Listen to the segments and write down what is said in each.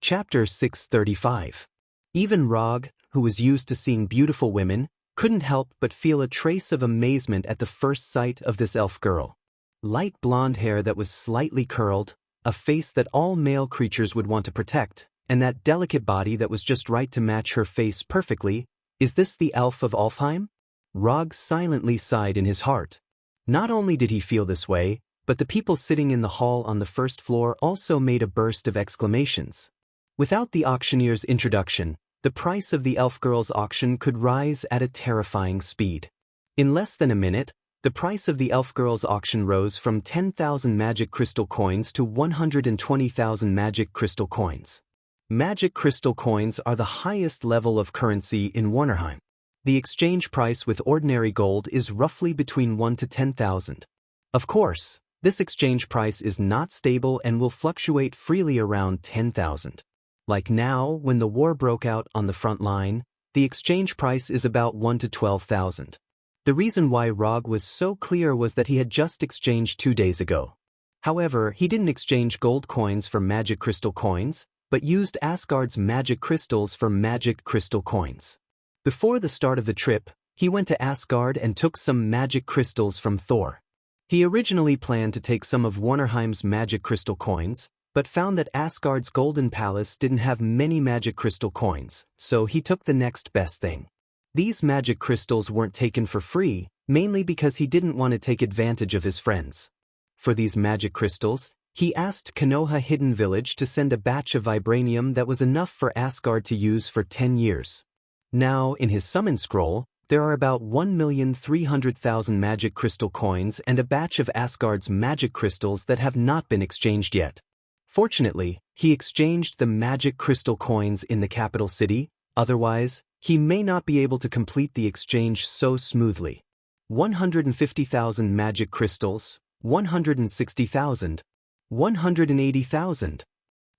Chapter 635. Even Rog, who was used to seeing beautiful women, couldn't help but feel a trace of amazement at the first sight of this elf girl. Light blonde hair that was slightly curled, a face that all male creatures would want to protect, and that delicate body that was just right to match her face perfectly. Is this the elf of Alfheim? Rog silently sighed in his heart. Not only did he feel this way, but the people sitting in the hall on the first floor also made a burst of exclamations. Without the auctioneer's introduction, the price of the elf girl's auction could rise at a terrifying speed. In less than a minute, the price of the elf girl's auction rose from 10,000 magic crystal coins to 120,000 magic crystal coins. Magic crystal coins are the highest level of currency in Warnerheim. The exchange price with ordinary gold is roughly between 1 to 10,000. Of course, this exchange price is not stable and will fluctuate freely around 10,000. Like now, when the war broke out on the front line, the exchange price is about 1 to 12,000. The reason why Rog was so clear was that he had just exchanged 2 days ago. However, he didn't exchange gold coins for magic crystal coins, but used Asgard's magic crystals for magic crystal coins. Before the start of the trip, he went to Asgard and took some magic crystals from Thor. He originally planned to take some of Warnerheim's magic crystal coins, but found that Asgard's Golden Palace didn't have many magic crystal coins, so he took the next best thing. These magic crystals weren't taken for free, mainly because he didn't want to take advantage of his friends. For these magic crystals, he asked Konoha Hidden Village to send a batch of vibranium that was enough for Asgard to use for 10 years. Now, in his summon scroll, there are about 1,300,000 magic crystal coins and a batch of Asgard's magic crystals that have not been exchanged yet. Fortunately, he exchanged the magic crystal coins in the capital city, otherwise, he may not be able to complete the exchange so smoothly. 150,000 magic crystals, 160,000, 180,000.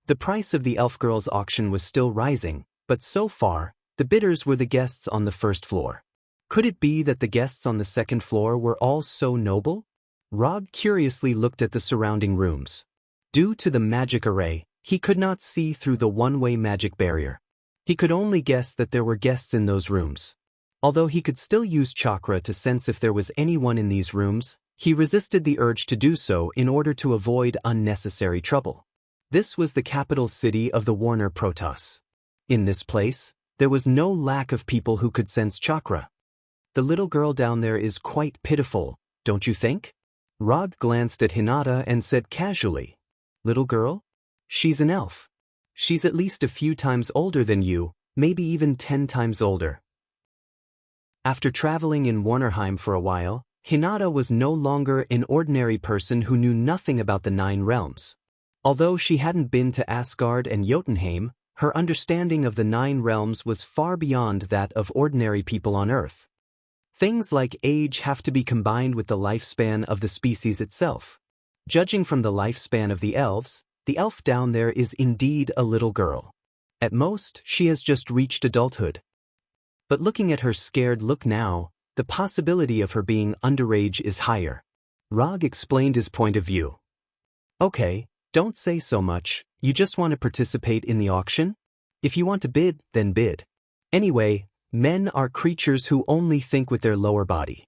The price of the elf girl's auction was still rising, but so far, the bidders were the guests on the first floor. Could it be that the guests on the second floor were all so noble? Rog curiously looked at the surrounding rooms. Due to the magic array, he could not see through the one-way magic barrier. He could only guess that there were guests in those rooms. Although he could still use chakra to sense if there was anyone in these rooms, he resisted the urge to do so in order to avoid unnecessary trouble. This was the capital city of the Warner Protoss. In this place, there was no lack of people who could sense chakra. The little girl down there is quite pitiful, don't you think? Rog glanced at Hinata and said casually, "Little girl? She's an elf. She's at least a few times older than you, maybe even 10 times older." After traveling in Warnerheim for a while, Hinata was no longer an ordinary person who knew nothing about the 9 realms. Although she hadn't been to Asgard and Jotunheim, her understanding of the 9 realms was far beyond that of ordinary people on Earth. Things like age have to be combined with the lifespan of the species itself. Judging from the lifespan of the elves, the elf down there is indeed a little girl. At most, she has just reached adulthood. But looking at her scared look now, the possibility of her being underage is higher. Rog explained his point of view. "Okay, don't say so much, you just want to participate in the auction? If you want to bid, then bid. Anyway, men are creatures who only think with their lower body."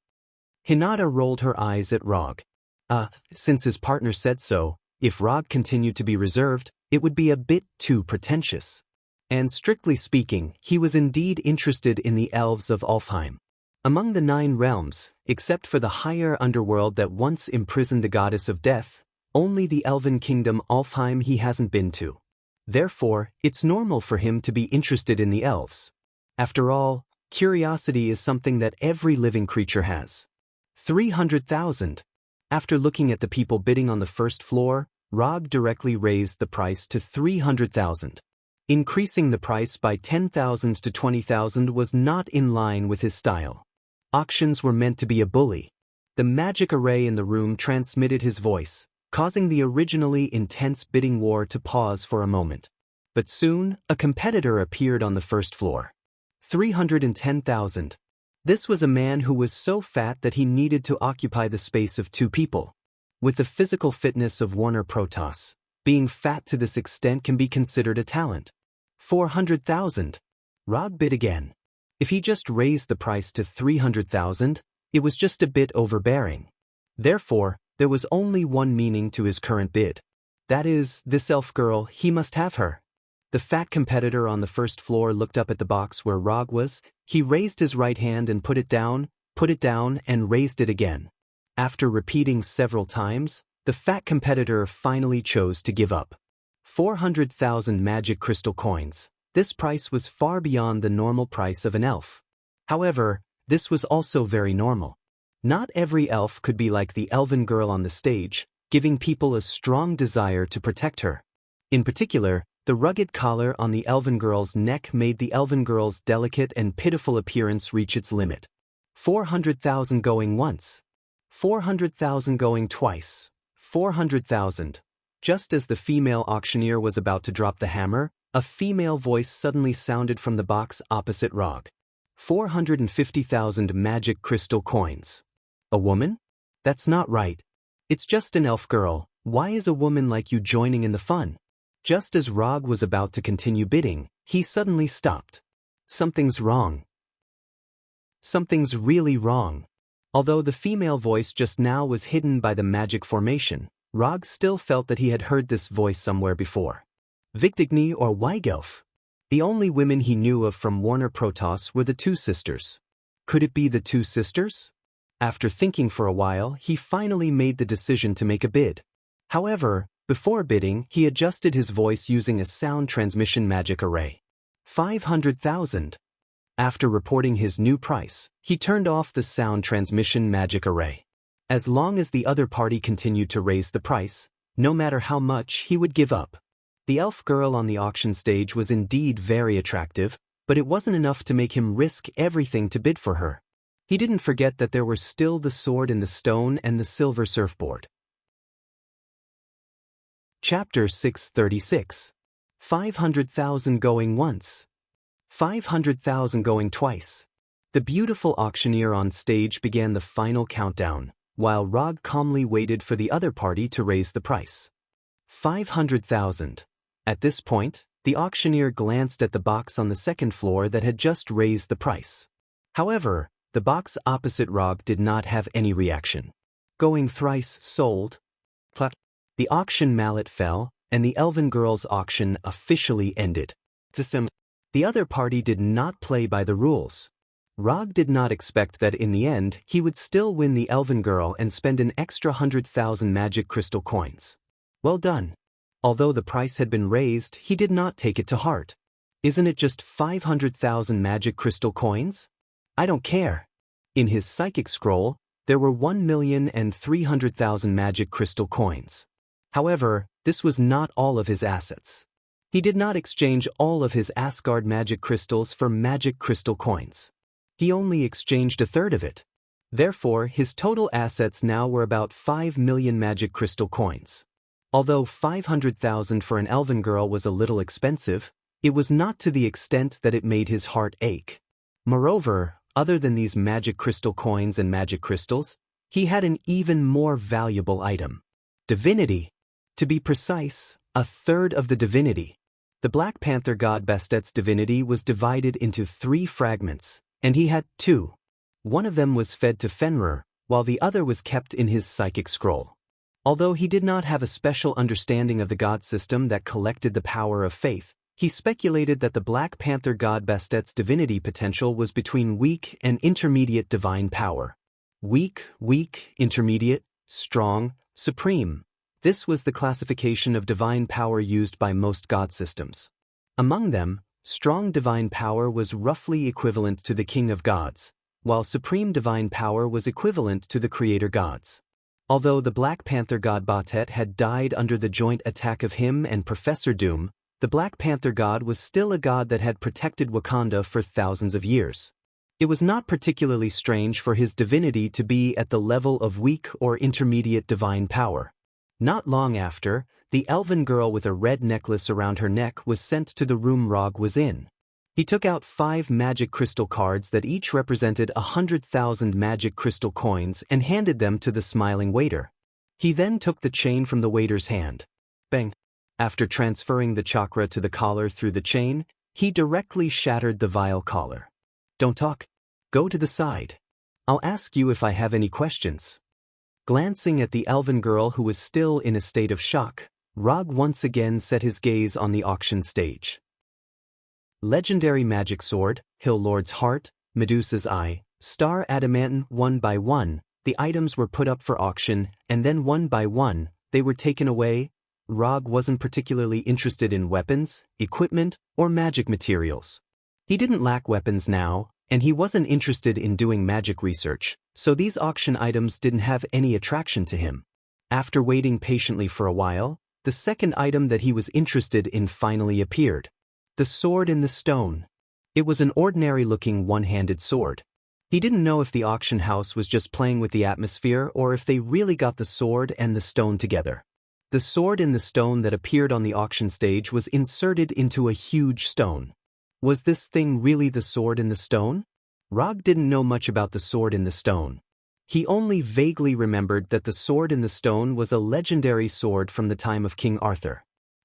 Hinata rolled her eyes at Rog. Since his partner said so, if Rog continued to be reserved, it would be a bit too pretentious. And strictly speaking, he was indeed interested in the elves of Alfheim. Among the 9 realms, except for the higher underworld that once imprisoned the goddess of death, only the elven kingdom Alfheim he hasn't been to. Therefore, it's normal for him to be interested in the elves. After all, curiosity is something that every living creature has. 300,000. After looking at the people bidding on the first floor, Rog directly raised the price to 300,000. Increasing the price by 10,000 to 20,000 was not in line with his style. Auctions were meant to be a bully. The magic array in the room transmitted his voice, causing the originally intense bidding war to pause for a moment. But soon, a competitor appeared on the first floor. 310,000. This was a man who was so fat that he needed to occupy the space of 2 people. With the physical fitness of Warner Protoss, Being fat to this extent can be considered a talent. 400,000. Rog bid again. If he just raised the price to 300,000, it was just a bit overbearing. Therefore, there was only one meaning to his current bid. That is, this elf girl, he must have her. The fat competitor on the first floor looked up at the box where Rog was. He raised his right hand and put it down, and raised it again. After repeating several times, the fat competitor finally chose to give up. 400,000 magic crystal coins. This price was far beyond the normal price of an elf. However, this was also very normal. Not every elf could be like the elven girl on the stage, giving people a strong desire to protect her. In particular, the rugged collar on the elven girl's neck made the elven girl's delicate and pitiful appearance reach its limit. 400,000 going once. 400,000 going twice. 400,000. Just as the female auctioneer was about to drop the hammer, a female voice suddenly sounded from the box opposite Rog. 450,000 magic crystal coins. A woman? That's not right. It's just an elf girl. Why is a woman like you joining in the fun? Just as Rog was about to continue bidding, he suddenly stopped. Something's wrong. Something's really wrong. Although the female voice just now was hidden by the magic formation, Rog still felt that he had heard this voice somewhere before. Victigny or Weigelf? The only women he knew of from Warner Protoss were the two sisters. Could it be the two sisters? After thinking for a while, he finally made the decision to make a bid. However, before bidding, he adjusted his voice using a sound transmission magic array. 500,000. After reporting his new price, he turned off the sound transmission magic array. As long as the other party continued to raise the price, no matter how much, he would give up. The elf girl on the auction stage was indeed very attractive, but it wasn't enough to make him risk everything to bid for her. He didn't forget that there were still the sword in the stone and the silver surfboard. Chapter 636. 500,000 going once. 500,000 going twice. The beautiful auctioneer on stage began the final countdown, while Rog calmly waited for the other party to raise the price. 500,000. At this point, the auctioneer glanced at the box on the second floor that had just raised the price. However, the box opposite Rog did not have any reaction. Going thrice sold. Clap. The auction mallet fell, and the elven girl's auction officially ended. The other party did not play by the rules. Rog did not expect that in the end he would still win the elven girl and spend an extra 100,000 magic crystal coins. Well done. Although the price had been raised, he did not take it to heart. Isn't it just 500,000 magic crystal coins? I don't care. In his psychic scroll, there were 1,300,000 magic crystal coins. However, this was not all of his assets. He did not exchange all of his Asgard magic crystals for magic crystal coins. He only exchanged a third of it. Therefore, his total assets now were about 5 million magic crystal coins. Although 500,000 for an elven girl was a little expensive, it was not to the extent that it made his heart ache. Moreover, other than these magic crystal coins and magic crystals, he had an even more valuable item. Divinity. To be precise, a third of the divinity. The Black Panther god Bastet's divinity was divided into 3 fragments, and he had 2. One of them was fed to Fenrir, while the other was kept in his psychic scroll. Although he did not have a special understanding of the god system that collected the power of faith, he speculated that the Black Panther god Bastet's divinity potential was between weak and intermediate divine power. Weak, intermediate, strong, supreme. This was the classification of divine power used by most god systems. Among them, strong divine power was roughly equivalent to the king of gods, while supreme divine power was equivalent to the creator gods. Although the Black Panther god Bastet had died under the joint attack of him and Professor Doom, the Black Panther god was still a god that had protected Wakanda for thousands of years. It was not particularly strange for his divinity to be at the level of weak or intermediate divine power. Not long after, the elven girl with a red necklace around her neck was sent to the room Rog was in. He took out 5 magic crystal cards that each represented 100,000 magic crystal coins and handed them to the smiling waiter. He then took the chain from the waiter's hand. Bang! After transferring the chakra to the collar through the chain, he directly shattered the vile collar. Don't talk. Go to the side. I'll ask you if I have any questions. Glancing at the elven girl who was still in a state of shock, Rog once again set his gaze on the auction stage. Legendary Magic Sword, Hill Lord's Heart, Medusa's Eye, Star Adamantine. One by one, the items were put up for auction, and then one by one, they were taken away. Rog wasn't particularly interested in weapons, equipment, or magic materials. He didn't lack weapons now, and he wasn't interested in doing magic research, so these auction items didn't have any attraction to him. After waiting patiently for a while, the second item that he was interested in finally appeared. The sword in the stone. It was an ordinary-looking one-handed sword. He didn't know if the auction house was just playing with the atmosphere or if they really got the sword and the stone together. The sword in the stone that appeared on the auction stage was inserted into a huge stone. Was this thing really the sword in the stone? Rog didn't know much about the sword in the stone. He only vaguely remembered that the sword in the stone was a legendary sword from the time of King Arthur.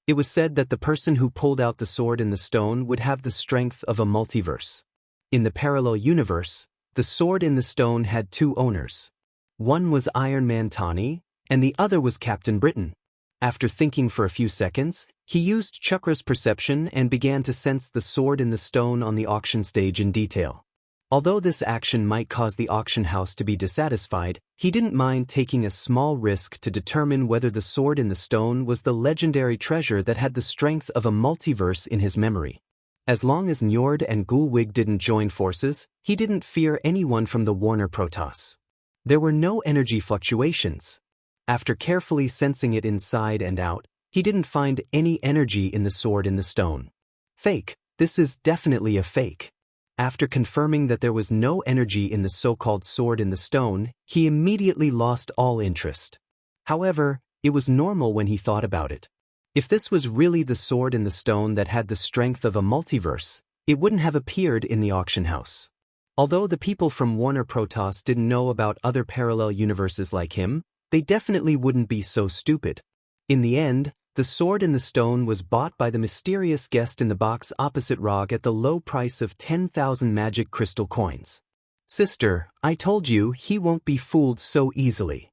It was said that the person who pulled out the sword in the stone would have the strength of a multiverse. In the parallel universe, the sword in the stone had two owners. One was Iron Man Tawny, and the other was Captain Britain. After thinking for a few seconds, he used Chakra's perception and began to sense the sword in the stone on the auction stage in detail. Although this action might cause the auction house to be dissatisfied, he didn't mind taking a small risk to determine whether the sword in the stone was the legendary treasure that had the strength of a multiverse in his memory. As long as Njord and Gulwig didn't join forces, he didn't fear anyone from the Warner Protoss. There were no energy fluctuations. After carefully sensing it inside and out, he didn't find any energy in the sword in the stone. Fake. This is definitely a fake. After confirming that there was no energy in the so-called sword in the stone, he immediately lost all interest. However, it was normal when he thought about it. If this was really the sword in the stone that had the strength of a multiverse, it wouldn't have appeared in the auction house. Although the people from Warner Protoss didn't know about other parallel universes like him, they definitely wouldn't be so stupid. In the end, the sword in the stone was bought by the mysterious guest in the box opposite Rog at the low price of 10,000 magic crystal coins. Sister, I told you he won't be fooled so easily.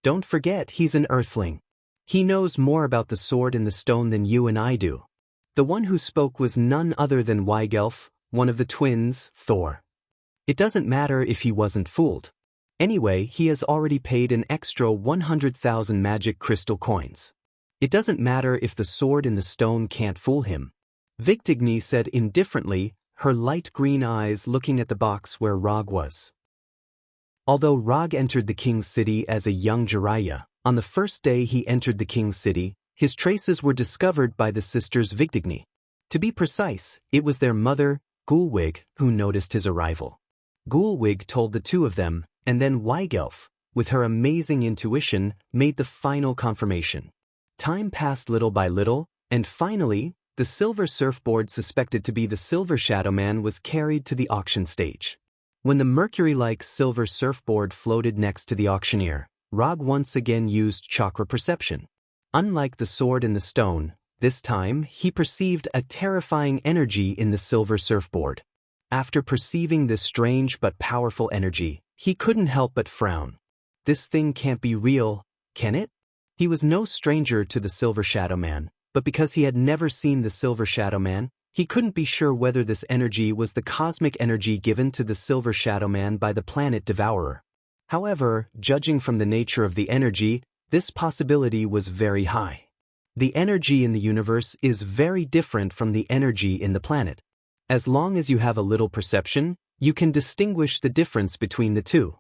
Don't forget he's an earthling. He knows more about the sword in the stone than you and I do. The one who spoke was none other than Weigelf, one of the twins, Thor. It doesn't matter if he wasn't fooled. Anyway, he has already paid an extra 100,000 magic crystal coins. It doesn't matter if the sword in the stone can't fool him. Victigny said indifferently, her light green eyes looking at the box where Rog was. Although Rog entered the king's city as a young Jiraiya, on the first day he entered the king's city, his traces were discovered by the sisters Victigny. To be precise, it was their mother, Gulwig, who noticed his arrival. Gulwig told the two of them, and then Weigelf, with her amazing intuition, made the final confirmation. Time passed little by little, and finally, the silver surfboard suspected to be the Silver Shadow Man was carried to the auction stage. When the mercury-like silver surfboard floated next to the auctioneer, Rog once again used chakra perception. Unlike the sword in the stone, this time he perceived a terrifying energy in the silver surfboard. After perceiving this strange but powerful energy, he couldn't help but frown. This thing can't be real, can it? He was no stranger to the Silver Shadow Man, but because he had never seen the Silver Shadow Man, he couldn't be sure whether this energy was the cosmic energy given to the Silver Shadow Man by the planet Devourer. However, judging from the nature of the energy, this possibility was very high. The energy in the universe is very different from the energy in the planet. As long as you have a little perception, you can distinguish the difference between the two.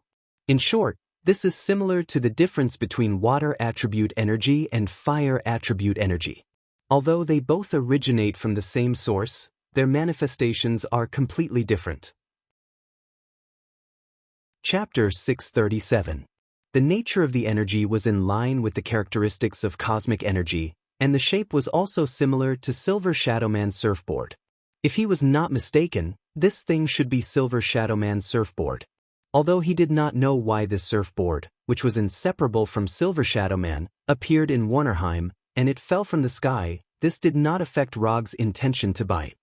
In short, this is similar to the difference between water attribute energy and fire attribute energy. Although they both originate from the same source, their manifestations are completely different. Chapter 637. The nature of the energy was in line with the characteristics of cosmic energy, and the shape was also similar to Silver Shadow Man's surfboard. If he was not mistaken, this thing should be Silver Shadow Man's surfboard. Although he did not know why this surfboard, which was inseparable from Silver Shadow Man, appeared in Warnerheim, and it fell from the sky, this did not affect Rog's intention to buy it.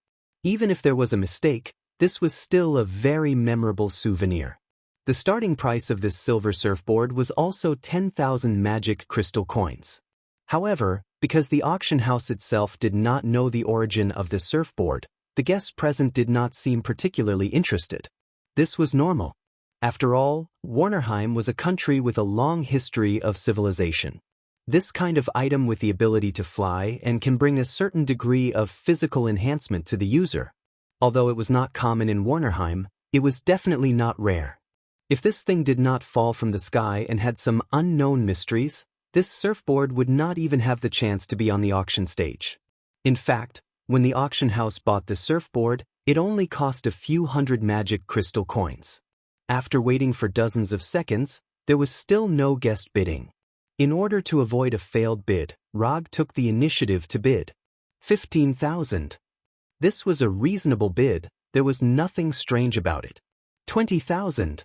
Even if there was a mistake, this was still a very memorable souvenir. The starting price of this silver surfboard was also 10,000 magic crystal coins. However, because the auction house itself did not know the origin of this surfboard, the guests present did not seem particularly interested. This was normal. After all, Warnerheim was a country with a long history of civilization. This kind of item with the ability to fly and can bring a certain degree of physical enhancement to the user. Although it was not common in Warnerheim, it was definitely not rare. If this thing did not fall from the sky and had some unknown mysteries, this surfboard would not even have the chance to be on the auction stage. In fact, when the auction house bought the surfboard, it only cost a few hundred magic crystal coins. After waiting for dozens of seconds, there was still no guest bidding. In order to avoid a failed bid, Rog took the initiative to bid. 15,000. This was a reasonable bid, there was nothing strange about it. 20,000.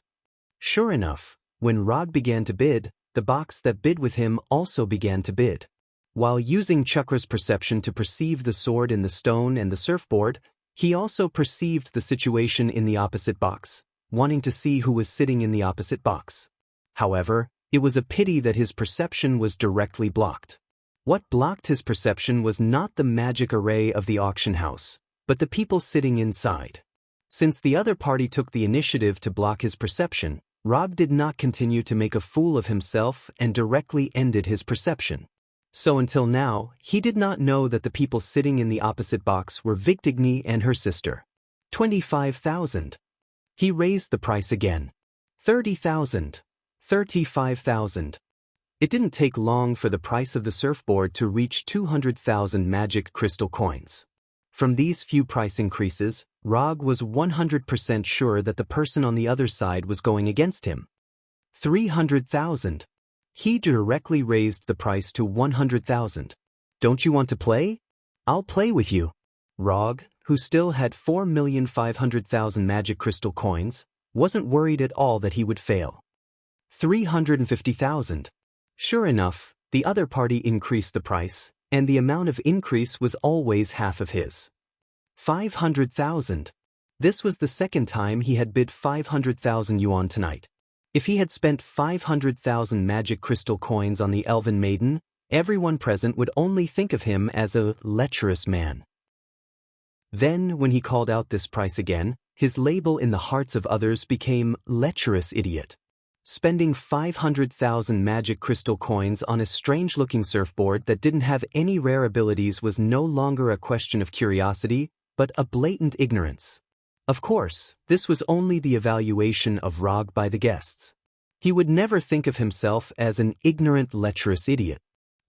Sure enough, when Rog began to bid, the box that bid with him also began to bid. While using Chakra's perception to perceive the sword in the stone and the surfboard, he also perceived the situation in the opposite box, wanting to see who was sitting in the opposite box. However, it was a pity that his perception was directly blocked. What blocked his perception was not the magic array of the auction house, but the people sitting inside. Since the other party took the initiative to block his perception, Rog did not continue to make a fool of himself and directly ended his perception. So until now, he did not know that the people sitting in the opposite box were Victigny and her sister. 25,000. He raised the price again. 30,000. 35,000. It didn't take long for the price of the surfboard to reach 200,000 magic crystal coins. From these few price increases, Rog was 100% sure that the person on the other side was going against him. 300,000. He directly raised the price to 100,000. Don't you want to play? I'll play with you. Rog, who still had 4,500,000 magic crystal coins, wasn't worried at all that he would fail. 350,000. Sure enough, the other party increased the price, and the amount of increase was always half of his. 500,000. This was the second time he had bid 500,000 yuan tonight. If he had spent 500,000 magic crystal coins on the elven maiden, everyone present would only think of him as a lecherous man. Then, when he called out this price again, his label in the hearts of others became lecherous idiot. Spending 500,000 magic crystal coins on a strange-looking surfboard that didn't have any rare abilities was no longer a question of curiosity, but a blatant ignorance. Of course, this was only the evaluation of Rog by the guests. He would never think of himself as an ignorant, lecherous idiot.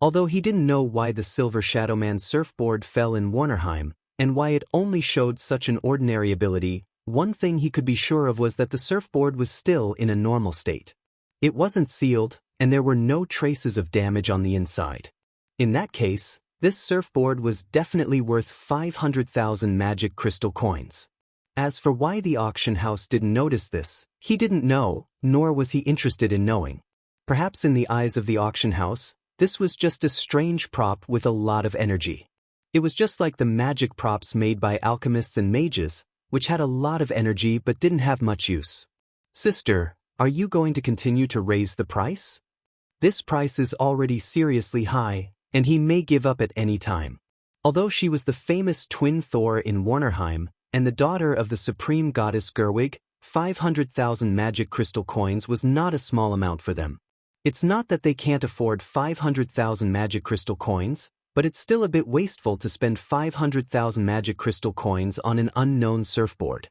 Although he didn't know why the Silver Shadowman's surfboard fell in Warnerheim, and why it only showed such an ordinary ability, one thing he could be sure of was that the surfboard was still in a normal state. It wasn't sealed, and there were no traces of damage on the inside. In that case, this surfboard was definitely worth 500,000 magic crystal coins. As for why the auction house didn't notice this, he didn't know, nor was he interested in knowing. Perhaps in the eyes of the auction house, this was just a strange prop with a lot of energy. It was just like the magic props made by alchemists and mages, which had a lot of energy but didn't have much use. Sister, are you going to continue to raise the price? This price is already seriously high, and he may give up at any time. Although she was the famous twin Thor in Warnerheim, and the daughter of the supreme goddess Gerwig, 500,000 magic crystal coins was not a small amount for them. It's not that they can't afford 500,000 magic crystal coins, but it's still a bit wasteful to spend 500,000 magic crystal coins on an unknown surfboard.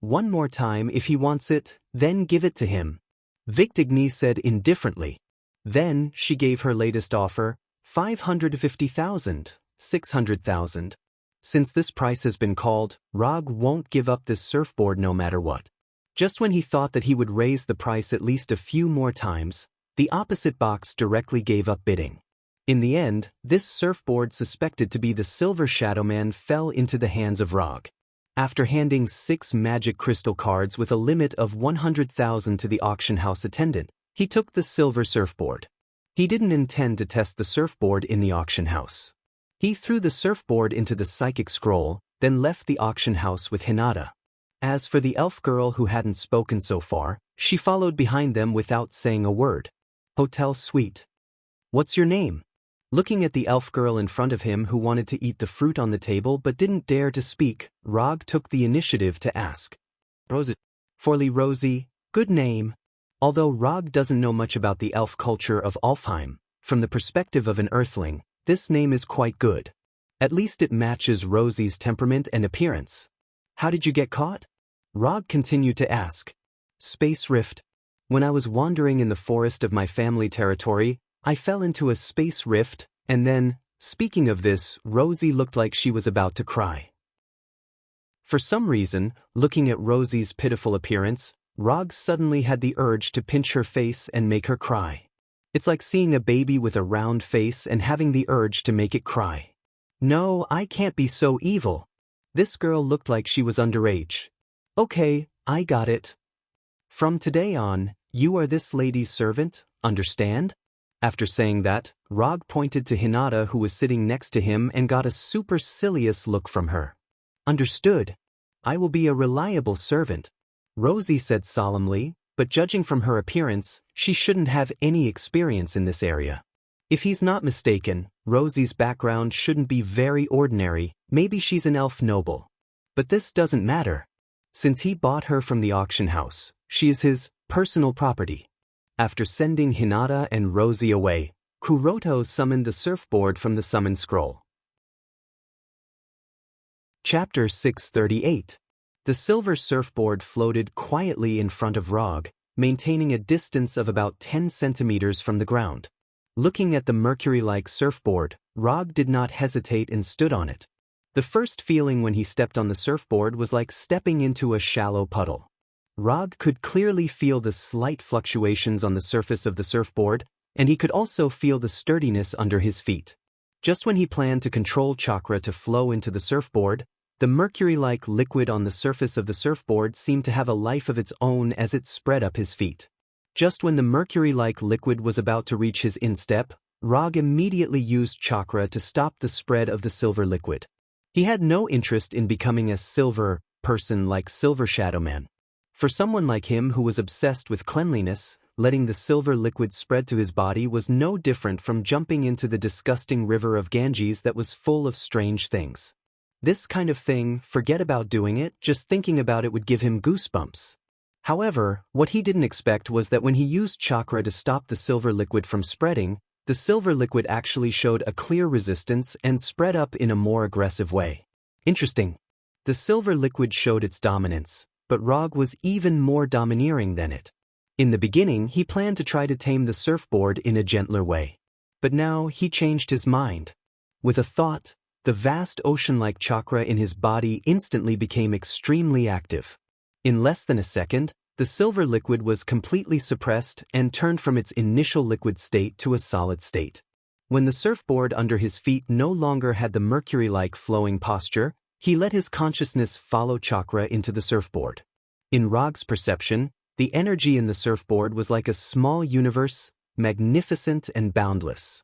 One more time if he wants it, then give it to him. Victigny said indifferently. Then she gave her latest offer, 550,000, 600,000. Since this price has been called, Rog won't give up this surfboard no matter what. Just when he thought that he would raise the price at least a few more times, the opposite box directly gave up bidding. In the end, this surfboard suspected to be the Silver Shadowman fell into the hands of Rog. After handing 6 magic crystal cards with a limit of 100,000 to the auction house attendant, he took the silver surfboard. He didn't intend to test the surfboard in the auction house. He threw the surfboard into the psychic scroll, then left the auction house with Hinata. As for the elf girl who hadn't spoken so far, she followed behind them without saying a word. Hotel suite. What's your name? Looking at the elf girl in front of him who wanted to eat the fruit on the table but didn't dare to speak, Rog took the initiative to ask. Rosie. Forley Rosie, good name. Although Rog doesn't know much about the elf culture of Alfheim, from the perspective of an earthling, this name is quite good. At least it matches Rosie's temperament and appearance. How did you get caught? Rog continued to ask. Space rift. When I was wandering in the forest of my family territory, I fell into a space rift, and then, speaking of this, Rosie looked like she was about to cry. For some reason, looking at Rosie's pitiful appearance, Rog suddenly had the urge to pinch her face and make her cry. It's like seeing a baby with a round face and having the urge to make it cry. No, I can't be so evil. This girl looked like she was underage. Okay, I got it. From today on, you are this lady's servant, understand? After saying that, Rog pointed to Hinata who was sitting next to him and got a supercilious look from her. Understood. I will be a reliable servant, Rosie said solemnly, but judging from her appearance, she shouldn't have any experience in this area. If he's not mistaken, Rosie's background shouldn't be very ordinary, maybe she's an elf noble. But this doesn't matter. Since he bought her from the auction house, she is his personal property. After sending Hinata and Rosie away, Kuroto summoned the surfboard from the summon scroll. Chapter 638. The silver surfboard floated quietly in front of Rog, maintaining a distance of about 10 centimeters from the ground. Looking at the mercury-like surfboard, Rog did not hesitate and stood on it. The first feeling when he stepped on the surfboard was like stepping into a shallow puddle. Rog could clearly feel the slight fluctuations on the surface of the surfboard, and he could also feel the sturdiness under his feet. Just when he planned to control chakra to flow into the surfboard, the mercury-like liquid on the surface of the surfboard seemed to have a life of its own as it spread up his feet. Just when the mercury-like liquid was about to reach his instep, Rog immediately used chakra to stop the spread of the silver liquid. He had no interest in becoming a silver person like Silver Shadowman. For someone like him who was obsessed with cleanliness, letting the silver liquid spread to his body was no different from jumping into the disgusting river of Ganges that was full of strange things. This kind of thing, forget about doing it, just thinking about it would give him goosebumps. However, what he didn't expect was that when he used chakra to stop the silver liquid from spreading, the silver liquid actually showed a clear resistance and spread up in a more aggressive way. Interesting. The silver liquid showed its dominance, but Rog was even more domineering than it. In the beginning, he planned to try to tame the surfboard in a gentler way. But now he changed his mind. With a thought, the vast ocean-like chakra in his body instantly became extremely active. In less than a second, the silver liquid was completely suppressed and turned from its initial liquid state to a solid state. When the surfboard under his feet no longer had the mercury-like flowing posture, he let his consciousness follow chakra into the surfboard. In Rog's perception, the energy in the surfboard was like a small universe, magnificent and boundless.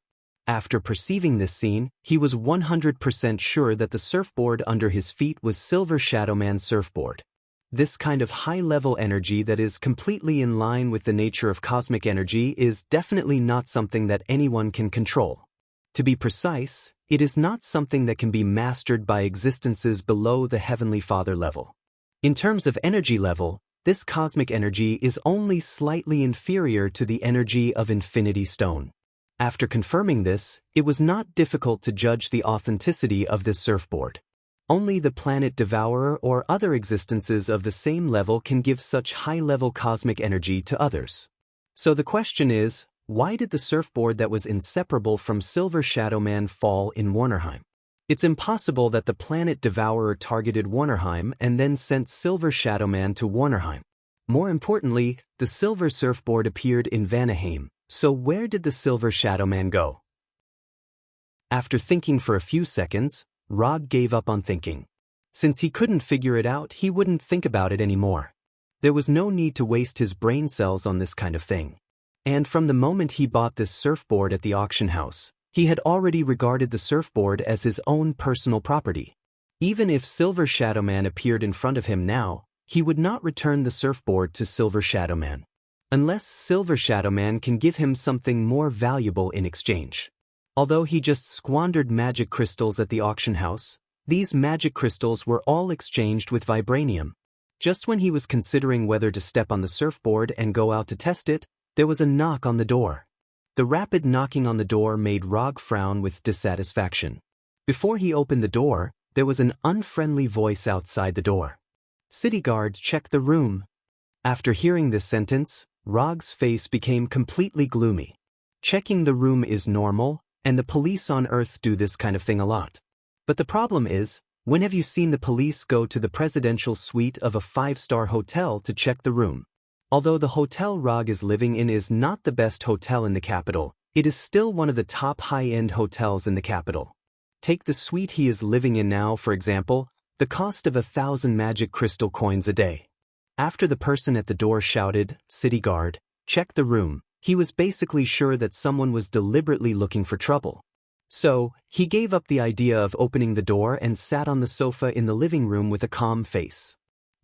After perceiving this scene, he was 100% sure that the surfboard under his feet was Silver Shadowman's surfboard. This kind of high-level energy that is completely in line with the nature of cosmic energy is definitely not something that anyone can control. To be precise, it is not something that can be mastered by existences below the Heavenly Father level. In terms of energy level, this cosmic energy is only slightly inferior to the energy of Infinity Stone. After confirming this, it was not difficult to judge the authenticity of this surfboard. Only the planet Devourer or other existences of the same level can give such high-level cosmic energy to others. So the question is, why did the surfboard that was inseparable from Silver Shadowman fall in Warnerheim? It's impossible that the planet Devourer targeted Warnerheim and then sent Silver Shadowman to Warnerheim. More importantly, the silver surfboard appeared in Vanaheim, so where did the Silver Shadowman go? After thinking for a few seconds, Rog gave up on thinking. Since he couldn't figure it out, he wouldn't think about it anymore. There was no need to waste his brain cells on this kind of thing. And from the moment he bought this surfboard at the auction house, he had already regarded the surfboard as his own personal property. Even if Silver Shadowman appeared in front of him now, he would not return the surfboard to Silver Shadowman, unless Silver Shadowman can give him something more valuable in exchange. Although he just squandered magic crystals at the auction house, these magic crystals were all exchanged with vibranium. Just when he was considering whether to step on the surfboard and go out to test it, there was a knock on the door. The rapid knocking on the door made Rog frown with dissatisfaction. Before he opened the door, there was an unfriendly voice outside the door. "City guard, check the room." After hearing this sentence, Rog's face became completely gloomy. Checking the room is normal, and the police on Earth do this kind of thing a lot. But the problem is, when have you seen the police go to the presidential suite of a 5-star hotel to check the room? Although the hotel Rog is living in is not the best hotel in the capital, it is still one of the top high-end hotels in the capital. Take the suite he is living in now, for example, the cost of 1,000 magic crystal coins a day. After the person at the door shouted, "City guard, check the room," he was basically sure that someone was deliberately looking for trouble. So, he gave up the idea of opening the door and sat on the sofa in the living room with a calm face.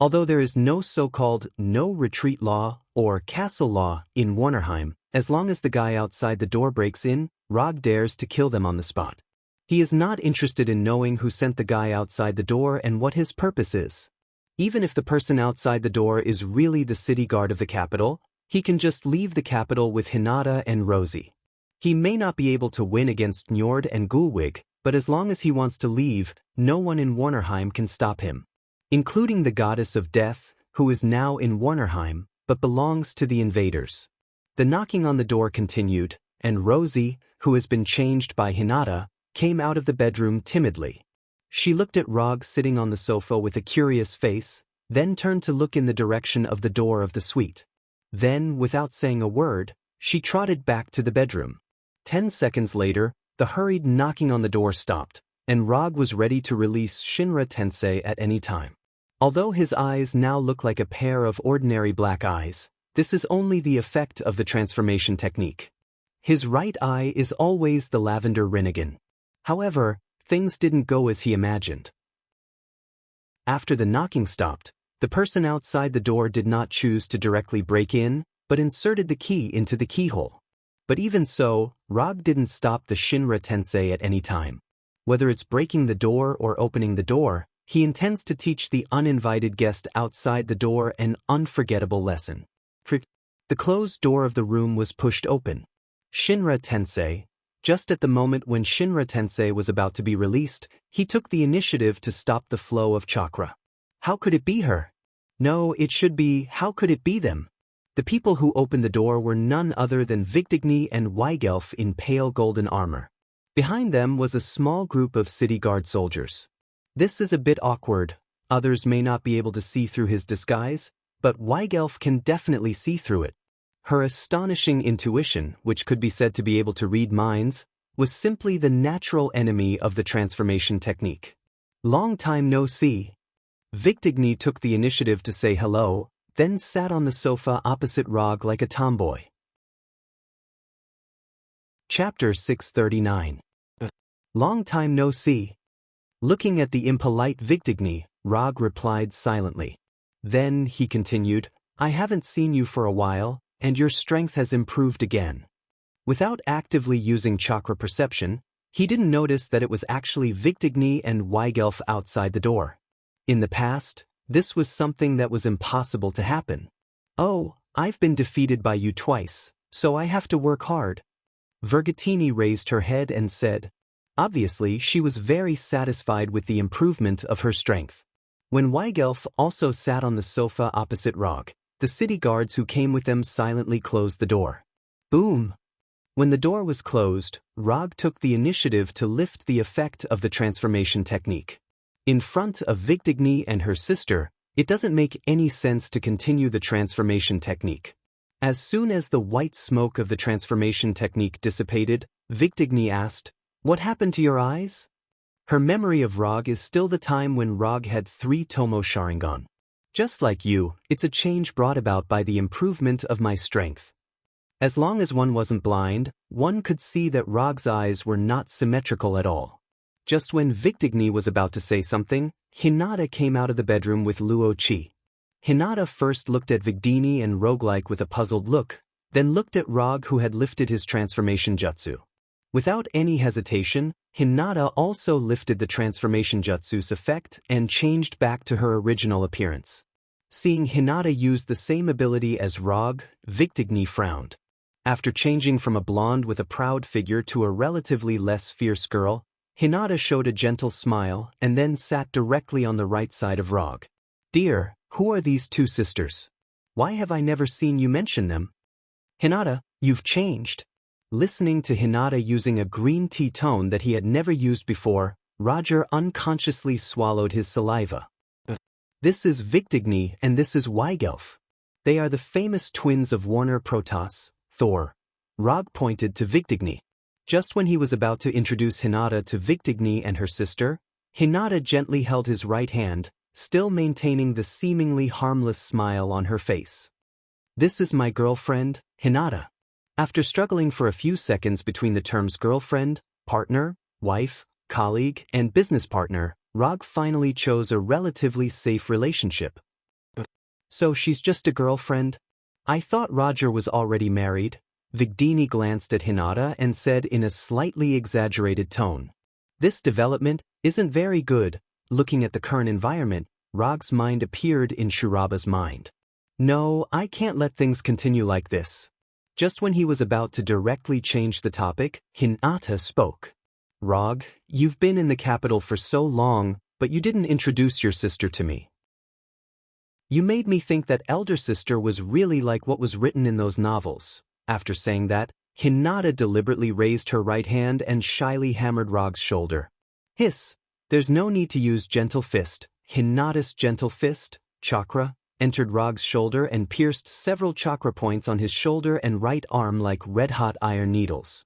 Although there is no so-called no-retreat law or castle law in Warnerheim, as long as the guy outside the door breaks in, Rog dares to kill them on the spot. He is not interested in knowing who sent the guy outside the door and what his purpose is. Even if the person outside the door is really the city guard of the capital, he can just leave the capital with Hinata and Rosie. He may not be able to win against Njord and Gulwig, but as long as he wants to leave, no one in Warnerheim can stop him. Including the goddess of death, who is now in Warnerheim, but belongs to the invaders. The knocking on the door continued, and Rosie, who has been changed by Hinata, came out of the bedroom timidly. She looked at Rog sitting on the sofa with a curious face, then turned to look in the direction of the door of the suite. Then, without saying a word, she trotted back to the bedroom. 10 seconds later, the hurried knocking on the door stopped, and Rog was ready to release Shinra Tensei at any time. Although his eyes now look like a pair of ordinary black eyes, this is only the effect of the transformation technique. His right eye is always the Lavender Rinnegan. However, things didn't go as he imagined. After the knocking stopped, the person outside the door did not choose to directly break in, but inserted the key into the keyhole. But even so, Rog didn't stop the Shinra Tensei at any time. Whether it's breaking the door or opening the door, he intends to teach the uninvited guest outside the door an unforgettable lesson. The closed door of the room was pushed open. Shinra Tensei, just at the moment when Shinra Tensei was about to be released, he took the initiative to stop the flow of chakra. How could it be her? No, it should be, how could it be them? The people who opened the door were none other than Vigdigny and Weigelf in pale golden armor. Behind them was a small group of city guard soldiers. This is a bit awkward. Others may not be able to see through his disguise, but Weigelf can definitely see through it. Her astonishing intuition, which could be said to be able to read minds, was simply the natural enemy of the transformation technique. Long time no see. Vigdigny took the initiative to say hello, then sat on the sofa opposite Rog like a tomboy. Chapter 639. Long time no see. Looking at the impolite Vigdigny, Rog replied silently. Then, he continued, "I haven't seen you for a while, and your strength has improved again." Without actively using chakra perception, he didn't notice that it was actually Vigdigny and Weigelf outside the door. In the past, this was something that was impossible to happen. "Oh, I've been defeated by you twice, so I have to work hard." Vergatini raised her head and said. Obviously, she was very satisfied with the improvement of her strength. When Weigelf also sat on the sofa opposite Rog, the city guards who came with them silently closed the door. Boom! When the door was closed, Rog took the initiative to lift the effect of the transformation technique. In front of Vigdigny and her sister, it doesn't make any sense to continue the transformation technique. As soon as the white smoke of the transformation technique dissipated, Vigdigny asked, "What happened to your eyes?" Her memory of Rog is still the time when Rog had 3 Tomo Sharingan. "Just like you, it's a change brought about by the improvement of my strength." As long as one wasn't blind, one could see that Rog's eyes were not symmetrical at all. Just when Victigny was about to say something, Hinata came out of the bedroom with Luo Qi. Hinata first looked at Victigny and roguelike with a puzzled look, then looked at Rog, who had lifted his transformation jutsu. Without any hesitation, Hinata also lifted the transformation jutsu's effect and changed back to her original appearance. Seeing Hinata use the same ability as Rog, Victigny frowned. After changing from a blonde with a proud figure to a relatively less fierce girl, Hinata showed a gentle smile and then sat directly on the right side of Rog. "Dear, who are these two sisters? Why have I never seen you mention them?" "Hinata, you've changed." Listening to Hinata using a green tea tone that he had never used before, Roger unconsciously swallowed his saliva. "This is Victigny and this is Weigelf. They are the famous twins of Warner Protoss, Thor." Rog pointed to Victigny. Just when he was about to introduce Hinata to Victigny and her sister, Hinata gently held his right hand, still maintaining the seemingly harmless smile on her face. "This is my girlfriend, Hinata." After struggling for a few seconds between the terms girlfriend, partner, wife, colleague, and business partner, Rog finally chose a relatively safe relationship. "So she's just a girlfriend? I thought Roger was already married." Victigny glanced at Hinata and said in a slightly exaggerated tone. "This development isn't very good." Looking at the current environment, Rog's mind appeared in Shuraba's mind. "No, I can't let things continue like this." Just when he was about to directly change the topic, Hinata spoke. "Rog, you've been in the capital for so long, but you didn't introduce your sister to me. You made me think that elder sister was really like what was written in those novels." After saying that, Hinata deliberately raised her right hand and shyly hammered Rog's shoulder. "Hiss, there's no need to use gentle fist." Hinata's gentle fist, chakra, entered Rog's shoulder and pierced several chakra points on his shoulder and right arm like red-hot iron needles.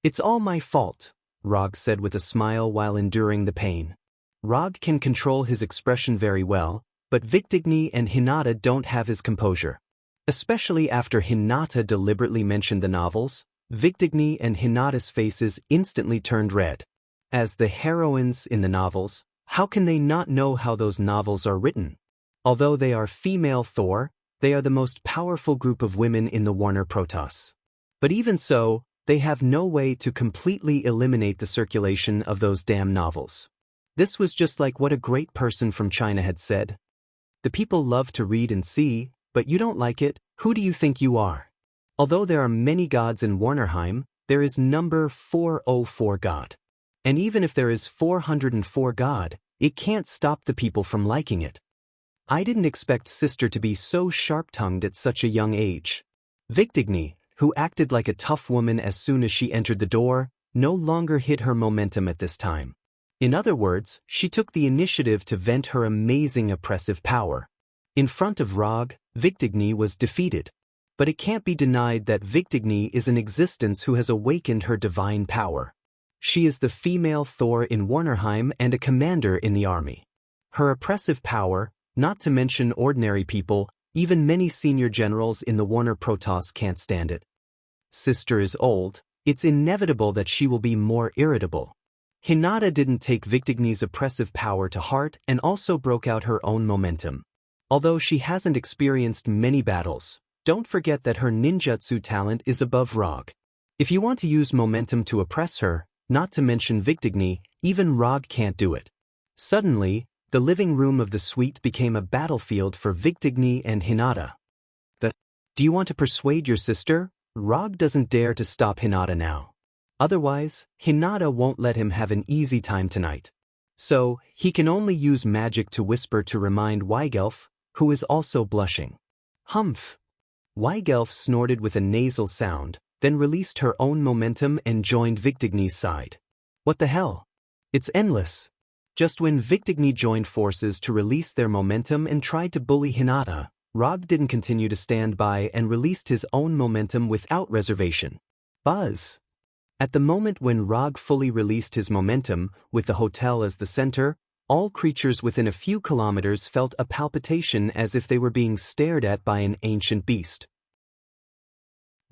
"It's all my fault," Rog said with a smile while enduring the pain. Rog can control his expression very well, but Victigny and Hinata don't have his composure. Especially after Hinata deliberately mentioned the novels, Victigny and Hinata's faces instantly turned red. As the heroines in the novels, how can they not know how those novels are written? Although they are female Thor, they are the most powerful group of women in the Warner Protoss. But even so, they have no way to completely eliminate the circulation of those damn novels. This was just like what a great person from China had said. "The people love to read and see, but you don't like it. Who do you think you are?" Although there are many gods in Warnerheim, there is number 404 God. And even if there is 404 God, it can't stop the people from liking it. "I didn't expect sister to be so sharp-tongued at such a young age." Victigny, who acted like a tough woman as soon as she entered the door, no longer hid her momentum at this time. In other words, she took the initiative to vent her amazing oppressive power. In front of Rog, Victigny was defeated. But it can't be denied that Victigny is an existence who has awakened her divine power. She is the female Thor in Warnerheim and a commander in the army. Her oppressive power, not to mention ordinary people, even many senior generals in the Warner Protoss can't stand it. Sister is old, it's inevitable that she will be more irritable. Hinata didn't take Victigny's oppressive power to heart and also broke out her own momentum. Although she hasn't experienced many battles, don't forget that her ninjutsu talent is above Rog. If you want to use momentum to oppress her, not to mention Victigny, even Rog can't do it. Suddenly, the living room of the suite became a battlefield for Victigny and Hinata. Do you want to persuade your sister? Rog doesn't dare to stop Hinata now. Otherwise, Hinata won't let him have an easy time tonight. So, he can only use magic to whisper to remind Weigelf, who is also blushing. Humph! Weigelf snorted with a nasal sound, then released her own momentum and joined Victigny's side. What the hell? It's endless. Just when Victigny joined forces to release their momentum and tried to bully Hinata, Rog didn't continue to stand by and released his own momentum without reservation. Buzz! At the moment when Rog fully released his momentum, with the hotel as the center, all creatures within a few kilometers felt a palpitation as if they were being stared at by an ancient beast.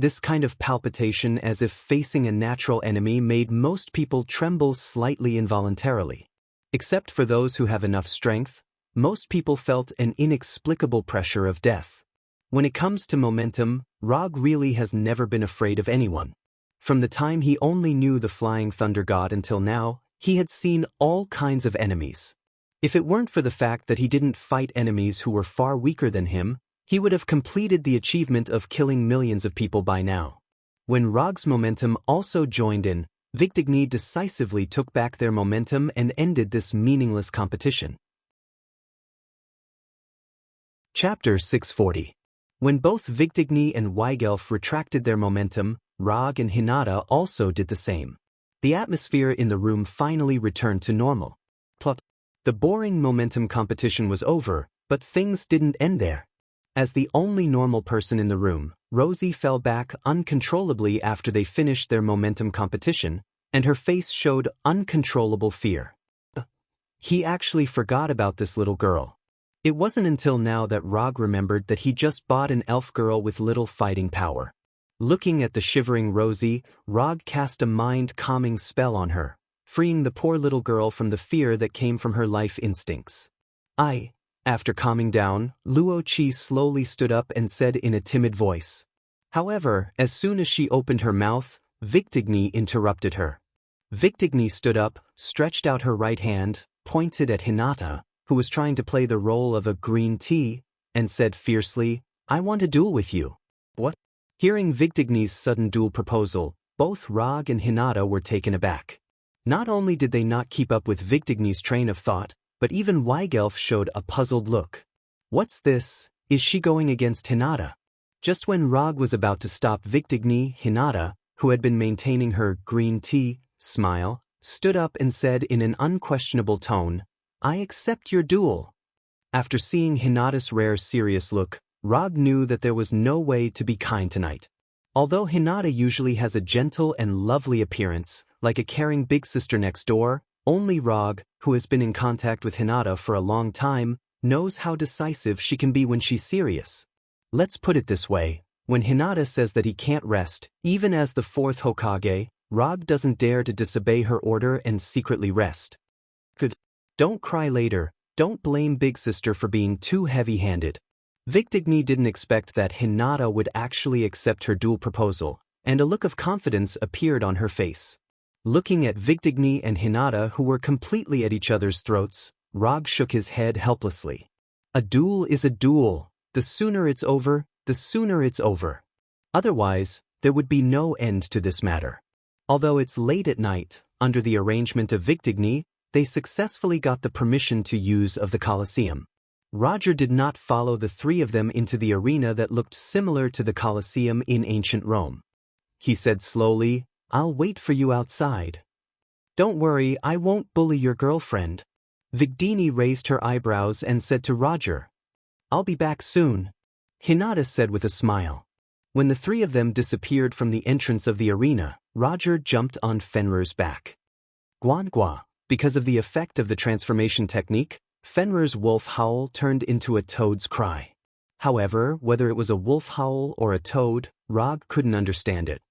This kind of palpitation as if facing a natural enemy made most people tremble slightly involuntarily. Except for those who have enough strength, most people felt an inexplicable pressure of death. When it comes to momentum, Rog really has never been afraid of anyone. From the time he only knew the Flying Thunder God until now, he had seen all kinds of enemies. If it weren't for the fact that he didn't fight enemies who were far weaker than him, he would have completed the achievement of killing millions of people by now. When Rog's momentum also joined in, Vigdigni decisively took back their momentum and ended this meaningless competition. Chapter 640. When both Vigdigni and Weigelf retracted their momentum, Rog and Hinata also did the same. The atmosphere in the room finally returned to normal. Plop. The boring momentum competition was over, but things didn't end there. As the only normal person in the room, Rosie fell back uncontrollably after they finished their momentum competition, and her face showed uncontrollable fear. He actually forgot about this little girl. It wasn't until now that Rog remembered that he just bought an elf girl with little fighting power. Looking at the shivering Rosie, Rog cast a mind-calming spell on her, freeing the poor little girl from the fear that came from her life instincts. After calming down, Luo Qi slowly stood up and said in a timid voice. However, as soon as she opened her mouth, Vigdigni interrupted her. Vigdigni stood up, stretched out her right hand, pointed at Hinata, who was trying to play the role of a green tea, and said fiercely, "I want to duel with you." What? Hearing Vigdigni's sudden duel proposal, both Rog and Hinata were taken aback. Not only did they not keep up with Vigdigni's train of thought, but even Weigelf showed a puzzled look. What's this? Is she going against Hinata? Just when Rog was about to stop Vigdigni, Hinata, who had been maintaining her green tea smile, stood up and said in an unquestionable tone, "I accept your duel." After seeing Hinata's rare serious look, Rog knew that there was no way to be kind tonight. Although Hinata usually has a gentle and lovely appearance, like a caring big sister next door, only Rog, who has been in contact with Hinata for a long time, knows how decisive she can be when she's serious. Let's put it this way, when Hinata says that he can't rest, even as the fourth Hokage, Rog doesn't dare to disobey her order and secretly rest. Good. Don't cry later, don't blame big sister for being too heavy-handed. Vigdigni didn't expect that Hinata would actually accept her duel proposal, and a look of confidence appeared on her face. Looking at Vigdigni and Hinata, who were completely at each other's throats, Rog shook his head helplessly. A duel is a duel. The sooner it's over, the sooner it's over. Otherwise, there would be no end to this matter. Although it's late at night, under the arrangement of Vigdigni, they successfully got the permission to use of the Colosseum. Roger did not follow the three of them into the arena that looked similar to the Colosseum in ancient Rome. He said slowly, "I'll wait for you outside." "Don't worry, I won't bully your girlfriend." Vigdigni raised her eyebrows and said to Roger, "I'll be back soon," Hinata said with a smile. When the three of them disappeared from the entrance of the arena, Roger jumped on Fenrir's back. Guangua. Because of the effect of the transformation technique, Fenrir's wolf howl turned into a toad's cry. However, whether it was a wolf howl or a toad, Rog couldn't understand it.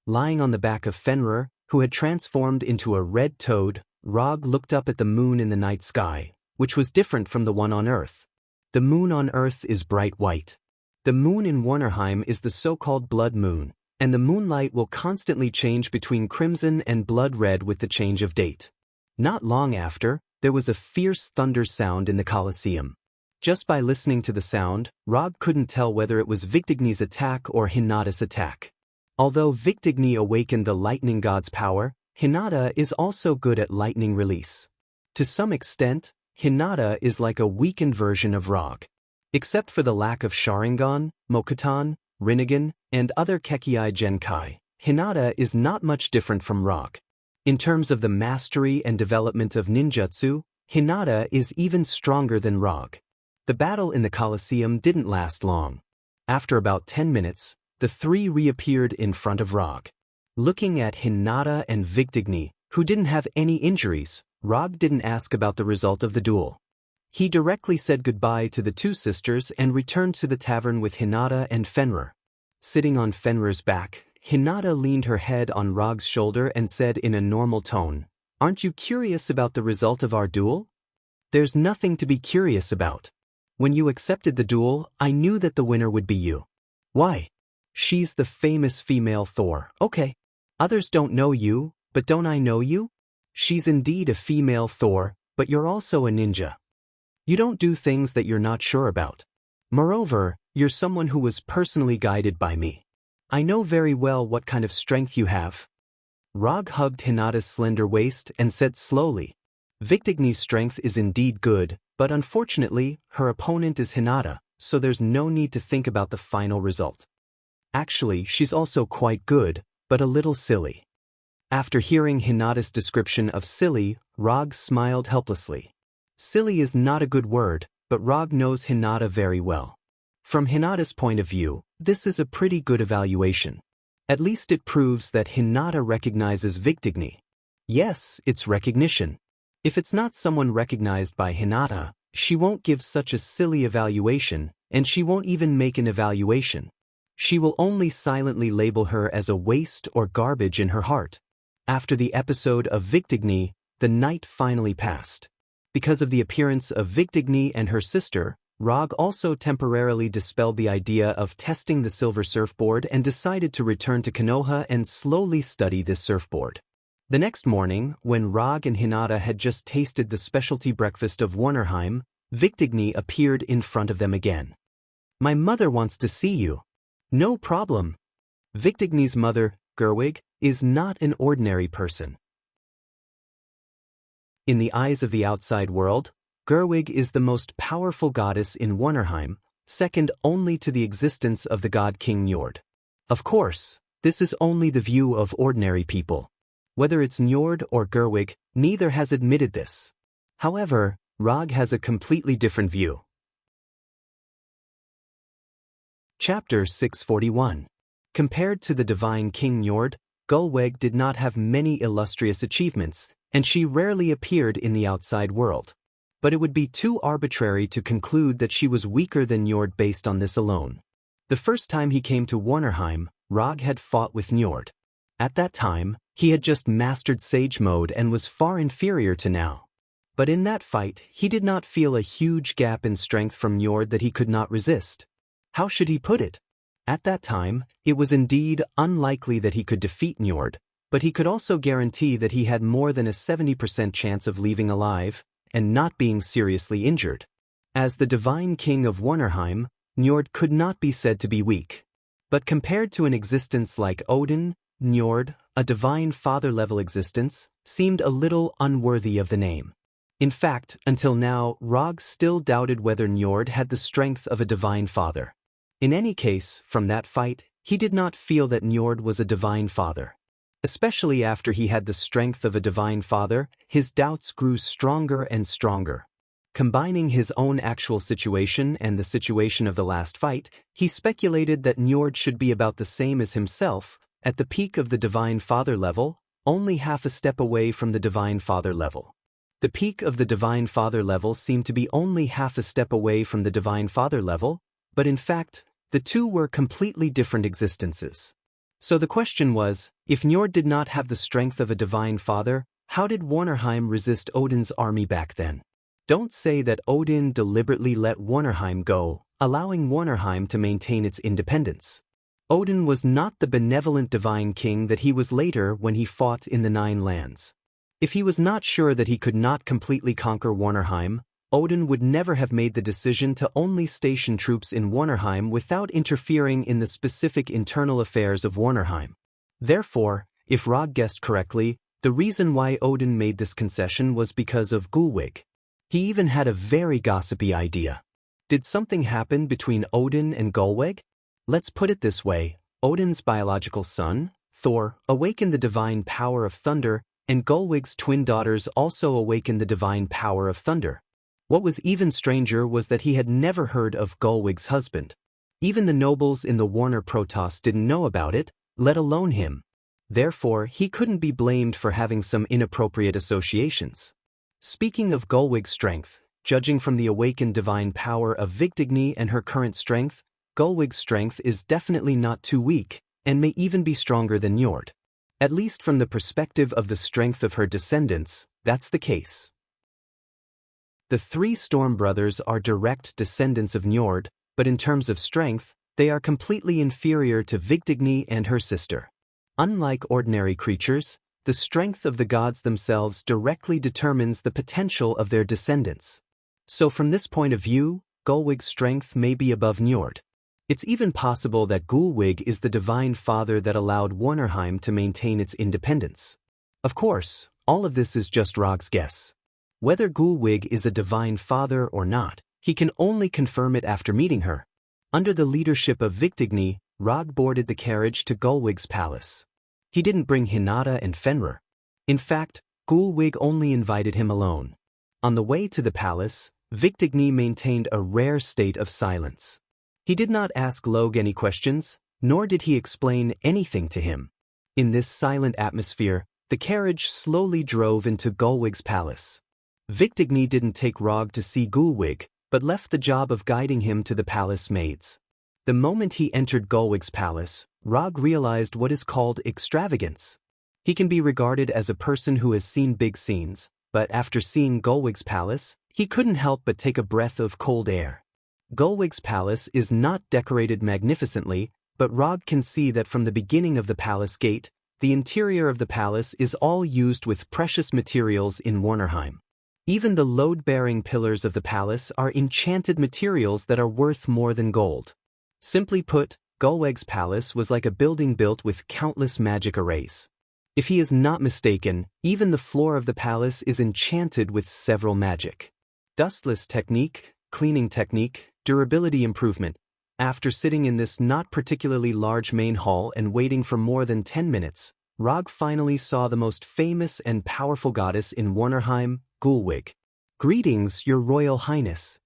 Lying on the back of Fenrir, who had transformed into a red toad, Rog looked up at the moon in the night sky, which was different from the one on Earth. The moon on Earth is bright white. The moon in Warnerheim is the so-called blood moon, and the moonlight will constantly change between crimson and blood red with the change of date. Not long after, there was a fierce thunder sound in the Colosseum. Just by listening to the sound, Rog couldn't tell whether it was Vigdigni's attack or Hinata's attack. Although Vigdigni awakened the lightning god's power, Hinata is also good at lightning release. To some extent, Hinata is like a weakened version of Rog. Except for the lack of Sharingan, Mokuton, Rinnegan, and other Kekkei Genkai, Hinata is not much different from Rog. In terms of the mastery and development of ninjutsu, Hinata is even stronger than Rog. The battle in the Colosseum didn't last long. After about 10 minutes, the three reappeared in front of Rog. Looking at Hinata and Vigdigni, who didn't have any injuries, Rog didn't ask about the result of the duel. He directly said goodbye to the two sisters and returned to the tavern with Hinata and Fenrir. Sitting on Fenrir's back, Hinata leaned her head on Rog's shoulder and said in a normal tone, "Aren't you curious about the result of our duel?" "There's nothing to be curious about. When you accepted the duel, I knew that the winner would be you." "Why?" "She's the famous female Thor." "Okay. Others don't know you, but don't I know you?" "She's indeed a female Thor, but you're also a ninja. You don't do things that you're not sure about. Moreover, you're someone who was personally guided by me. I know very well what kind of strength you have." Rog hugged Hinata's slender waist and said slowly, "Victigni's strength is indeed good, but unfortunately, her opponent is Hinata, so there's no need to think about the final result. Actually, she's also quite good, but a little silly." After hearing Hinata's description of silly, Rog smiled helplessly. Silly is not a good word, but Rog knows Hinata very well. From Hinata's point of view, this is a pretty good evaluation. At least it proves that Hinata recognizes Victigni. Yes, it's recognition. If it's not someone recognized by Hinata, she won't give such a silly evaluation, and she won't even make an evaluation. She will only silently label her as a waste or garbage in her heart. After the episode of Victigni, the night finally passed. Because of the appearance of Victigni and her sister, Rog also temporarily dispelled the idea of testing the silver surfboard and decided to return to Konoha and slowly study this surfboard. The next morning, when Rog and Hinata had just tasted the specialty breakfast of Warnerheim, Victigni appeared in front of them again. "My mother wants to see you." "No problem." Victigni's mother, Gerwig, is not an ordinary person. In the eyes of the outside world, Gerwig is the most powerful goddess in Warnerheim, second only to the existence of the god King Njord. Of course, this is only the view of ordinary people. Whether it's Njord or Gerwig, neither has admitted this. However, Rog has a completely different view. Chapter 641. Compared to the divine King Njord, Gulweg did not have many illustrious achievements, and she rarely appeared in the outside world. But it would be too arbitrary to conclude that she was weaker than Njord based on this alone. The first time he came to Warnerheim, Rog had fought with Njord. At that time, he had just mastered Sage Mode and was far inferior to now. But in that fight, he did not feel a huge gap in strength from Njord that he could not resist. How should he put it? At that time, it was indeed unlikely that he could defeat Njord, but he could also guarantee that he had more than a 70% chance of leaving alive and not being seriously injured. As the divine king of Warnerheim, Njord could not be said to be weak. But compared to an existence like Odin, Njord, a divine father-level existence, seemed a little unworthy of the name. In fact, until now, Rog still doubted whether Njord had the strength of a divine father. In any case, from that fight, he did not feel that Njord was a divine father. Especially after he had the strength of a divine father, his doubts grew stronger and stronger. Combining his own actual situation and the situation of the last fight, he speculated that Njord should be about the same as himself, at the peak of the divine father level, only half a step away from the divine father level. The peak of the divine father level seemed to be only half a step away from the divine father level, but in fact, the two were completely different existences. So the question was, if Njord did not have the strength of a divine father, how did Warnerheim resist Odin's army back then? Don't say that Odin deliberately let Warnerheim go, allowing Warnerheim to maintain its independence. Odin was not the benevolent divine king that he was later when he fought in the Nine Lands. If he was not sure that he could not completely conquer Warnerheim, Odin would never have made the decision to only station troops in Warnerheim without interfering in the specific internal affairs of Warnerheim. Therefore, if Rog guessed correctly, the reason why Odin made this concession was because of Gulwig. He even had a very gossipy idea. Did something happen between Odin and Gulwig? Let's put it this way, Odin's biological son, Thor, awakened the divine power of thunder, and Gulwig's twin daughters also awakened the divine power of thunder. What was even stranger was that he had never heard of Gulwig's husband. Even the nobles in the Warner Protoss didn't know about it, let alone him. Therefore, he couldn't be blamed for having some inappropriate associations. Speaking of Gulwig's strength, judging from the awakened divine power of Victigni and her current strength, Gulwig's strength is definitely not too weak, and may even be stronger than Njord. At least from the perspective of the strength of her descendants, that's the case. The three Storm brothers are direct descendants of Njord, but in terms of strength, they are completely inferior to Vigdigni and her sister. Unlike ordinary creatures, the strength of the gods themselves directly determines the potential of their descendants. So from this point of view, Gulwig's strength may be above Njord. It's even possible that Gulwig is the divine father that allowed Warnerheim to maintain its independence. Of course, all of this is just Rog's guess. Whether Gulwig is a divine father or not, he can only confirm it after meeting her. Under the leadership of Vigdigni, Rog boarded the carriage to Gulwig's palace. He didn't bring Hinata and Fenrir. In fact, Gulwig only invited him alone. On the way to the palace, Vigdigni maintained a rare state of silence. He did not ask Log any questions, nor did he explain anything to him. In this silent atmosphere, the carriage slowly drove into Gulwig's palace. Vigdigni didn't take Rog to see Gulwig, but left the job of guiding him to the palace maids. The moment he entered Gulwig's palace, Rog realized what is called extravagance. He can be regarded as a person who has seen big scenes, but after seeing Gulwig's palace, he couldn't help but take a breath of cold air. Gulwig's palace is not decorated magnificently, but Rog can see that from the beginning of the palace gate, the interior of the palace is all used with precious materials in Warnerheim. Even the load-bearing pillars of the palace are enchanted materials that are worth more than gold. Simply put, Gulwig's palace was like a building built with countless magic arrays. If he is not mistaken, even the floor of the palace is enchanted with several magic. Dustless technique, cleaning technique, durability improvement. After sitting in this not particularly large main hall and waiting for more than 10 minutes, Rog finally saw the most famous and powerful goddess in Warnerheim, Gulwig. "Greetings, Your Royal Highness."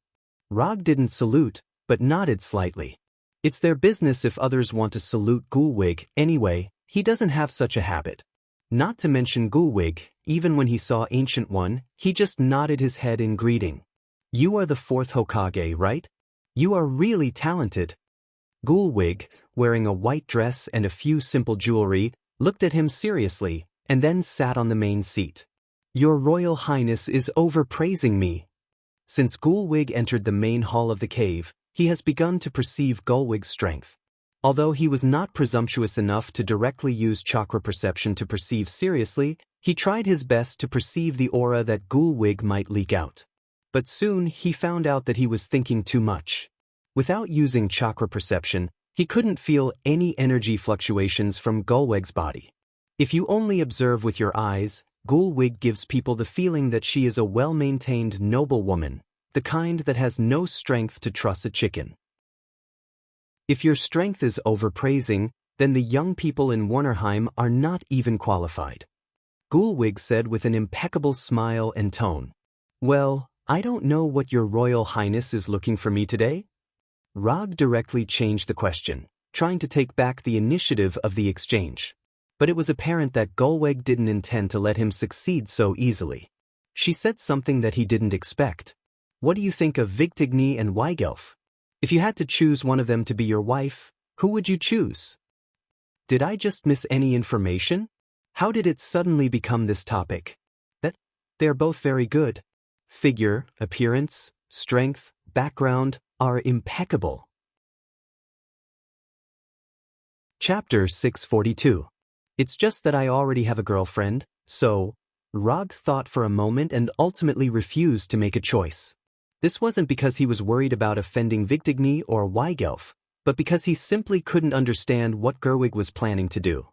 Rog didn't salute, but nodded slightly. It's their business if others want to salute Gulwig anyway, he doesn't have such a habit. Not to mention Gulwig, even when he saw Ancient One, he just nodded his head in greeting. "You are the fourth Hokage, right? You are really talented." Gulwig, wearing a white dress and a few simple jewelry, looked at him seriously, and then sat on the main seat. "Your Royal Highness is overpraising me." Since Gulwig entered the main hall of the cave, he has begun to perceive Gulwig's strength. Although he was not presumptuous enough to directly use chakra perception to perceive seriously, he tried his best to perceive the aura that Gulwig might leak out. But soon he found out that he was thinking too much. Without using chakra perception, he couldn't feel any energy fluctuations from Gulwig's body. If you only observe with your eyes, Gulwig gives people the feeling that she is a well-maintained noble woman, the kind that has no strength to truss a chicken. If your strength is overpraising, then the young people in Warnerheim are not even qualified. Gulwig said with an impeccable smile and tone. "Well, I don't know what Your Royal Highness is looking for me today?" Rog directly changed the question, trying to take back the initiative of the exchange. But it was apparent that Gulwig didn't intend to let him succeed so easily. She said something that he didn't expect. "What do you think of Vigdigni and Weigelf? If you had to choose one of them to be your wife, who would you choose?" Did I just miss any information? How did it suddenly become this topic? That they're both very good. Figure, appearance, strength, background are impeccable. Chapter 642. It's just that I already have a girlfriend, so... Rog thought for a moment and ultimately refused to make a choice. This wasn't because he was worried about offending Vigdigni or Weigelf, but because he simply couldn't understand what Gulwig was planning to do.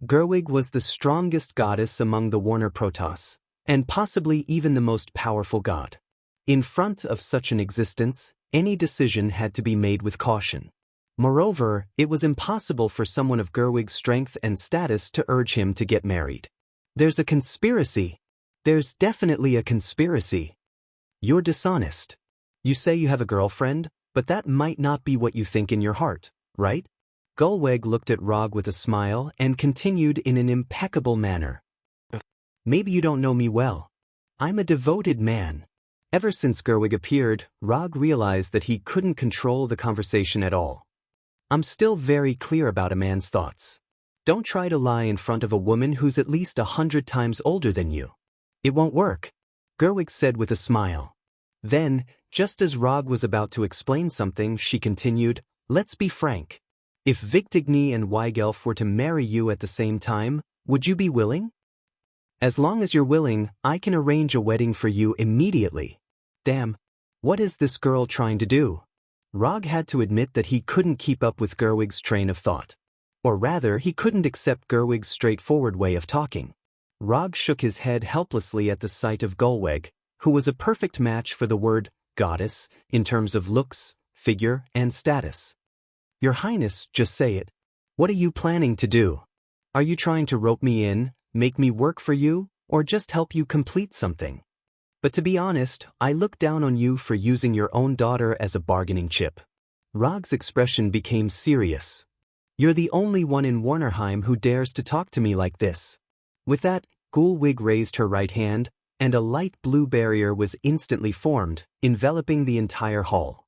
Gulwig was the strongest goddess among the Warner Protoss, and possibly even the most powerful god. In front of such an existence, any decision had to be made with caution. Moreover, it was impossible for someone of Gulwig's strength and status to urge him to get married. There's a conspiracy. There's definitely a conspiracy. You're dishonest. You say you have a girlfriend, but that might not be what you think in your heart, right? Gulwig looked at Rog with a smile and continued in an impeccable manner. Maybe you don't know me well. I'm a devoted man. Ever since Gulwig appeared, Rog realized that he couldn't control the conversation at all. I'm still very clear about a man's thoughts. Don't try to lie in front of a woman who's at least 100 times older than you. It won't work, Gerwig said with a smile. Then, just as Rog was about to explain something, she continued, let's be frank. If Victigny and Weigelf were to marry you at the same time, would you be willing? As long as you're willing, I can arrange a wedding for you immediately. Damn, what is this girl trying to do? Rog had to admit that he couldn't keep up with Gerwig's train of thought. Or rather, he couldn't accept Gerwig's straightforward way of talking. Rog shook his head helplessly at the sight of Gulweg, who was a perfect match for the word goddess in terms of looks, figure, and status. Your Highness, just say it. What are you planning to do? Are you trying to rope me in, make me work for you, or just help you complete something? But to be honest, I look down on you for using your own daughter as a bargaining chip. Rog's expression became serious. You're the only one in Warnerheim who dares to talk to me like this. With that, Gulwig raised her right hand, and a light blue barrier was instantly formed, enveloping the entire hall.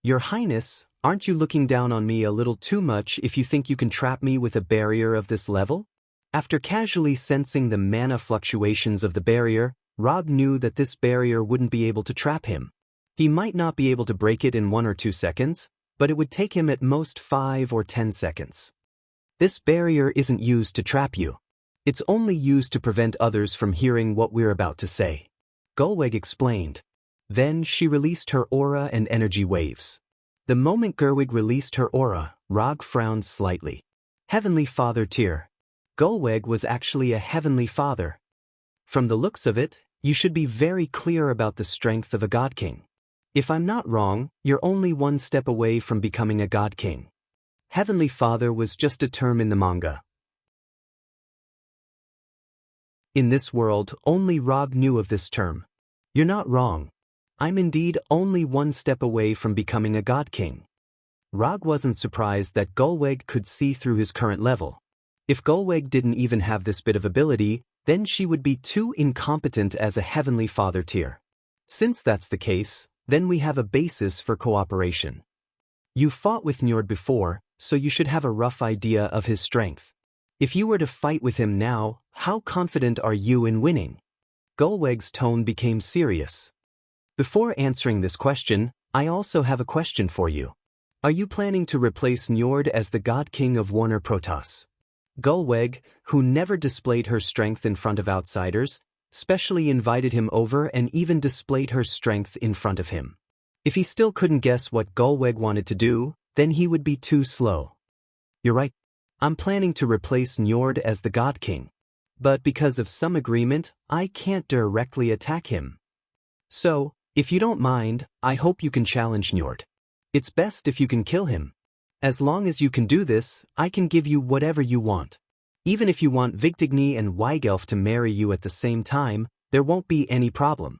Your Highness, aren't you looking down on me a little too much if you think you can trap me with a barrier of this level? After casually sensing the mana fluctuations of the barrier, Rog knew that this barrier wouldn't be able to trap him. He might not be able to break it in 1 or 2 seconds, but it would take him at most 5 or 10 seconds. This barrier isn't used to trap you. It's only used to prevent others from hearing what we're about to say. Gulweg explained. Then she released her aura and energy waves. The moment Gerwig released her aura, Rog frowned slightly. Heavenly Father tier. Gulweg was actually a Heavenly Father. From the looks of it, you should be very clear about the strength of a God King. If I'm not wrong, you're only 1 step away from becoming a God King. Heavenly Father was just a term in the manga. In this world, only Rog knew of this term. You're not wrong. I'm indeed only 1 step away from becoming a God King. Rog wasn't surprised that Gulweg could see through his current level. If Gulweg didn't even have this bit of ability, then she would be too incompetent as a Heavenly Father tier. Since that's the case, then we have a basis for cooperation. You fought with Njord before, so you should have a rough idea of his strength. If you were to fight with him now, how confident are you in winning? Gulweg's tone became serious. Before answering this question, I also have a question for you. Are you planning to replace Njord as the God King of Warner Protoss? Gulweg, who never displayed her strength in front of outsiders, specially invited him over and even displayed her strength in front of him. If he still couldn't guess what Gulweg wanted to do, then he would be too slow. You're right. I'm planning to replace Njord as the God King. But because of some agreement, I can't directly attack him. So, if you don't mind, I hope you can challenge Njord. It's best if you can kill him. As long as you can do this, I can give you whatever you want. Even if you want Victigny and Weigelf to marry you at the same time, there won't be any problem.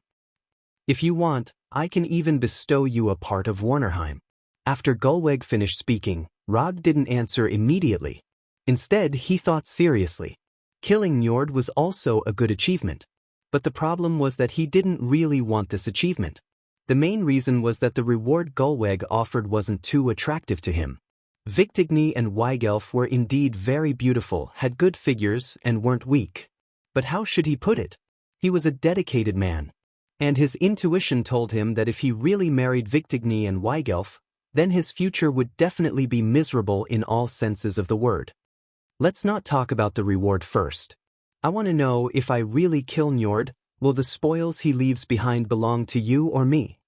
If you want, I can even bestow you a part of Warnerheim. After Gulweg finished speaking, Rog didn't answer immediately. Instead, he thought seriously. Killing Njord was also a good achievement. But the problem was that he didn't really want this achievement. The main reason was that the reward Gulweg offered wasn't too attractive to him. Victigny and Weigelf were indeed very beautiful, had good figures, and weren't weak. But how should he put it? He was a dedicated man. And his intuition told him that if he really married Victigny and Weigelf, then his future would definitely be miserable in all senses of the word. Let's not talk about the reward first. I want to know, if I really kill Njord, will the spoils he leaves behind belong to you or me?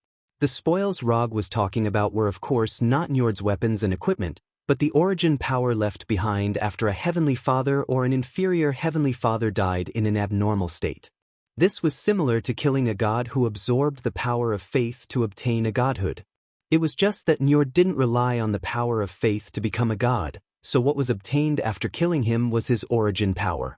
The spoils Rog was talking about were of course not Njord's weapons and equipment, but the origin power left behind after a Heavenly Father or an inferior Heavenly Father died in an abnormal state. This was similar to killing a god who absorbed the power of faith to obtain a godhood. It was just that Njord didn't rely on the power of faith to become a god, so what was obtained after killing him was his origin power.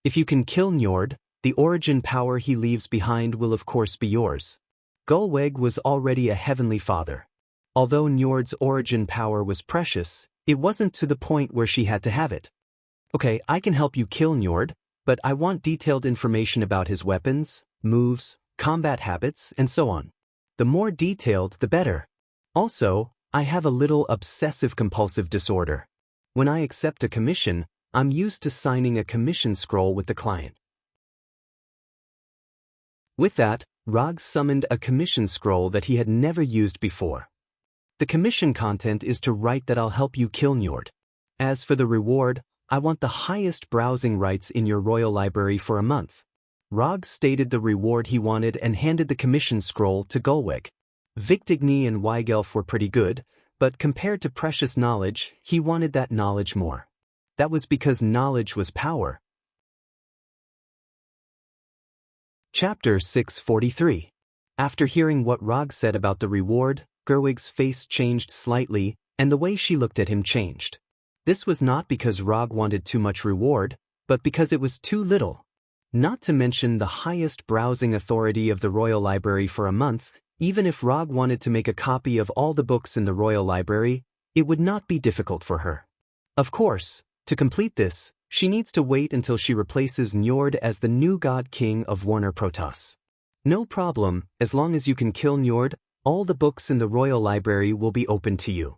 If you can kill Njord, the origin power he leaves behind will of course be yours. Gulweg was already a Heavenly Father. Although Njord's origin power was precious, it wasn't to the point where she had to have it. Okay, I can help you kill Njord, but I want detailed information about his weapons, moves, combat habits, and so on. The more detailed, the better. Also, I have a little obsessive-compulsive disorder. When I accept a commission, I'm used to signing a commission scroll with the client. With that, Rog summoned a commission scroll that he had never used before. The commission content is to write that I'll help you kill Njord. As for the reward, I want the highest browsing rights in your royal library for a month. Rog stated the reward he wanted and handed the commission scroll to Gulweg. Victigny and Weigelf were pretty good, but compared to precious knowledge, he wanted that knowledge more. That was because knowledge was power. Chapter 643. After hearing what Rog said about the reward, Gerwig's face changed slightly, and the way she looked at him changed. This was not because Rog wanted too much reward, but because it was too little. Not to mention the highest browsing authority of the Royal Library for a month, even if Rog wanted to make a copy of all the books in the Royal Library, it would not be difficult for her. Of course, to complete this, she needs to wait until she replaces Njord as the new God King of Warner Protoss. No problem, as long as you can kill Njord, all the books in the Royal Library will be open to you.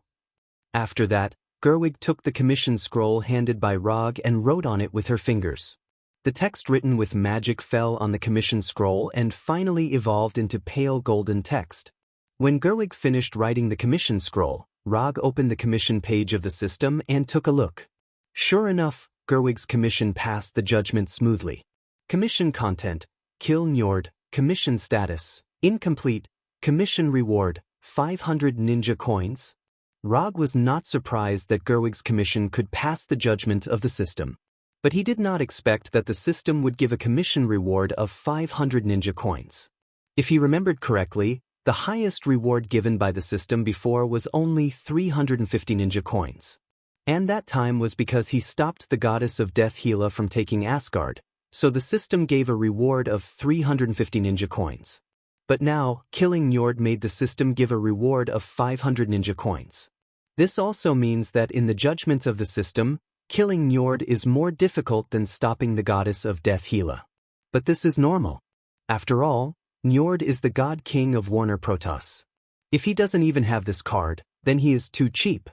After that, Gerwig took the commission scroll handed by Rog and wrote on it with her fingers. The text written with magic fell on the commission scroll and finally evolved into pale golden text. When Gerwig finished writing the commission scroll, Rog opened the commission page of the system and took a look. Sure enough, Gerwig's commission passed the judgment smoothly. Commission content: Kill Njord. Commission status: Incomplete. Commission reward: 500 ninja coins. Rog was not surprised that Gerwig's commission could pass the judgment of the system. But he did not expect that the system would give a commission reward of 500 ninja coins. If he remembered correctly, the highest reward given by the system before was only 350 ninja coins. And that time was because he stopped the goddess of death Hela from taking Asgard, so the system gave a reward of 350 ninja coins. But now, killing Njord made the system give a reward of 500 ninja coins. This also means that in the judgment of the system, killing Njord is more difficult than stopping the goddess of death Hela. But this is normal. After all, Njord is the God King of Warner Protoss. If he doesn't even have this card, then he is too cheap.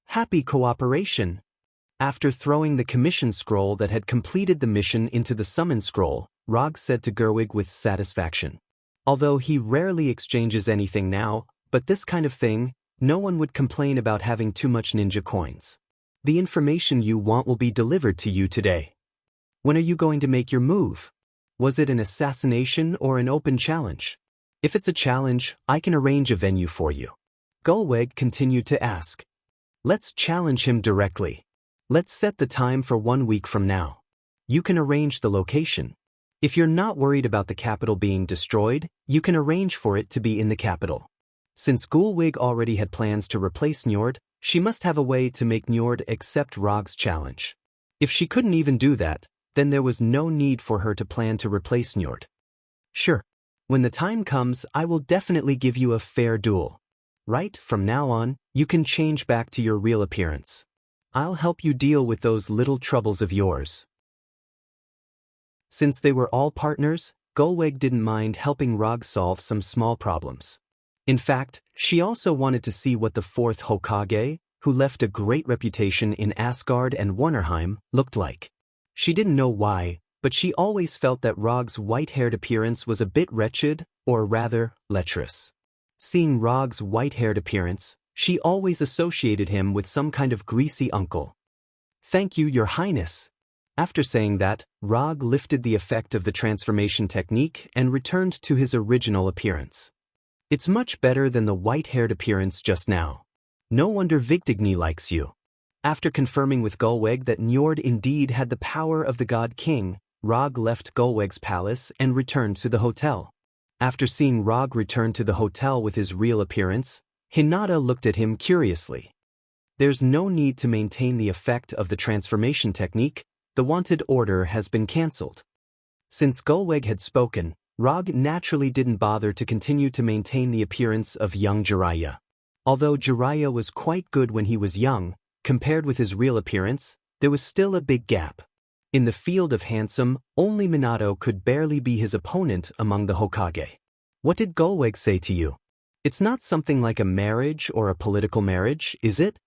Happy cooperation! After throwing the commission scroll that had completed the mission into the summon scroll, Rog said to Gerwig with satisfaction. Although he rarely exchanges anything now, but this kind of thing, no one would complain about having too much ninja coins. The information you want will be delivered to you today. When are you going to make your move? Was it an assassination or an open challenge? If it's a challenge, I can arrange a venue for you. Gulweg continued to ask. Let's challenge him directly. Let's set the time for 1 week from now. You can arrange the location. If you're not worried about the capital being destroyed, you can arrange for it to be in the capital. Since Gulweg already had plans to replace Njord, she must have a way to make Njord accept Rog's challenge. If she couldn't even do that, then there was no need for her to plan to replace Njord. Sure. When the time comes, I will definitely give you a fair duel. Right, from now on, you can change back to your real appearance. I'll help you deal with those little troubles of yours. Since they were all partners, Gulweg didn't mind helping Rog solve some small problems. In fact, she also wanted to see what the fourth Hokage, who left a great reputation in Asgard and Warnerheim, looked like. She didn't know why, but she always felt that Rog's white-haired appearance was a bit wretched, or rather, lecherous. Seeing Rog's white-haired appearance, she always associated him with some kind of greasy uncle. Thank you, Your Highness. After saying that, Rog lifted the effect of the transformation technique and returned to his original appearance. It's much better than the white-haired appearance just now. No wonder Victigny likes you. After confirming with Gulweg that Njord indeed had the power of the God King, Rog left Gulweg's palace and returned to the hotel. After seeing Rog return to the hotel with his real appearance, Hinata looked at him curiously. There's no need to maintain the effect of the transformation technique. The wanted order has been cancelled. Since Gulweg had spoken, Rog naturally didn't bother to continue to maintain the appearance of young Jiraiya. Although Jiraiya was quite good when he was young, compared with his real appearance, there was still a big gap. In the field of handsome, only Minato could barely be his opponent among the Hokage. What did Gulweg say to you? It's not something like a marriage or a political marriage, is it?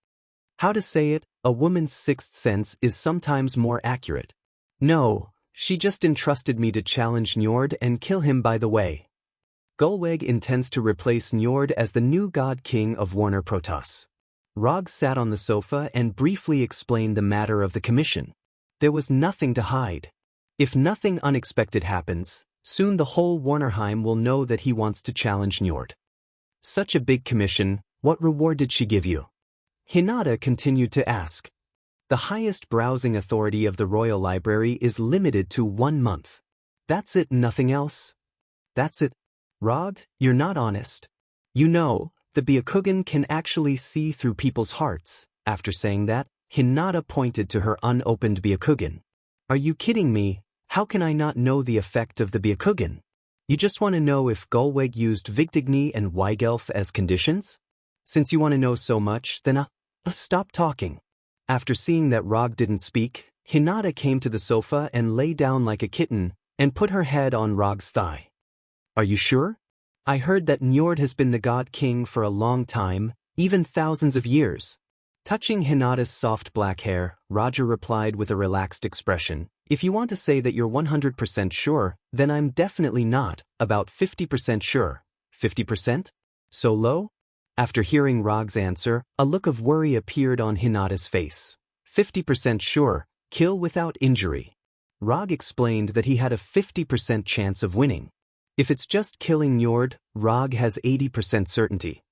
How to say it, a woman's sixth sense is sometimes more accurate. No, she just entrusted me to challenge Njord and kill him by the way. Gulweg intends to replace Njord as the new god king of Warner Protoss. Rog sat on the sofa and briefly explained the matter of the commission. There was nothing to hide. If nothing unexpected happens, soon the whole Warnerheim will know that he wants to challenge Njord. Such a big commission, what reward did she give you? Hinata continued to ask. The highest browsing authority of the Royal Library is limited to 1 month. That's it, nothing else? That's it. Rog, you're not honest. You know, the Byakugan can actually see through people's hearts. After saying that, Hinata pointed to her unopened Byakugan. Are you kidding me? How can I not know the effect of the Byakugan? You just want to know if Gulweg used Vigdigni and Weigelf as conditions? Since you want to know so much, then stop talking. After seeing that Rog didn't speak, Hinata came to the sofa and lay down like a kitten and put her head on Rog's thigh. Are you sure? I heard that Njord has been the god king for a long time, even thousands of years. Touching Hinata's soft black hair, Roger replied with a relaxed expression. If you want to say that you're 100% sure, then I'm definitely not, about 50% sure. 50%? So low? After hearing Rog's answer, a look of worry appeared on Hinata's face. 50% sure, kill without injury. Rog explained that he had a 50% chance of winning. If it's just killing Njord, Rog has 80% certainty.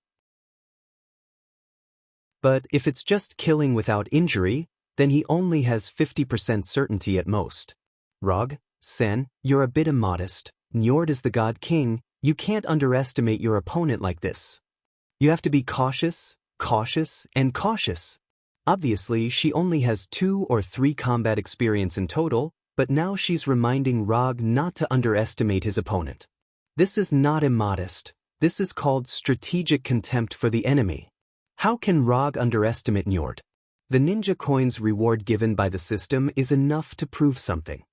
But if it's just killing without injury, then he only has 50% certainty at most. Rog, Sen, you're a bit immodest. Njord is the god king, you can't underestimate your opponent like this. You have to be cautious, cautious, and cautious. Obviously, she only has 2 or 3 combat experience in total, but now she's reminding Rog not to underestimate his opponent. This is not immodest, this is called strategic contempt for the enemy. How can Rog underestimate Njord? The ninja coin's reward given by the system is enough to prove something.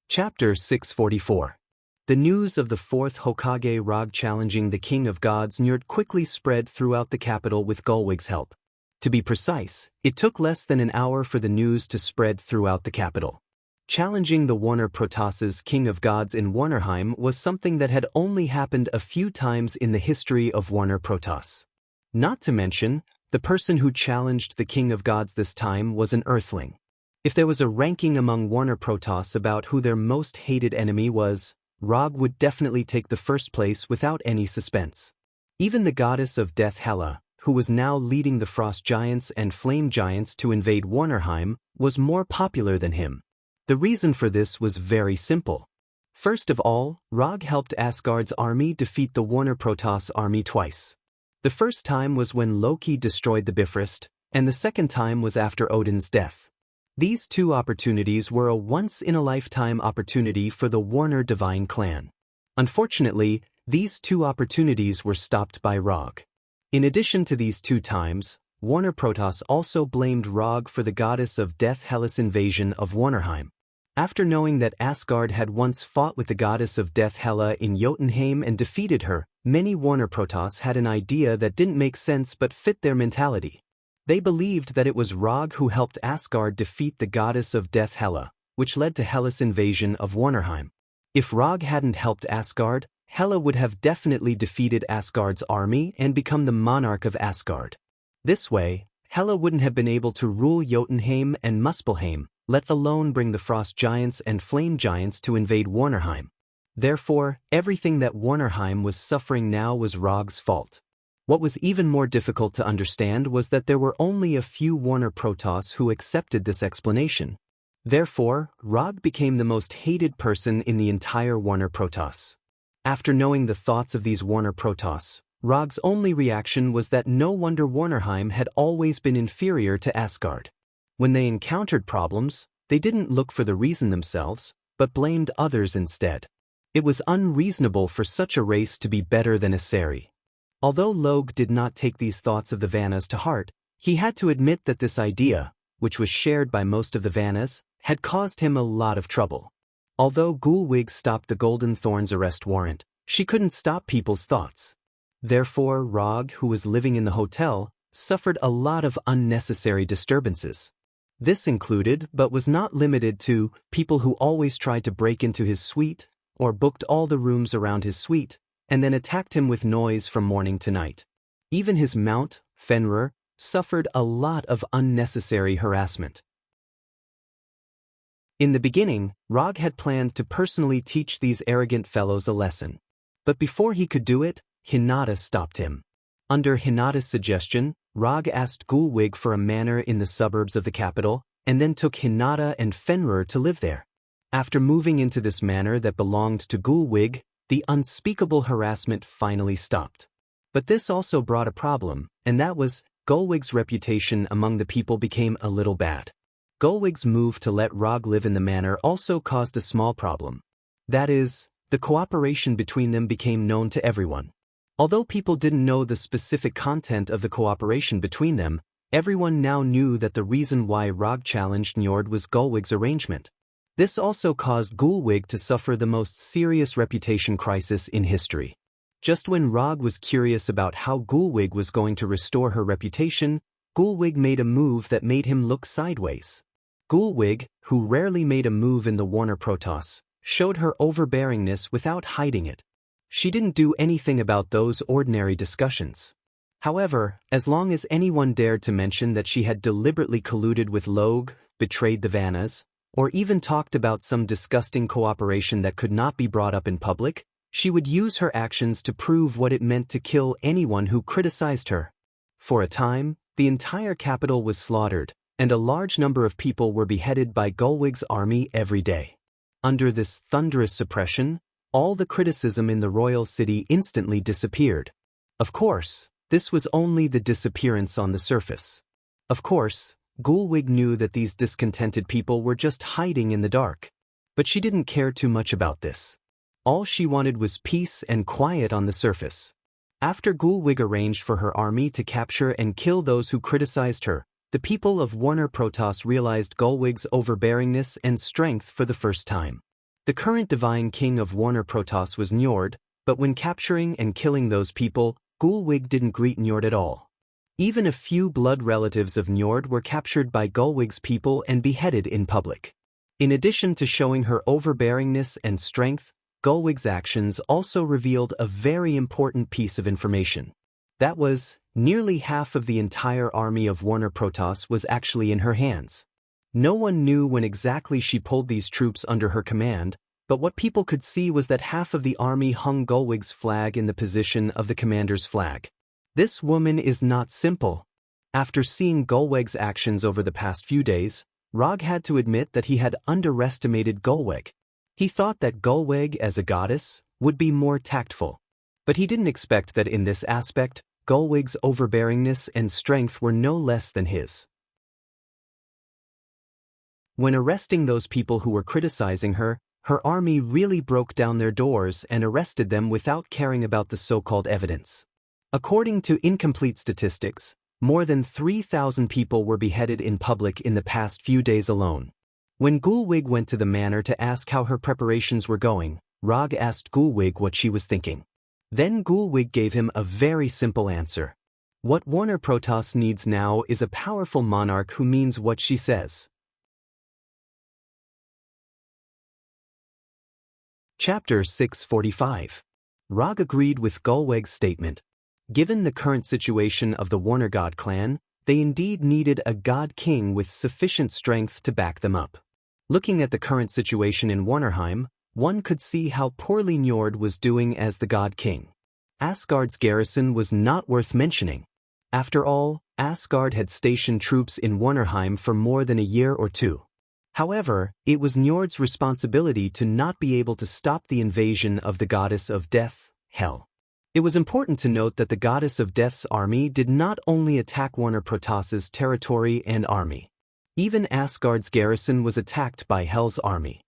Chapter 644. The news of the 4th Hokage Rog challenging the King of Gods Njord quickly spread throughout the capital with Gulweg's help. To be precise, it took less than an hour for the news to spread throughout the capital. Challenging the Warner Protoss's King of Gods in Warnerheim was something that had only happened a few times in the history of Warner Protoss. Not to mention, the person who challenged the King of Gods this time was an Earthling. If there was a ranking among Warner Protoss about who their most hated enemy was, Rog would definitely take the first place without any suspense. Even the goddess of death Hela, who was now leading the Frost Giants and Flame Giants to invade Warnerheim, was more popular than him. The reason for this was very simple. First of all, Rog helped Asgard's army defeat the Warner Protoss army twice. The first time was when Loki destroyed the Bifrost, and the second time was after Odin's death. These 2 opportunities were a once-in-a-lifetime opportunity for the Warner Divine Clan. Unfortunately, these 2 opportunities were stopped by Rog. In addition to these 2 times, Warner Protoss also blamed Rog for the goddess of death Hela's invasion of Warnerheim. After knowing that Asgard had once fought with the goddess of death Hela in Jotunheim and defeated her, many Warner Protoss had an idea that didn't make sense but fit their mentality. They believed that it was Rog who helped Asgard defeat the goddess of death Hela, which led to Hela's invasion of Warnerheim. If Rog hadn't helped Asgard, Hela would have definitely defeated Asgard's army and become the monarch of Asgard. This way, Hela wouldn't have been able to rule Jotunheim and Muspelheim, let alone bring the Frost Giants and Flame Giants to invade Warnerheim. Therefore, everything that Warnerheim was suffering now was Rog's fault. What was even more difficult to understand was that there were only a few Warner Protoss who accepted this explanation. Therefore, Rog became the most hated person in the entire Warner Protoss. After knowing the thoughts of these Warner Protoss, Rog's only reaction was that no wonder Warnerheim had always been inferior to Asgard. When they encountered problems, they didn't look for the reason themselves, but blamed others instead. It was unreasonable for such a race to be better than Aseri. Although Logue did not take these thoughts of the Vannas to heart, he had to admit that this idea, which was shared by most of the Vannas, had caused him a lot of trouble. Although Gulwig stopped the Golden Thorn's arrest warrant, she couldn't stop people's thoughts. Therefore, Rog, who was living in the hotel, suffered a lot of unnecessary disturbances. This included, but was not limited to, people who always tried to break into his suite, or booked all the rooms around his suite, and then attacked him with noise from morning to night. Even his mount, Fenrir, suffered a lot of unnecessary harassment. In the beginning, Rog had planned to personally teach these arrogant fellows a lesson. But before he could do it, Hinata stopped him. Under Hinata's suggestion, Rog asked Gulwig for a manor in the suburbs of the capital, and then took Hinata and Fenrir to live there. After moving into this manor that belonged to Gulwig, the unspeakable harassment finally stopped. But this also brought a problem, and that was, Gulwig's reputation among the people became a little bad. Gulwig's move to let Rog live in the manor also caused a small problem. That is, the cooperation between them became known to everyone. Although people didn't know the specific content of the cooperation between them, everyone now knew that the reason why Rog challenged Njord was Gulwig's arrangement. This also caused Gulwig to suffer the most serious reputation crisis in history. Just when Rog was curious about how Gulwig was going to restore her reputation, Gulwig made a move that made him look sideways. Gulwig, who rarely made a move in the Warner Protoss, showed her overbearingness without hiding it. She didn't do anything about those ordinary discussions. However, as long as anyone dared to mention that she had deliberately colluded with Log, betrayed the Vannas, or even talked about some disgusting cooperation that could not be brought up in public, she would use her actions to prove what it meant to kill anyone who criticized her. For a time, the entire capital was slaughtered, and a large number of people were beheaded by Gulwig's army every day. Under this thunderous suppression, all the criticism in the royal city instantly disappeared. Of course, this was only the disappearance on the surface. Of course, Gulwig knew that these discontented people were just hiding in the dark. But she didn't care too much about this. All she wanted was peace and quiet on the surface. After Gulwig arranged for her army to capture and kill those who criticized her, the people of Warner Protoss realized Gulwig's overbearingness and strength for the first time. The current divine king of Warner Protoss was Njord, but when capturing and killing those people, Gulwig didn't greet Njord at all. Even a few blood relatives of Njord were captured by Gulwig's people and beheaded in public. In addition to showing her overbearingness and strength, Gulwig's actions also revealed a very important piece of information. That was, nearly half of the entire army of Warner Protoss was actually in her hands. No one knew when exactly she pulled these troops under her command, but what people could see was that half of the army hung Gulwig's flag in the position of the commander's flag. This woman is not simple. After seeing Gulwig's actions over the past few days, Rog had to admit that he had underestimated Gulwig. He thought that Gulwig, as a goddess, would be more tactful. But he didn't expect that in this aspect, Gulwig's overbearingness and strength were no less than his. When arresting those people who were criticizing her, her army really broke down their doors and arrested them without caring about the so-called evidence. According to incomplete statistics, more than 3,000 people were beheaded in public in the past few days alone. When Gulwig went to the manor to ask how her preparations were going, Rog asked Gulwig what she was thinking. Then Gulwig gave him a very simple answer. What Warner Protoss needs now is a powerful monarch who means what she says. Chapter 645. Rog agreed with Gulwig's statement. Given the current situation of the Warner God clan, they indeed needed a god king with sufficient strength to back them up. Looking at the current situation in Warnerheim, one could see how poorly Njord was doing as the god king. Asgard's garrison was not worth mentioning. After all, Asgard had stationed troops in Warnerheim for more than a year or two. However, it was Njord's responsibility to not be able to stop the invasion of the goddess of death, Hel. It was important to note that the goddess of death's army did not only attack Warner Protoss's territory and army. Even Asgard's garrison was attacked by Hel's army.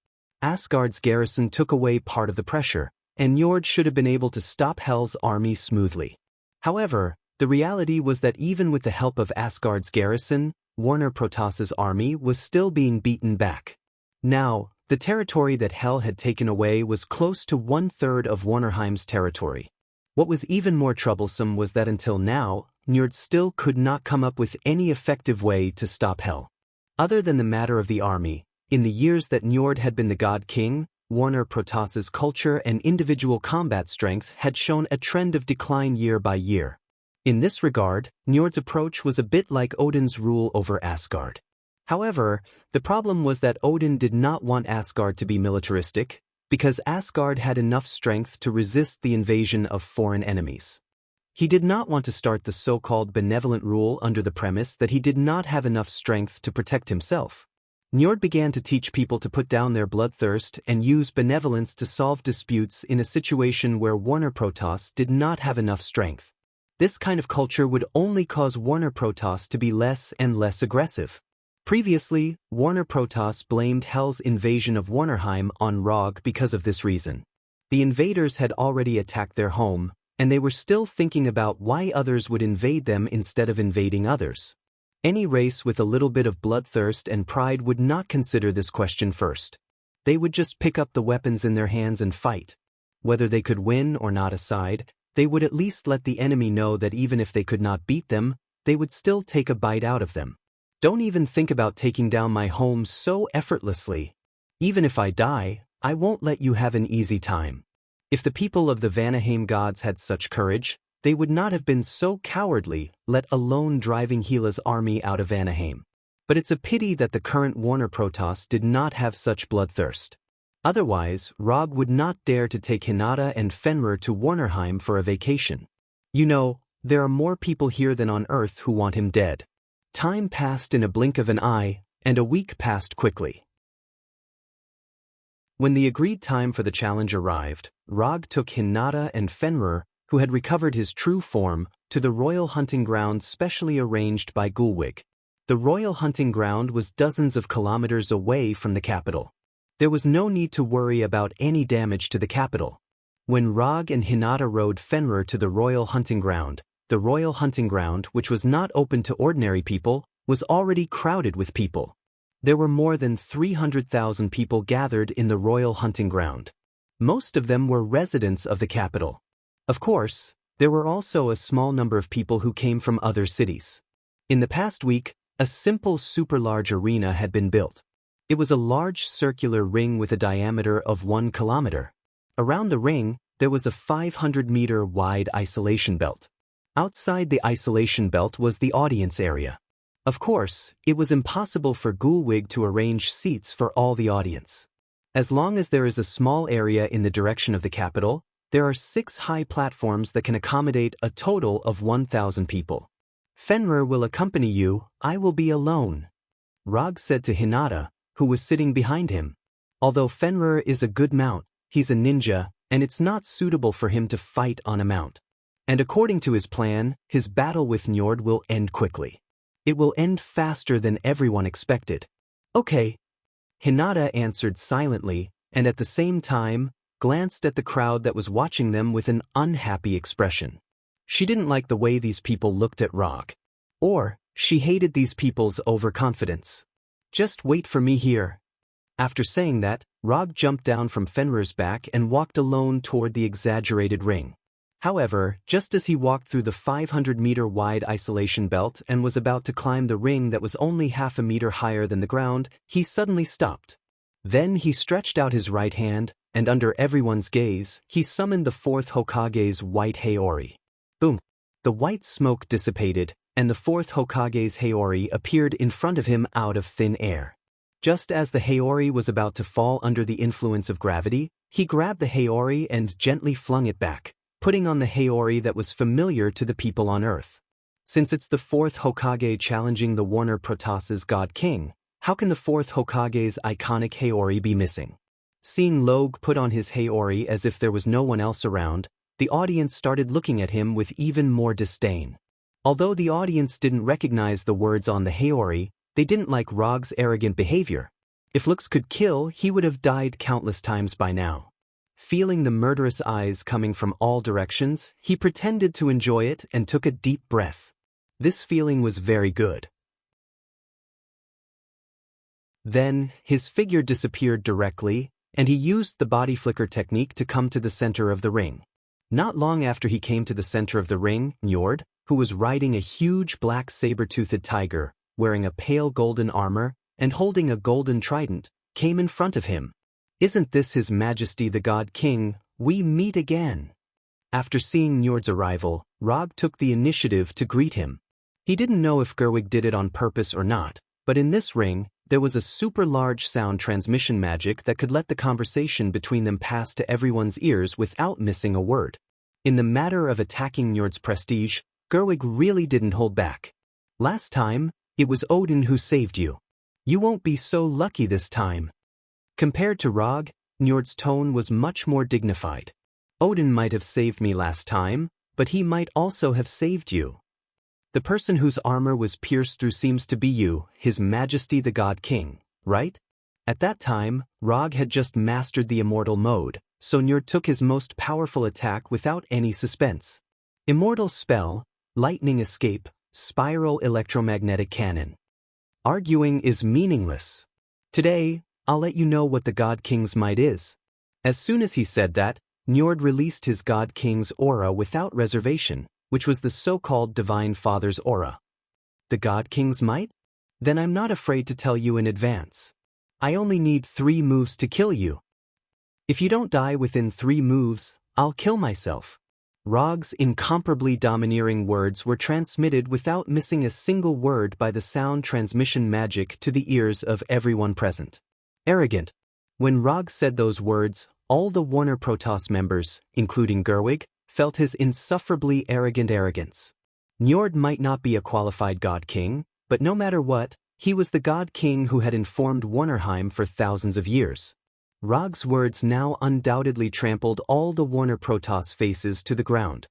Asgard's garrison took away part of the pressure, and Njord should have been able to stop Hel's army smoothly. However, the reality was that even with the help of Asgard's garrison, Warner Protoss's army was still being beaten back. Now, The territory that Hel had taken away was close to 1/3 of Warnerheim's territory. What was even more troublesome was that until now, Njord still could not come up with any effective way to stop Hel. Other than the matter of the army, in the years that Njord had been the God King, Warner Protoss's culture and individual combat strength had shown a trend of decline year by year. In this regard, Njord's approach was a bit like Odin's rule over Asgard. However, the problem was that Odin did not want Asgard to be militaristic, because Asgard had enough strength to resist the invasion of foreign enemies. He did not want to start the so-called benevolent rule under the premise that he did not have enough strength to protect himself. Njord began to teach people to put down their bloodthirst and use benevolence to solve disputes in a situation where Warner Protoss did not have enough strength. This kind of culture would only cause Warner Protoss to be less and less aggressive. Previously, Warner Protoss blamed Hel's invasion of Warnerheim on Rog because of this reason. The invaders had already attacked their home, and they were still thinking about why others would invade them instead of invading others. Any race with a little bit of bloodthirst and pride would not consider this question first. They would just pick up the weapons in their hands and fight. Whether they could win or not aside, they would at least let the enemy know that even if they could not beat them, they would still take a bite out of them. Don't even think about taking down my home so effortlessly. Even if I die, I won't let you have an easy time. If the people of the Vanaheim gods had such courage, they would not have been so cowardly, let alone driving Hela's army out of Vanaheim. But it's a pity that the current Warner Protoss did not have such bloodthirst. Otherwise, Rog would not dare to take Hinata and Fenrir to Warnerheim for a vacation. You know, there are more people here than on Earth who want him dead. Time passed in a blink of an eye, and a week passed quickly. When the agreed time for the challenge arrived, Rog took Hinata and Fenrir, who had recovered his true form, to the royal hunting ground specially arranged by Gulwig. The royal hunting ground was dozens of kilometers away from the capital. There was no need to worry about any damage to the capital. When Rog and Hinata rode Fenrir to the royal hunting ground, which was not open to ordinary people, was already crowded with people. There were more than 300,000 people gathered in the royal hunting ground. Most of them were residents of the capital. Of course, there were also a small number of people who came from other cities. In the past week, a simple super-large arena had been built. It was a large circular ring with a diameter of 1 kilometer. Around the ring, there was a 500-meter-wide isolation belt. Outside the isolation belt was the audience area. Of course, it was impossible for Gulwig to arrange seats for all the audience. As long as there is a small area in the direction of the capital, there are 6 high platforms that can accommodate a total of 1,000 people. Fenrir will accompany you, I will be alone, Rog said to Hinata, who was sitting behind him. Although Fenrir is a good mount, he's a ninja, and it's not suitable for him to fight on a mount. And according to his plan, his battle with Njord will end quickly. It will end faster than everyone expected. Okay. Hinata answered silently, and at the same time, glanced at the crowd that was watching them with an unhappy expression. She didn't like the way these people looked at Rog. Or, she hated these people's overconfidence. Just wait for me here. After saying that, Rog jumped down from Fenrir's back and walked alone toward the exaggerated ring. However, just as he walked through the 500-meter-wide isolation belt and was about to climb the ring that was only half a meter higher than the ground, he suddenly stopped. Then he stretched out his right hand, and under everyone's gaze, he summoned the 4th Hokage's white Haori. Boom! The white smoke dissipated, and the 4th Hokage's Haori appeared in front of him out of thin air. Just as the Haori was about to fall under the influence of gravity, he grabbed the Haori and gently flung it back, putting on the Haori that was familiar to the people on Earth. Since it's the 4th Hokage challenging the Warner Protoss's God King, how can the 4th Hokage's iconic Haori be missing? Seeing Logue put on his Haori as if there was no one else around, the audience started looking at him with even more disdain. Although the audience didn't recognize the words on the Haori, they didn't like Rog's arrogant behavior. If looks could kill, he would have died countless times by now. Feeling the murderous eyes coming from all directions, he pretended to enjoy it and took a deep breath. This feeling was very good. Then, his figure disappeared directly, and he used the body flicker technique to come to the center of the ring. Not long after he came to the center of the ring, Njord, who was riding a huge black saber-toothed tiger, wearing a pale golden armor, and holding a golden trident, came in front of him. "Isn't this His Majesty the God King? We meet again." After seeing Njord's arrival, Rog took the initiative to greet him. He didn't know if Gerwig did it on purpose or not, but in this ring, there was a super large sound transmission magic that could let the conversation between them pass to everyone's ears without missing a word. In the matter of attacking Njord's prestige, Gerwig really didn't hold back. "Last time, it was Odin who saved you. You won't be so lucky this time." Compared to Rog, Njord's tone was much more dignified. "Odin might have saved me last time, but he might also have saved you. The person whose armor was pierced through seems to be you, His Majesty the God King, right?" At that time, Rog had just mastered the immortal mode, so Njord took his most powerful attack without any suspense. Immortal spell, lightning escape, spiral electromagnetic cannon. Arguing is meaningless. Today, I'll let you know what the God King's might is. As soon as he said that, Njord released his God King's aura without reservation, which was the so-called Divine Father's aura. The God King's might? Then I'm not afraid to tell you in advance. I only need 3 moves to kill you. If you don't die within 3 moves, I'll kill myself. Rog's incomparably domineering words were transmitted without missing a single word by the sound transmission magic to the ears of everyone present. Arrogant. When Rog said those words, all the Warner Protoss members, including Gerwig, felt his insufferably arrogant arrogance. Njord might not be a qualified God King, but no matter what, he was the God King who had informed Warnerheim for thousands of years. Rog's words now undoubtedly trampled all the Warner Protoss faces to the ground.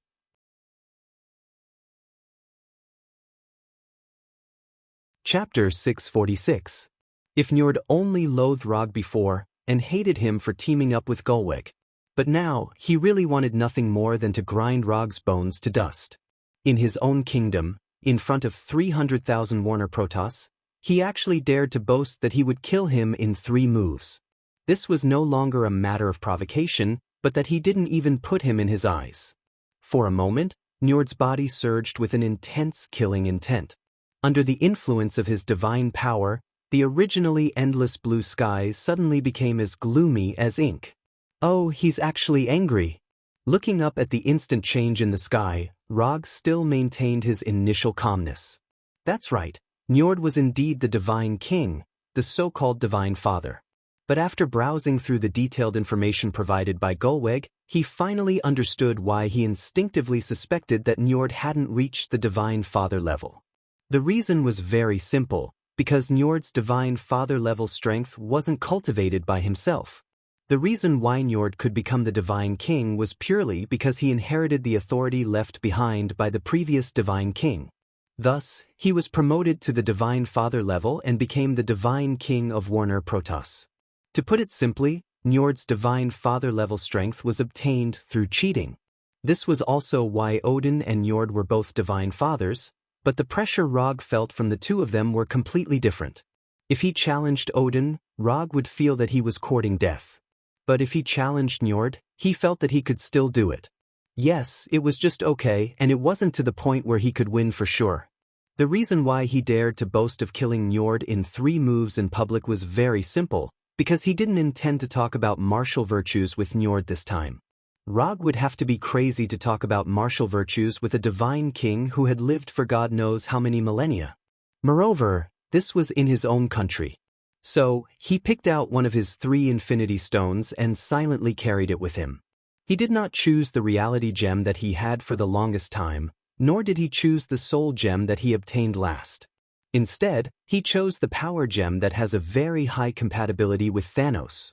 Chapter 646. If Njord only loathed Rog before, and hated him for teaming up with Gerwig. But now, he really wanted nothing more than to grind Rog's bones to dust. In his own kingdom, in front of 300,000 Warner Protoss, he actually dared to boast that he would kill him in 3 moves. This was no longer a matter of provocation, but that he didn't even put him in his eyes. For a moment, Njord's body surged with an intense killing intent. Under the influence of his divine power, the originally endless blue sky suddenly became as gloomy as ink. Oh, he's actually angry. Looking up at the instant change in the sky, Rog still maintained his initial calmness. That's right, Njord was indeed the Divine King, the so-called Divine Father. But after browsing through the detailed information provided by Gerwig, he finally understood why he instinctively suspected that Njord hadn't reached the Divine Father level. The reason was very simple, because Njord's Divine Father level strength wasn't cultivated by himself. The reason why Njord could become the Divine King was purely because he inherited the authority left behind by the previous Divine King. Thus, he was promoted to the Divine Father level and became the Divine King of Warner Protoss. To put it simply, Njord's Divine Father level strength was obtained through cheating. This was also why Odin and Njord were both Divine Fathers, but the pressure Rog felt from the two of them were completely different. If he challenged Odin, Rog would feel that he was courting death. But if he challenged Njord, he felt that he could still do it. Yes, it was just okay, and it wasn't to the point where he could win for sure. The reason why he dared to boast of killing Njord in 3 moves in public was very simple, because he didn't intend to talk about martial virtues with Njord this time. Rog would have to be crazy to talk about martial virtues with a divine king who had lived for God knows how many millennia. Moreover, this was in his own country. So, he picked out one of his 3 infinity stones and silently carried it with him. He did not choose the reality gem that he had for the longest time, nor did he choose the soul gem that he obtained last. Instead, he chose the power gem that has a very high compatibility with Thanos.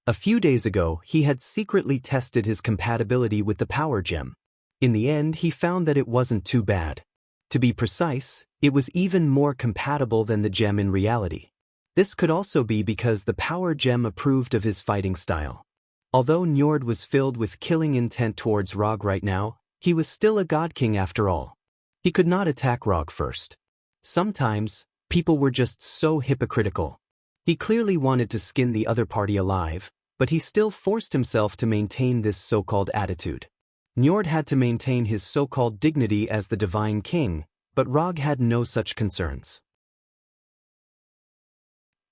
A few days ago, he had secretly tested his compatibility with the power gem. In the end, he found that it wasn't too bad. To be precise, it was even more compatible than the gem in reality. This could also be because the power gem approved of his fighting style. Although Njord was filled with killing intent towards Rog right now, he was still a God King after all. He could not attack Rog first. Sometimes, people were just so hypocritical. He clearly wanted to skin the other party alive, but he still forced himself to maintain this so-called attitude. Njord had to maintain his so-called dignity as the divine king, but Rog had no such concerns.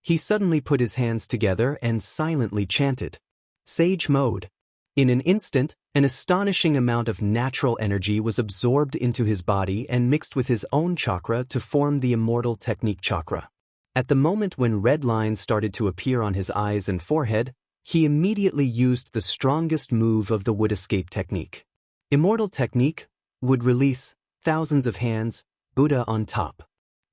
He suddenly put his hands together and silently chanted, "Sage mode." In an instant, an astonishing amount of natural energy was absorbed into his body and mixed with his own chakra to form the immortal technique chakra. At the moment when red lines started to appear on his eyes and forehead, he immediately used the strongest move of the wood escape technique. Immortal technique would release thousands of hands, Buddha on top.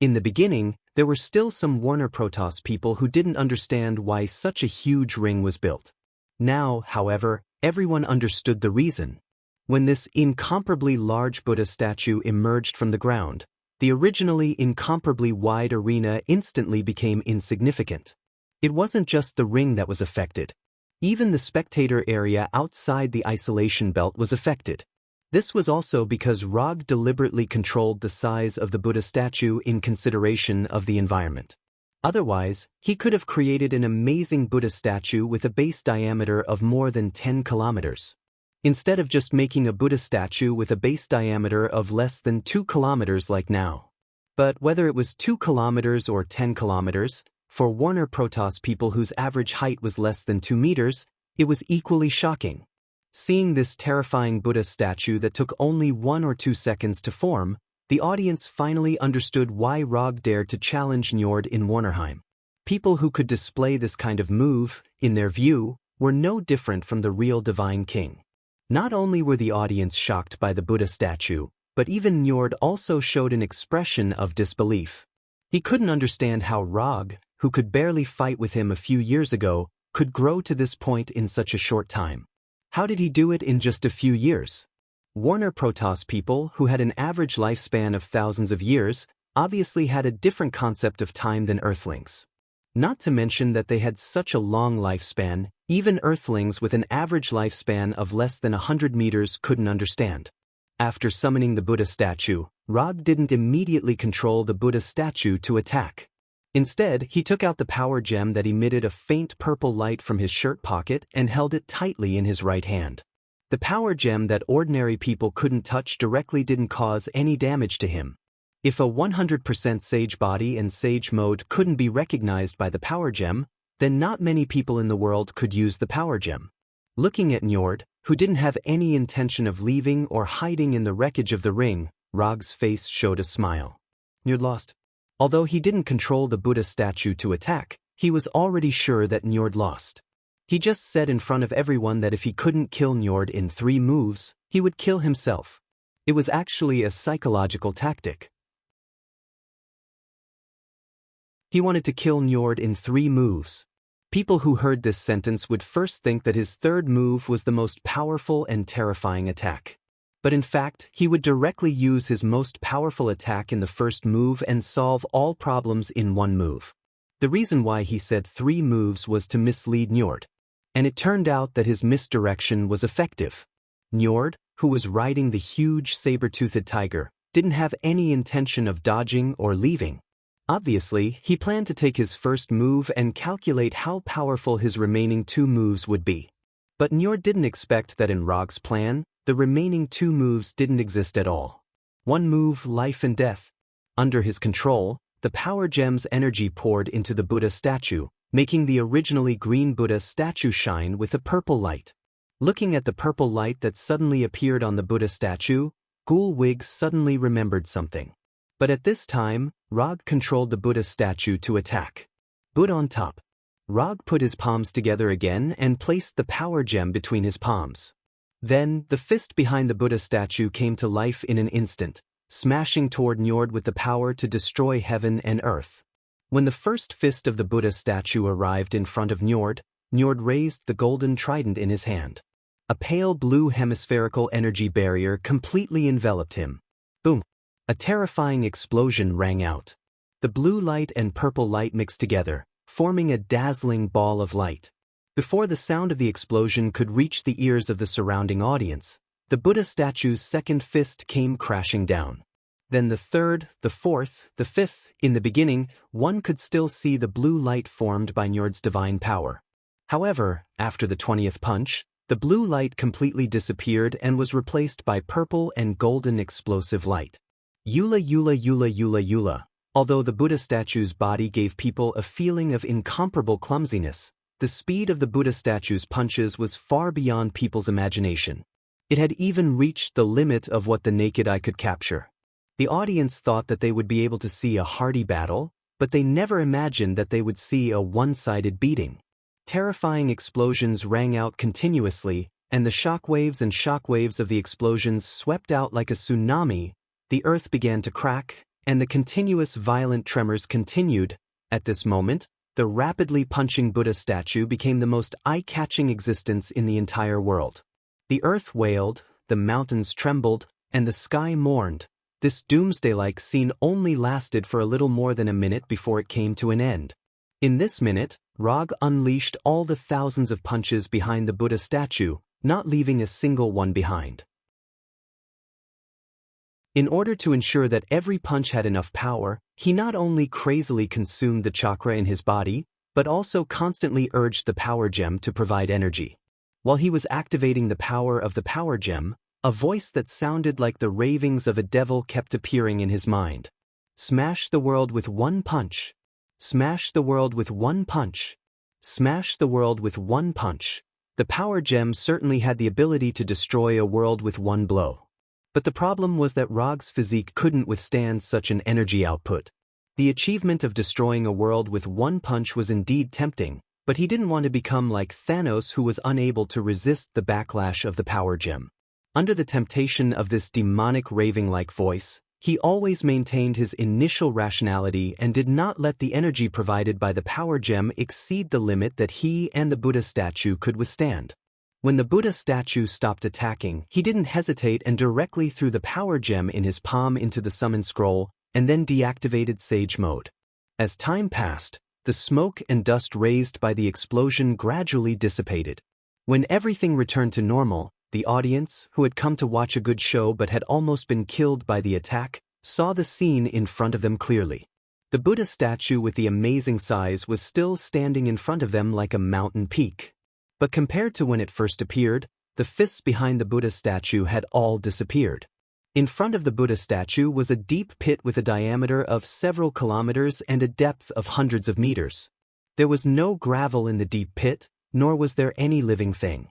In the beginning, there were still some Warner Protoss people who didn't understand why such a huge ring was built. Now, however, everyone understood the reason. When this incomparably large Buddha statue emerged from the ground, the originally incomparably wide arena instantly became insignificant. It wasn't just the ring that was affected. Even the spectator area outside the isolation belt was affected. This was also because Rog deliberately controlled the size of the Buddha statue in consideration of the environment. Otherwise, he could have created an amazing Buddha statue with a base diameter of more than 10 kilometers. Instead of just making a Buddha statue with a base diameter of less than 2 kilometers like now. But whether it was 2 kilometers or 10 kilometers, for Warner Protoss people whose average height was less than 2 meters, it was equally shocking. Seeing this terrifying Buddha statue that took only 1 or 2 seconds to form, the audience finally understood why Rog dared to challenge Njord in Warnerheim. People who could display this kind of move, in their view, were no different from the real divine king. Not only were the audience shocked by the Buddha statue, but even Njord also showed an expression of disbelief. He couldn't understand how Rog, who could barely fight with him a few years ago, could grow to this point in such a short time. How did he do it in just a few years? Warner Protoss people, who had an average lifespan of thousands of years, obviously had a different concept of time than Earthlings. Not to mention that they had such a long lifespan, even Earthlings with an average lifespan of less than 100 meters couldn't understand. After summoning the Buddha statue, Rog didn't immediately control the Buddha statue to attack. Instead, he took out the power gem that emitted a faint purple light from his shirt pocket and held it tightly in his right hand. The power gem that ordinary people couldn't touch directly didn't cause any damage to him. If a 100% sage body and sage mode couldn't be recognized by the power gem, then not many people in the world could use the power gem. Looking at Njord, who didn't have any intention of leaving or hiding in the wreckage of the ring, Rog's face showed a smile. Njord lost. Although he didn't control the Buddha statue to attack, he was already sure that Njord lost. He just said in front of everyone that if he couldn't kill Njord in 3 moves, he would kill himself. It was actually a psychological tactic. He wanted to kill Njord in 3 moves. People who heard this sentence would first think that his 3rd move was the most powerful and terrifying attack. But in fact, he would directly use his most powerful attack in the 1st move and solve all problems in 1 move. The reason why he said 3 moves was to mislead Njord. And it turned out that his misdirection was effective. Njord, who was riding the huge saber-toothed tiger, didn't have any intention of dodging or leaving. Obviously, he planned to take his 1st move and calculate how powerful his remaining 2 moves would be. But Njord didn't expect that in Rog's plan, the remaining 2 moves didn't exist at all. 1 move, life and death. Under his control, the power gem's energy poured into the Buddha statue, making the originally green Buddha statue shine with a purple light. Looking at the purple light that suddenly appeared on the Buddha statue, Gulwig suddenly remembered something. But at this time, Rog controlled the Buddha statue to attack. Buddha on top. Rog put his palms together again and placed the power gem between his palms. Then, the fist behind the Buddha statue came to life in an instant, smashing toward Njord with the power to destroy heaven and earth. When the first fist of the Buddha statue arrived in front of Njord, Njord raised the golden trident in his hand. A pale blue hemispherical energy barrier completely enveloped him. Boom! A terrifying explosion rang out. The blue light and purple light mixed together, forming a dazzling ball of light. Before the sound of the explosion could reach the ears of the surrounding audience, the Buddha statue's 2nd fist came crashing down. Then the third, the fourth, the fifth. In the beginning, one could still see the blue light formed by Njord's divine power. However, after the 20th punch, the blue light completely disappeared and was replaced by purple and golden explosive light. Eula Eula Eula Eula Eula. Although the Buddha statue's body gave people a feeling of incomparable clumsiness, the speed of the Buddha statue's punches was far beyond people's imagination. It had even reached the limit of what the naked eye could capture. The audience thought that they would be able to see a hearty battle, but they never imagined that they would see a one-sided beating. Terrifying explosions rang out continuously, and the shockwaves and shockwaves of the explosions swept out like a tsunami. The earth began to crack, and the continuous violent tremors continued. At this moment, the rapidly punching Buddha statue became the most eye-catching existence in the entire world. The earth wailed, the mountains trembled, and the sky mourned. This doomsday-like scene only lasted for a little more than a minute before it came to an end. In this minute, Rog unleashed all the thousands of punches behind the Buddha statue, not leaving a single one behind. In order to ensure that every punch had enough power, he not only crazily consumed the chakra in his body, but also constantly urged the power gem to provide energy. While he was activating the power of the power gem, a voice that sounded like the ravings of a devil kept appearing in his mind. Smash the world with one punch. Smash the world with one punch. Smash the world with one punch. The power gem certainly had the ability to destroy a world with one blow. But the problem was that Rog's physique couldn't withstand such an energy output. The achievement of destroying a world with one punch was indeed tempting, but he didn't want to become like Thanos, who was unable to resist the backlash of the power gem. Under the temptation of this demonic raving-like voice, he always maintained his initial rationality and did not let the energy provided by the power gem exceed the limit that he and the Buddha statue could withstand. When the Buddha statue stopped attacking, he didn't hesitate and directly threw the power gem in his palm into the summon scroll, and then deactivated Sage Mode. As time passed, the smoke and dust raised by the explosion gradually dissipated. When everything returned to normal, the audience, who had come to watch a good show but had almost been killed by the attack, saw the scene in front of them clearly. The Buddha statue with the amazing size was still standing in front of them like a mountain peak. But compared to when it first appeared, the fists behind the Buddha statue had all disappeared. In front of the Buddha statue was a deep pit with a diameter of several kilometers and a depth of hundreds of meters. There was no gravel in the deep pit, nor was there any living thing.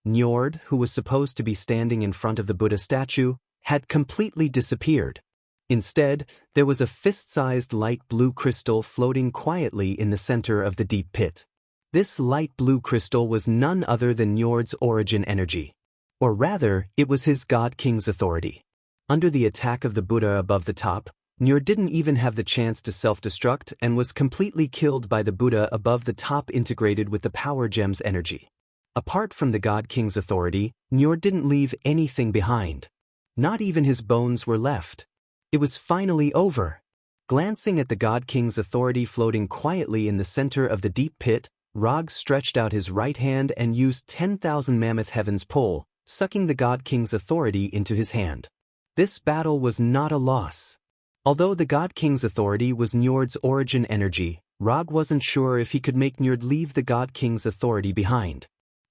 Njord, who was supposed to be standing in front of the Buddha statue, had completely disappeared. Instead, there was a fist-sized light blue crystal floating quietly in the center of the deep pit. This light blue crystal was none other than Njord's origin energy. Or rather, it was his God King's authority. Under the attack of the Buddha above the top, Njord didn't even have the chance to self-destruct and was completely killed by the Buddha above the top integrated with the power gem's energy. Apart from the God King's authority, Njord didn't leave anything behind. Not even his bones were left. It was finally over. Glancing at the God King's authority floating quietly in the center of the deep pit, Rog stretched out his right hand and used 10,000 Mammoth Heaven's pull, sucking the God King's authority into his hand. This battle was not a loss. Although the God King's authority was Njord's origin energy, Rog wasn't sure if he could make Njord leave the God King's authority behind.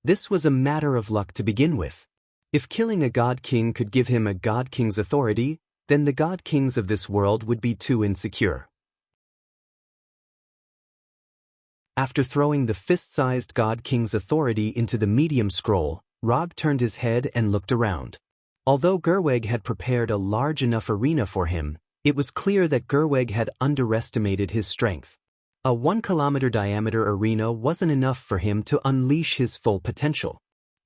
This was a matter of luck to begin with. If killing a God King could give him a God King's authority, then the God Kings of this world would be too insecure. After throwing the fist-sized God King's authority into the medium scroll, Rog turned his head and looked around. Although Gerweg had prepared a large enough arena for him, it was clear that Gerweg had underestimated his strength. A 1-kilometer diameter arena wasn't enough for him to unleash his full potential.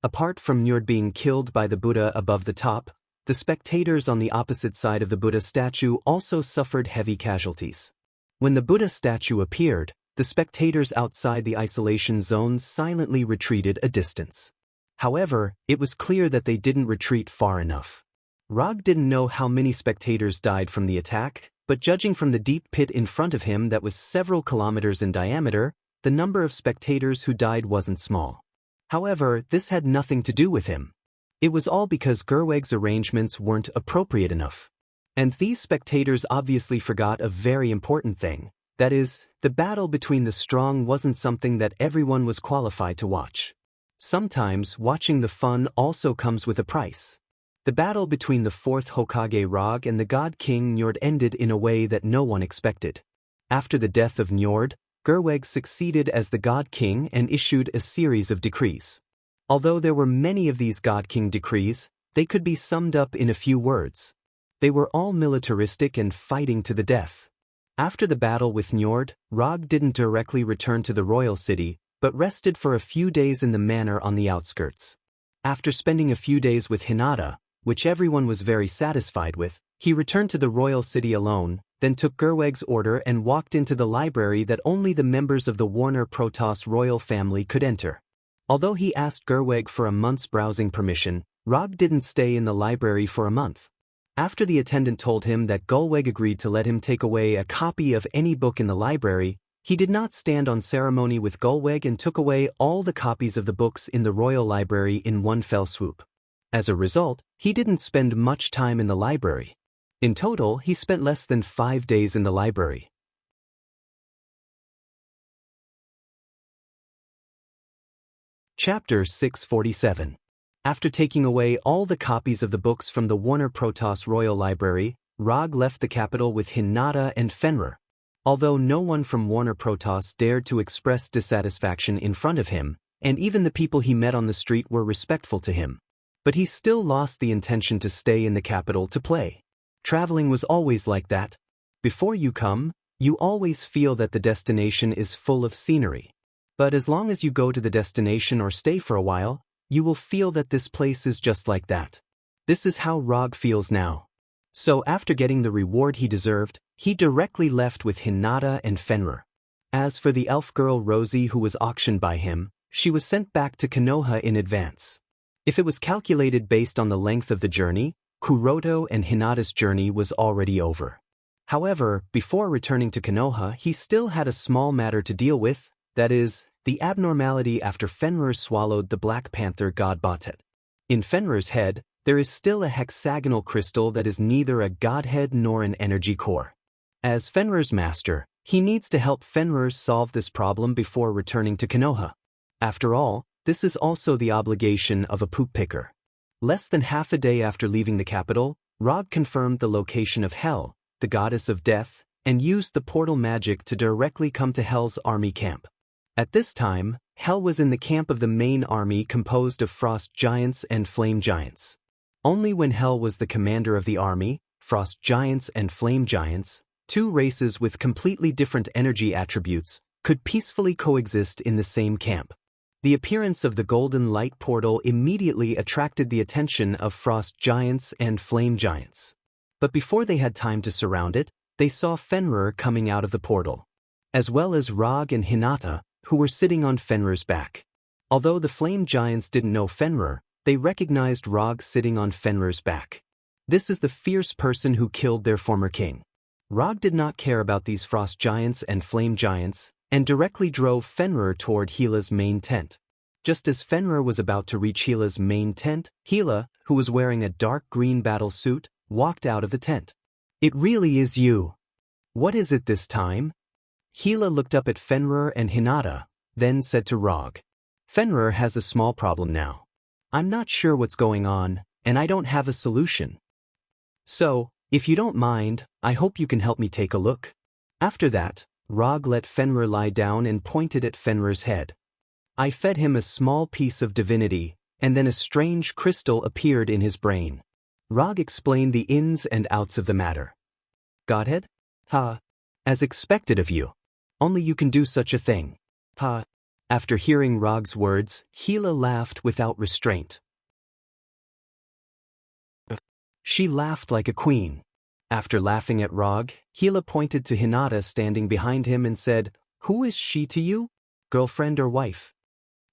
Apart from Njord being killed by the Buddha above the top, the spectators on the opposite side of the Buddha statue also suffered heavy casualties. When the Buddha statue appeared, the spectators outside the isolation zone silently retreated a distance. However, it was clear that they didn't retreat far enough. Rog didn't know how many spectators died from the attack, but judging from the deep pit in front of him that was several kilometers in diameter, the number of spectators who died wasn't small. However, this had nothing to do with him. It was all because Gerweg's arrangements weren't appropriate enough. And these spectators obviously forgot a very important thing. That is, the battle between the strong wasn't something that everyone was qualified to watch. Sometimes, watching the fun also comes with a price. The battle between the fourth Hokage Rog and the God King Njord ended in a way that no one expected. After the death of Njord, Gerweg succeeded as the God King and issued a series of decrees. Although there were many of these God King decrees, they could be summed up in a few words. They were all militaristic and fighting to the death. After the battle with Njord, Rog didn't directly return to the royal city, but rested for a few days in the manor on the outskirts. After spending a few days with Hinata, which everyone was very satisfied with, he returned to the royal city alone, then took Gerweg's order and walked into the library that only the members of the Warner Protoss royal family could enter. Although he asked Gerweg for a month's browsing permission, Rog didn't stay in the library for a month. After the attendant told him that Gerweg agreed to let him take away a copy of any book in the library, he did not stand on ceremony with Gerweg and took away all the copies of the books in the royal library in one fell swoop. As a result, he didn't spend much time in the library. In total, he spent less than 5 days in the library. Chapter 647. After taking away all the copies of the books from the Warner Protoss Royal Library, Rog left the capital with Hinata and Fenrir. Although no one from Warner Protoss dared to express dissatisfaction in front of him, and even the people he met on the street were respectful to him. But he still lost the intention to stay in the capital to play. Traveling was always like that. Before you come, you always feel that the destination is full of scenery. But as long as you go to the destination or stay for a while, you will feel that this place is just like that. This is how Rog feels now. So after getting the reward he deserved, he directly left with Hinata and Fenrir. As for the elf girl Rosie who was auctioned by him, she was sent back to Konoha in advance. If it was calculated based on the length of the journey, Kuroto and Hinata's journey was already over. However, before returning to Konoha, he still had a small matter to deal with, that is, the abnormality after Fenrir swallowed the Black Panther god Batet. In Fenrir's head, there is still a hexagonal crystal that is neither a godhead nor an energy core. As Fenrir's master, he needs to help Fenrir solve this problem before returning to Konoha. After all, this is also the obligation of a poop picker. Less than half a day after leaving the capital, Rog confirmed the location of Hel, the goddess of death, and used the portal magic to directly come to Hel's army camp. At this time, Hel was in the camp of the main army composed of frost giants and flame giants. Only when Hel was the commander of the army, frost giants and flame giants, two races with completely different energy attributes, could peacefully coexist in the same camp. The appearance of the golden light portal immediately attracted the attention of frost giants and flame giants. But before they had time to surround it, they saw Fenrir coming out of the portal, as well as Rog and Hinata, who were sitting on Fenrir's back. Although the flame giants didn't know Fenrir, they recognized Rog sitting on Fenrir's back. This is the fierce person who killed their former king. Rog did not care about these frost giants and flame giants, and directly drove Fenrir toward Hila's main tent. Just as Fenrir was about to reach Hila's main tent, Hila, who was wearing a dark green battle suit, walked out of the tent. "It really is you. What is it this time?" Hila looked up at Fenrir and Hinata, then said to Rog, "Fenrir has a small problem now. I'm not sure what's going on, and I don't have a solution. So, if you don't mind, I hope you can help me take a look." After that, Rog let Fenrir lie down and pointed at Fenrir's head. I fed him a small piece of divinity, and then a strange crystal appeared in his brain. Rog explained the ins and outs of the matter. "Godhead? Ha. As expected of you. Only you can do such a thing. Ha." After hearing Rog's words, Hila laughed without restraint. She laughed like a queen. After laughing at Rog, Hila pointed to Hinata standing behind him and said, "Who is she to you? Girlfriend or wife?"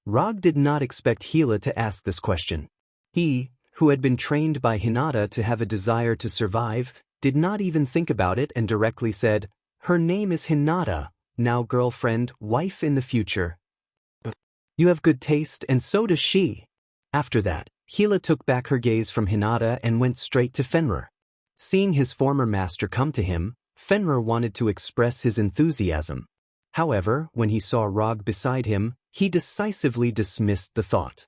Rog did not expect Hila to ask this question. He, who had been trained by Hinata to have a desire to survive, did not even think about it and directly said, "Her name is Hinata, now girlfriend, wife in the future." "You have good taste and so does she." After that, Hila took back her gaze from Hinata and went straight to Fenrir. Seeing his former master come to him, Fenrir wanted to express his enthusiasm. However, when he saw Rog beside him, he decisively dismissed the thought.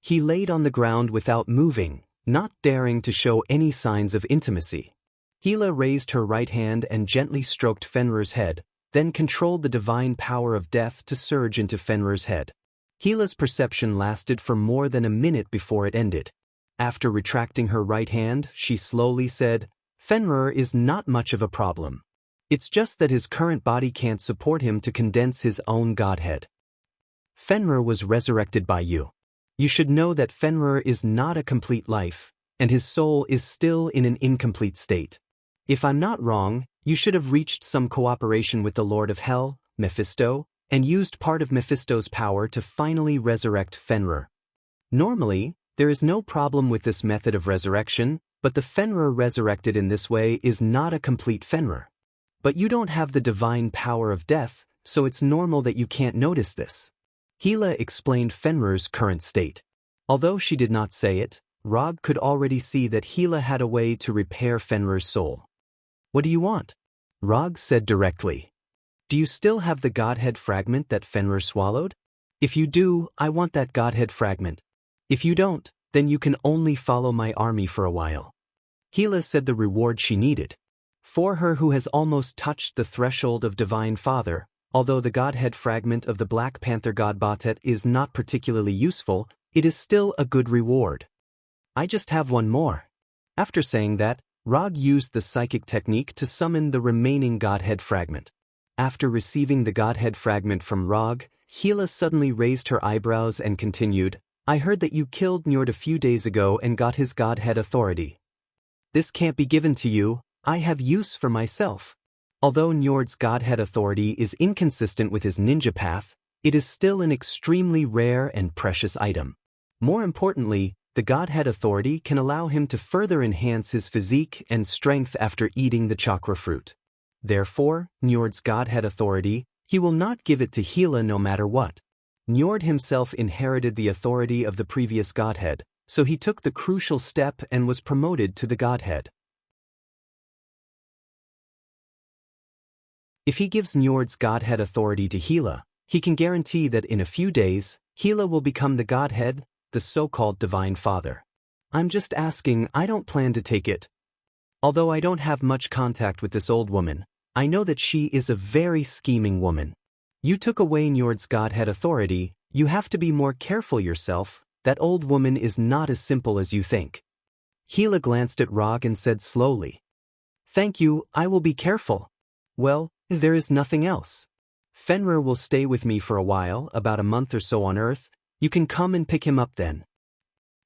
He laid on the ground without moving, not daring to show any signs of intimacy. Hela raised her right hand and gently stroked Fenrir's head, then controlled the divine power of death to surge into Fenrir's head. Hela's perception lasted for more than a minute before it ended. After retracting her right hand, she slowly said, "Fenrir is not much of a problem. It's just that his current body can't support him to condense his own godhead. Fenrir was resurrected by you. You should know that Fenrir is not a complete life, and his soul is still in an incomplete state. If I'm not wrong, you should have reached some cooperation with the Lord of Hell, Mephisto, and used part of Mephisto's power to finally resurrect Fenrir. Normally, there is no problem with this method of resurrection, but the Fenrir resurrected in this way is not a complete Fenrir. But you don't have the divine power of death, so it's normal that you can't notice this." Hela explained Fenrir's current state. Although she did not say it, Rog could already see that Hela had a way to repair Fenrir's soul. "What do you want?" Rog said directly. "Do you still have the Godhead fragment that Fenrir swallowed? If you do, I want that Godhead fragment. If you don't, then you can only follow my army for a while." Hela said the reward she needed. For her who has almost touched the threshold of Divine Father, although the Godhead fragment of the Black Panther god Batet is not particularly useful, it is still a good reward. "I just have one more." After saying that, Rog used the psychic technique to summon the remaining Godhead fragment. After receiving the Godhead fragment from Rog, Hela suddenly raised her eyebrows and continued, "I heard that you killed Njord a few days ago and got his Godhead authority. This can't be given to you. I have use for myself. Although Njord's Godhead authority is inconsistent with his ninja path, it is still an extremely rare and precious item. More importantly, the Godhead authority can allow him to further enhance his physique and strength after eating the chakra fruit. Therefore, Njord's Godhead authority, he will not give it to Hela no matter what. Njord himself inherited the authority of the previous Godhead, so he took the crucial step and was promoted to the Godhead. If he gives Njord's Godhead authority to Hela, he can guarantee that in a few days, Hela will become the Godhead, the so-called Divine Father. I'm just asking, I don't plan to take it. Although I don't have much contact with this old woman, I know that she is a very scheming woman. You took away Njord's Godhead authority, you have to be more careful yourself, that old woman is not as simple as you think." Hela glanced at Rog and said slowly, "Thank you, I will be careful. Well, there is nothing else. Fenrir will stay with me for a while, about a month or so on Earth. You can come and pick him up then."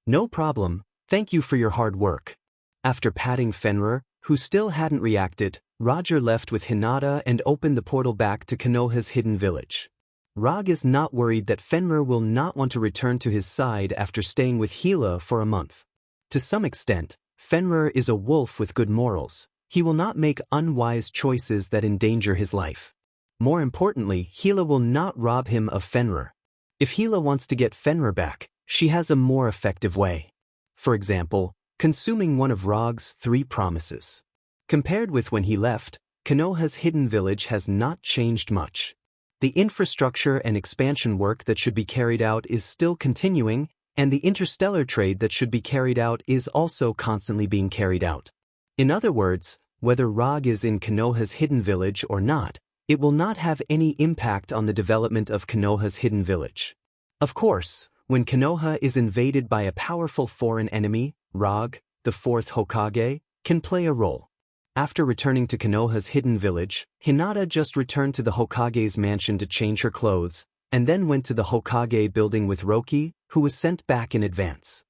"No problem, thank you for your hard work." After patting Fenrir, who still hadn't reacted, Roger left with Hinata and opened the portal back to Konoha's hidden village. Rog is not worried that Fenrir will not want to return to his side after staying with Hela for a month. To some extent, Fenrir is a wolf with good morals. He will not make unwise choices that endanger his life. More importantly, Hela will not rob him of Fenrir. If Hela wants to get Fenrir back, she has a more effective way. For example, consuming one of Rog's 3 promises. Compared with when he left, Konoha's hidden village has not changed much. The infrastructure and expansion work that should be carried out is still continuing, and the interstellar trade that should be carried out is also constantly being carried out. In other words, whether Rog is in Konoha's hidden village or not, it will not have any impact on the development of Konoha's hidden village. Of course, when Konoha is invaded by a powerful foreign enemy, Rog, the 4th Hokage, can play a role. After returning to Konoha's hidden village, Hinata just returned to the Hokage's mansion to change her clothes, and then went to the Hokage building with Roki, who was sent back in advance.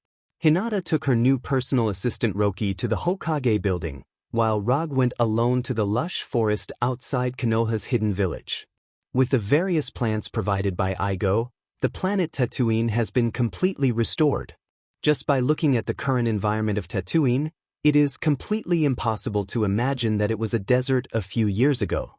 Hinata took her new personal assistant Roki to the Hokage building, while Rog went alone to the lush forest outside Konoha's hidden village. With the various plants provided by Igo, the planet Tatooine has been completely restored. Just by looking at the current environment of Tatooine, it is completely impossible to imagine that it was a desert a few years ago.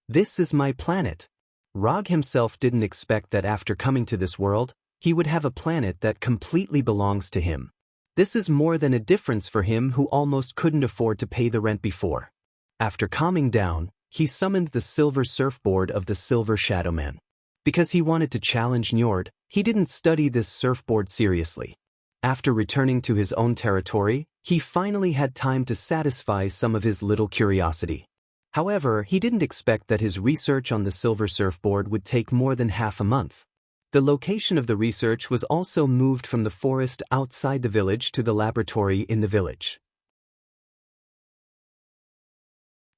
This is my planet. Rog himself didn't expect that after coming to this world, he would have a planet that completely belongs to him. This is more than a difference for him who almost couldn't afford to pay the rent before. After calming down, he summoned the silver surfboard of the Silver Shadowman. Because he wanted to challenge Njord, he didn't study this surfboard seriously. After returning to his own territory, he finally had time to satisfy some of his little curiosity. However, he didn't expect that his research on the silver surfboard would take more than half a month. The location of the research was also moved from the forest outside the village to the laboratory in the village.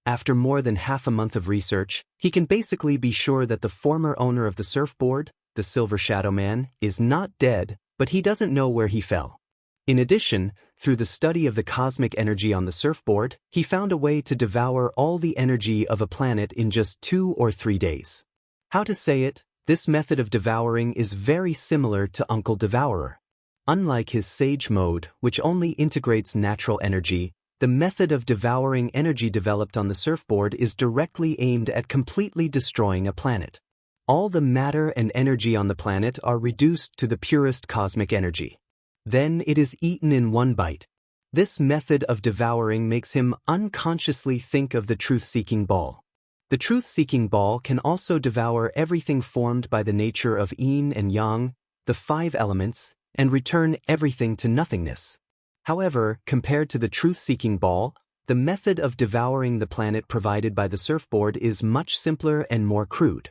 After more than half a month of research, he can basically be sure that the former owner of the surfboard, the Silver Shadowman, is not dead, but he doesn't know where he fell. In addition, through the study of the cosmic energy on the surfboard, he found a way to devour all the energy of a planet in just 2 or 3 days. How to say it? This method of devouring is very similar to Uncle Devourer. Unlike his Sage mode, which only integrates natural energy, the method of devouring energy developed on the surfboard is directly aimed at completely destroying a planet. All the matter and energy on the planet are reduced to the purest cosmic energy. Then it is eaten in one bite. This method of devouring makes him unconsciously think of the truth-seeking ball. The truth-seeking ball can also devour everything formed by the nature of yin and yang, the 5 elements, and return everything to nothingness. However, compared to the truth-seeking ball, the method of devouring the planet provided by the surfboard is much simpler and more crude.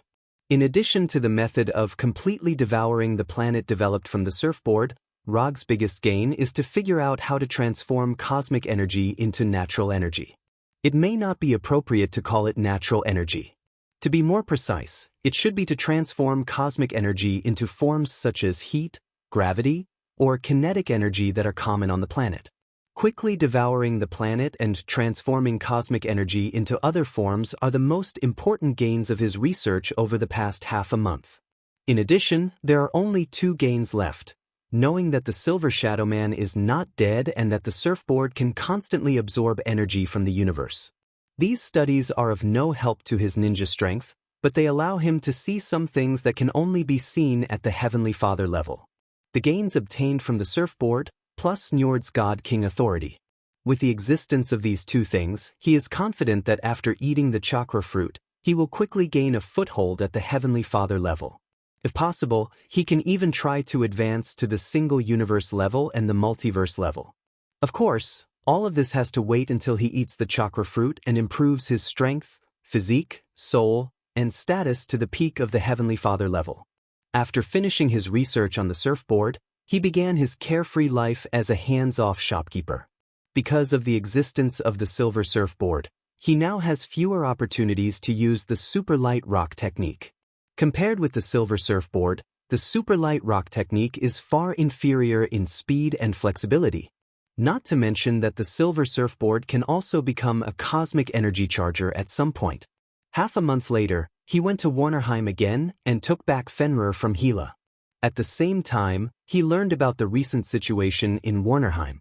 In addition to the method of completely devouring the planet developed from the surfboard, Rog's biggest gain is to figure out how to transform cosmic energy into natural energy. It may not be appropriate to call it natural energy. To be more precise, it should be to transform cosmic energy into forms such as heat, gravity, or kinetic energy that are common on the planet. Quickly devouring the planet and transforming cosmic energy into other forms are the most important gains of his research over the past half a month. In addition, there are only 2 gains left: knowing that the Silver Shadowman is not dead and that the surfboard can constantly absorb energy from the universe. These studies are of no help to his ninja strength, but they allow him to see some things that can only be seen at the Heavenly Father level. The gains obtained from the surfboard, plus Njord's God King authority. With the existence of these 2 things, he is confident that after eating the chakra fruit, he will quickly gain a foothold at the Heavenly Father level. If possible, he can even try to advance to the single universe level and the multiverse level. Of course, all of this has to wait until he eats the chakra fruit and improves his strength, physique, soul, and status to the peak of the Heavenly Father level. After finishing his research on the surfboard, he began his carefree life as a hands-off shopkeeper. Because of the existence of the silver surfboard, he now has fewer opportunities to use the super light rock technique. Compared with the silver surfboard, the super light rock technique is far inferior in speed and flexibility. Not to mention that the silver surfboard can also become a cosmic energy charger at some point. Half a month later, he went to Warnerheim again and took back Fenrir from Hela. At the same time, he learned about the recent situation in Warnerheim.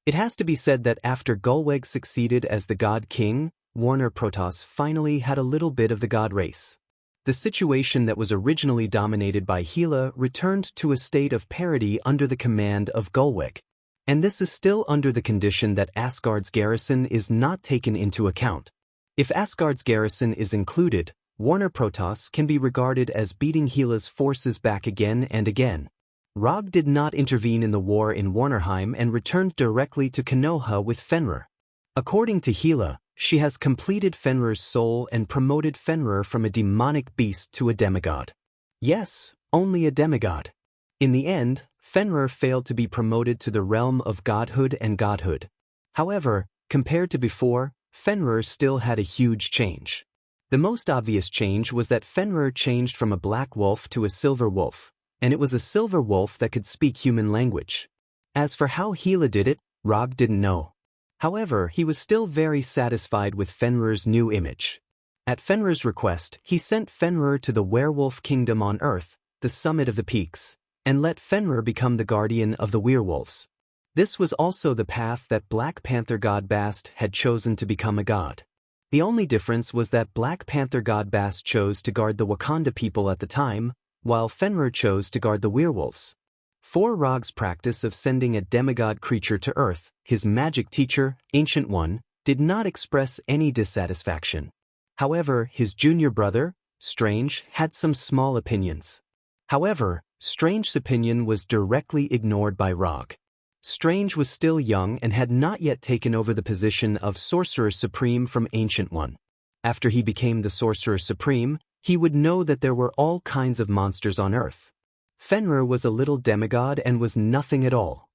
It has to be said that after Gulweg succeeded as the God King, Warner Protoss finally had a little bit of the God race. The situation that was originally dominated by Hela returned to a state of parity under the command of Gulweg. And this is still under the condition that Asgard's garrison is not taken into account. If Asgard's garrison is included, Warner Protoss can be regarded as beating Hela's forces back again and again. Rog did not intervene in the war in Warnerheim and returned directly to Konoha with Fenrir. According to Hela, she has completed Fenrir's soul and promoted Fenrir from a demonic beast to a demigod. Yes, only a demigod. In the end, Fenrir failed to be promoted to the realm of godhood and godhood. However, compared to before, Fenrir still had a huge change. The most obvious change was that Fenrir changed from a black wolf to a silver wolf, and it was a silver wolf that could speak human language. As for how Hela did it, Rog didn't know. However, he was still very satisfied with Fenrir's new image. At Fenrir's request, he sent Fenrir to the werewolf kingdom on Earth, the summit of the peaks, and let Fenrir become the guardian of the werewolves. This was also the path that Black Panther god Bast had chosen to become a god. The only difference was that Black Panther god Bast chose to guard the Wakanda people at the time, while Fenrir chose to guard the werewolves. For Rog's practice of sending a demigod creature to Earth, his magic teacher, Ancient One, did not express any dissatisfaction. However, his junior brother, Strange, had some small opinions. However, Strange's opinion was directly ignored by Rog. Strange was still young and had not yet taken over the position of Sorcerer Supreme from Ancient One. After he became the Sorcerer Supreme, he would know that there were all kinds of monsters on Earth. Fenrir was a little demigod and was nothing at all.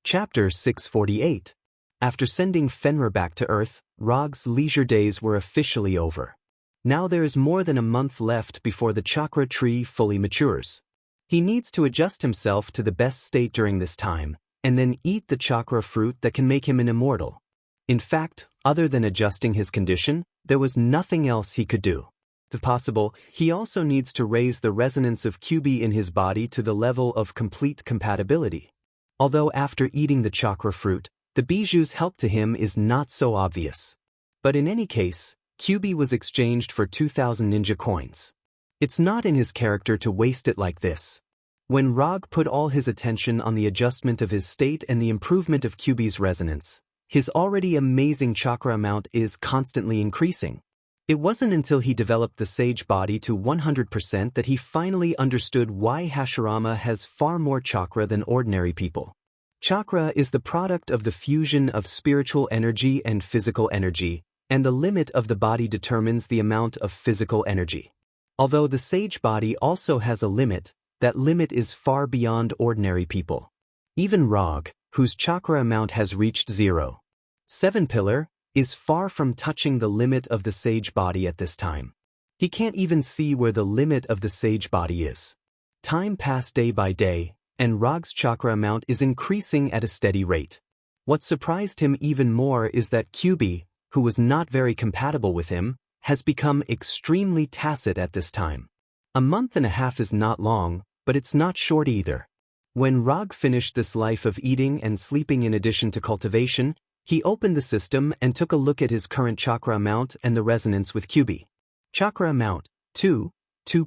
Chapter 648. After sending Fenrir back to Earth, Rog's leisure days were officially over. Now there is more than a month left before the chakra tree fully matures. He needs to adjust himself to the best state during this time, and then eat the chakra fruit that can make him an immortal. In fact, other than adjusting his condition, there was nothing else he could do. If possible, he also needs to raise the resonance of QB in his body to the level of complete compatibility. Although after eating the chakra fruit, the bijou's help to him is not so obvious. But in any case, QB was exchanged for 2,000 ninja coins. It's not in his character to waste it like this. When Rog put all his attention on the adjustment of his state and the improvement of QB's resonance, his already amazing chakra amount is constantly increasing. It wasn't until he developed the sage body to 100% that he finally understood why Hashirama has far more chakra than ordinary people. Chakra is the product of the fusion of spiritual energy and physical energy, and the limit of the body determines the amount of physical energy. Although the sage body also has a limit, that limit is far beyond ordinary people. Even Rog, whose chakra amount has reached 0. 7 pillar, is far from touching the limit of the sage body at this time. He can't even see where the limit of the sage body is. Time passed day by day, and Rog's chakra amount is increasing at a steady rate. What surprised him even more is that QB, who was not very compatible with him, has become extremely tacit at this time. A month and a half is not long, but it's not short either. When Rog finished this life of eating and sleeping in addition to cultivation, he opened the system and took a look at his current chakra amount and the resonance with QB. Chakra amount, 2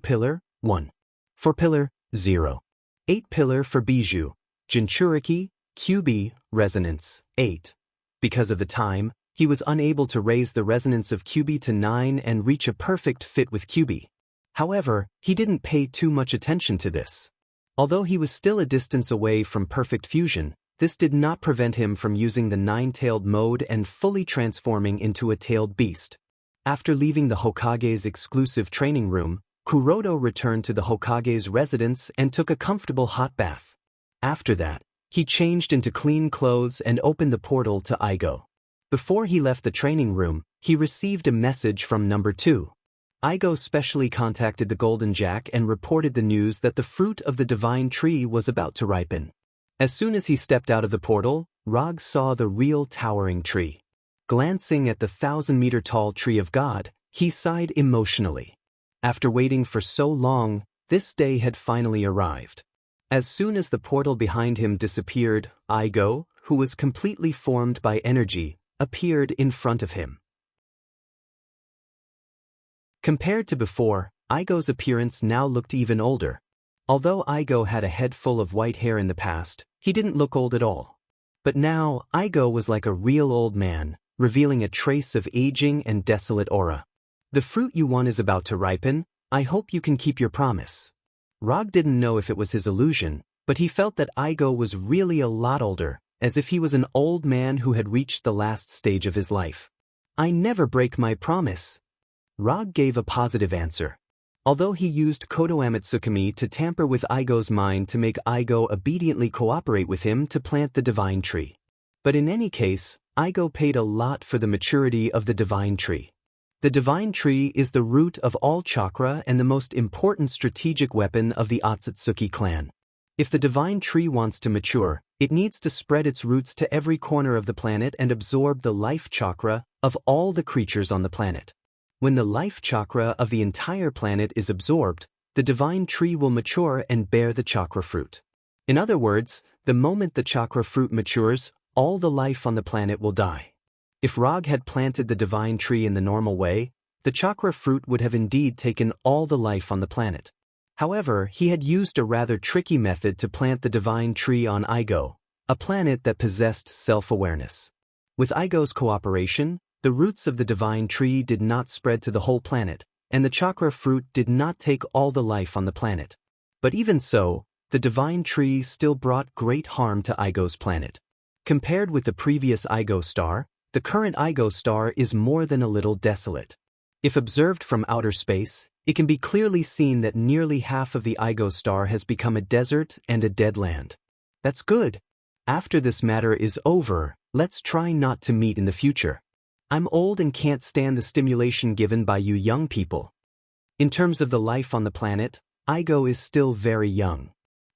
pillar, 1. 4 pillar, 0. 8 pillar for Bijou, Jinchuriki, QB, resonance, 8. Because of the time, he was unable to raise the resonance of QB to 9 and reach a perfect fit with QB. However, he didn't pay too much attention to this. Although he was still a distance away from perfect fusion, this did not prevent him from using the 9-tailed mode and fully transforming into a tailed beast. After leaving the Hokage's exclusive training room, Kuroto returned to the Hokage's residence and took a comfortable hot bath. After that, he changed into clean clothes and opened the portal to Igo. Before he left the training room, he received a message from number 2. Igo specially contacted the Golden Jack and reported the news that the fruit of the divine tree was about to ripen. As soon as he stepped out of the portal, Rog saw the real towering tree. Glancing at the 1,000-meter-tall tree of God, he sighed emotionally. After waiting for so long, this day had finally arrived. As soon as the portal behind him disappeared, Igo, who was completely formed by energy, appeared in front of him. Compared to before, Igo's appearance now looked even older. Although Igo had a head full of white hair in the past, he didn't look old at all. But now, Igo was like a real old man, revealing a trace of aging and desolate aura. The fruit you want is about to ripen. I hope you can keep your promise. Rog didn't know if it was his illusion, but he felt that Igo was really a lot older, as if he was an old man who had reached the last stage of his life. I never break my promise. Rog gave a positive answer. Although he used Kodo Amatsukami to tamper with Igo's mind to make Igo obediently cooperate with him to plant the divine tree. But in any case, Igo paid a lot for the maturity of the divine tree. The divine tree is the root of all chakra and the most important strategic weapon of the Otsutsuki clan. If the divine tree wants to mature, it needs to spread its roots to every corner of the planet and absorb the life chakra of all the creatures on the planet. When the life chakra of the entire planet is absorbed, the divine tree will mature and bear the chakra fruit. In other words, the moment the chakra fruit matures, all the life on the planet will die. If Rog had planted the divine tree in the normal way, the chakra fruit would have indeed taken all the life on the planet. However, he had used a rather tricky method to plant the divine tree on Igo, a planet that possessed self-awareness. With Igo's cooperation, the roots of the divine tree did not spread to the whole planet, and the chakra fruit did not take all the life on the planet. But even so, the divine tree still brought great harm to Igo's planet. Compared with the previous Igo star, the current Igo star is more than a little desolate. If observed from outer space, it can be clearly seen that nearly half of the Igo star has become a desert and a dead land. That's good. After this matter is over, let's try not to meet in the future. I'm old and can't stand the stimulation given by you young people. In terms of the life on the planet, Igo is still very young.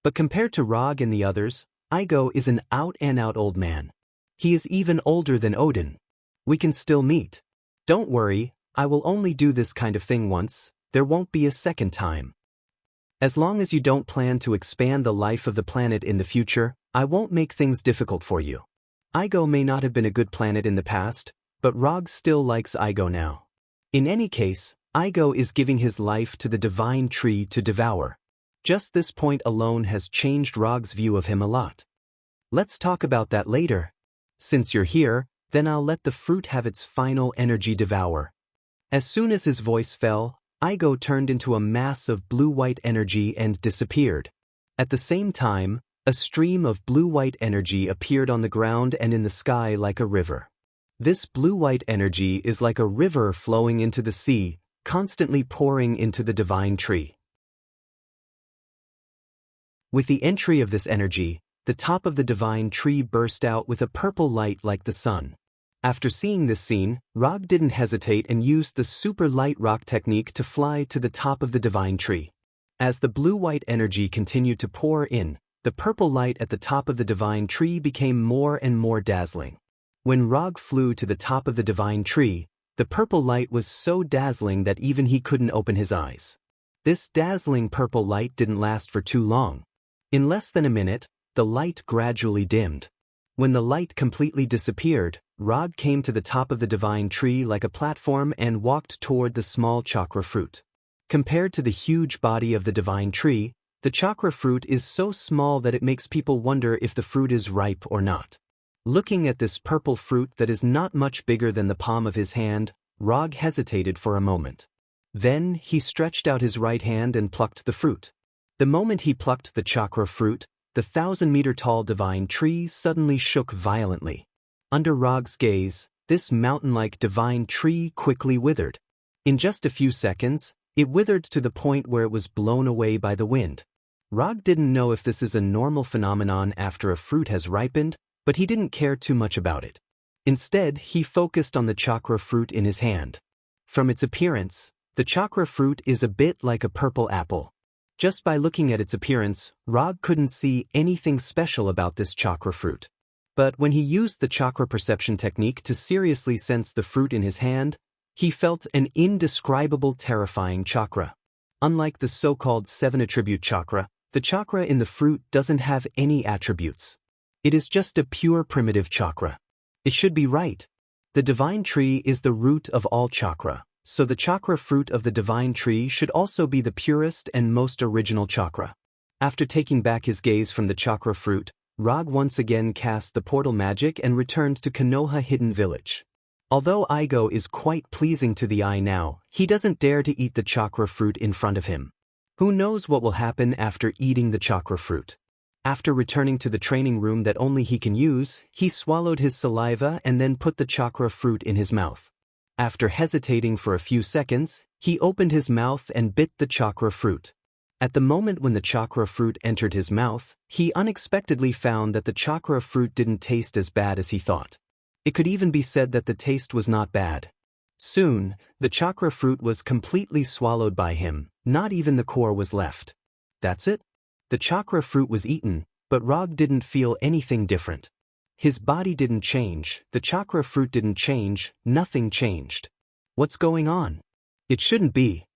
But compared to Rog and the others, Igo is an out-and-out old man. He is even older than Odin. We can still meet. Don't worry, I will only do this kind of thing once, there won't be a second time. As long as you don't plan to expand the life of the planet in the future, I won't make things difficult for you. Igo may not have been a good planet in the past, but Rog still likes Igo now. In any case, Igo is giving his life to the divine tree to devour. Just this point alone has changed Rog's view of him a lot. Let's talk about that later. Since you're here, then I'll let the fruit have its final energy devour. As soon as his voice fell, Igo turned into a mass of blue-white energy and disappeared. At the same time, a stream of blue-white energy appeared on the ground and in the sky like a river. This blue-white energy is like a river flowing into the sea, constantly pouring into the divine tree. With the entry of this energy, the top of the divine tree burst out with a purple light like the sun. After seeing this scene, Rog didn't hesitate and used the super light rock technique to fly to the top of the divine tree. As the blue-white energy continued to pour in, the purple light at the top of the divine tree became more and more dazzling. When Rog flew to the top of the divine tree, the purple light was so dazzling that even he couldn't open his eyes. This dazzling purple light didn't last for too long. In less than a minute, the light gradually dimmed. When the light completely disappeared, Rog came to the top of the divine tree like a platform and walked toward the small chakra fruit. Compared to the huge body of the divine tree, the chakra fruit is so small that it makes people wonder if the fruit is ripe or not. Looking at this purple fruit that is not much bigger than the palm of his hand, Rog hesitated for a moment. Then he stretched out his right hand and plucked the fruit. The moment he plucked the chakra fruit, the 1,000-meter-tall divine tree suddenly shook violently. Under Rog's gaze, this mountain-like divine tree quickly withered. In just a few seconds, it withered to the point where it was blown away by the wind. Rog didn't know if this is a normal phenomenon after a fruit has ripened, but he didn't care too much about it. Instead, he focused on the chakra fruit in his hand. From its appearance, the chakra fruit is a bit like a purple apple. Just by looking at its appearance, Rog couldn't see anything special about this chakra fruit. But when he used the chakra perception technique to seriously sense the fruit in his hand, he felt an indescribable terrifying chakra. Unlike the so-called 7-attribute chakra, the chakra in the fruit doesn't have any attributes. It is just a pure primitive chakra. It should be right. The divine tree is the root of all chakra, so the chakra fruit of the divine tree should also be the purest and most original chakra. After taking back his gaze from the chakra fruit, Rog once again cast the portal magic and returned to Konoha Hidden Village. Although Igo is quite pleasing to the eye now, he doesn't dare to eat the chakra fruit in front of him. Who knows what will happen after eating the chakra fruit? After returning to the training room that only he can use, he swallowed his saliva and then put the chakra fruit in his mouth. After hesitating for a few seconds, he opened his mouth and bit the chakra fruit. At the moment when the chakra fruit entered his mouth, he unexpectedly found that the chakra fruit didn't taste as bad as he thought. It could even be said that the taste was not bad. Soon, the chakra fruit was completely swallowed by him, not even the core was left. That's it? The chakra fruit was eaten, but Rog didn't feel anything different. His body didn't change, the chakra fruit didn't change, nothing changed. What's going on? It shouldn't be.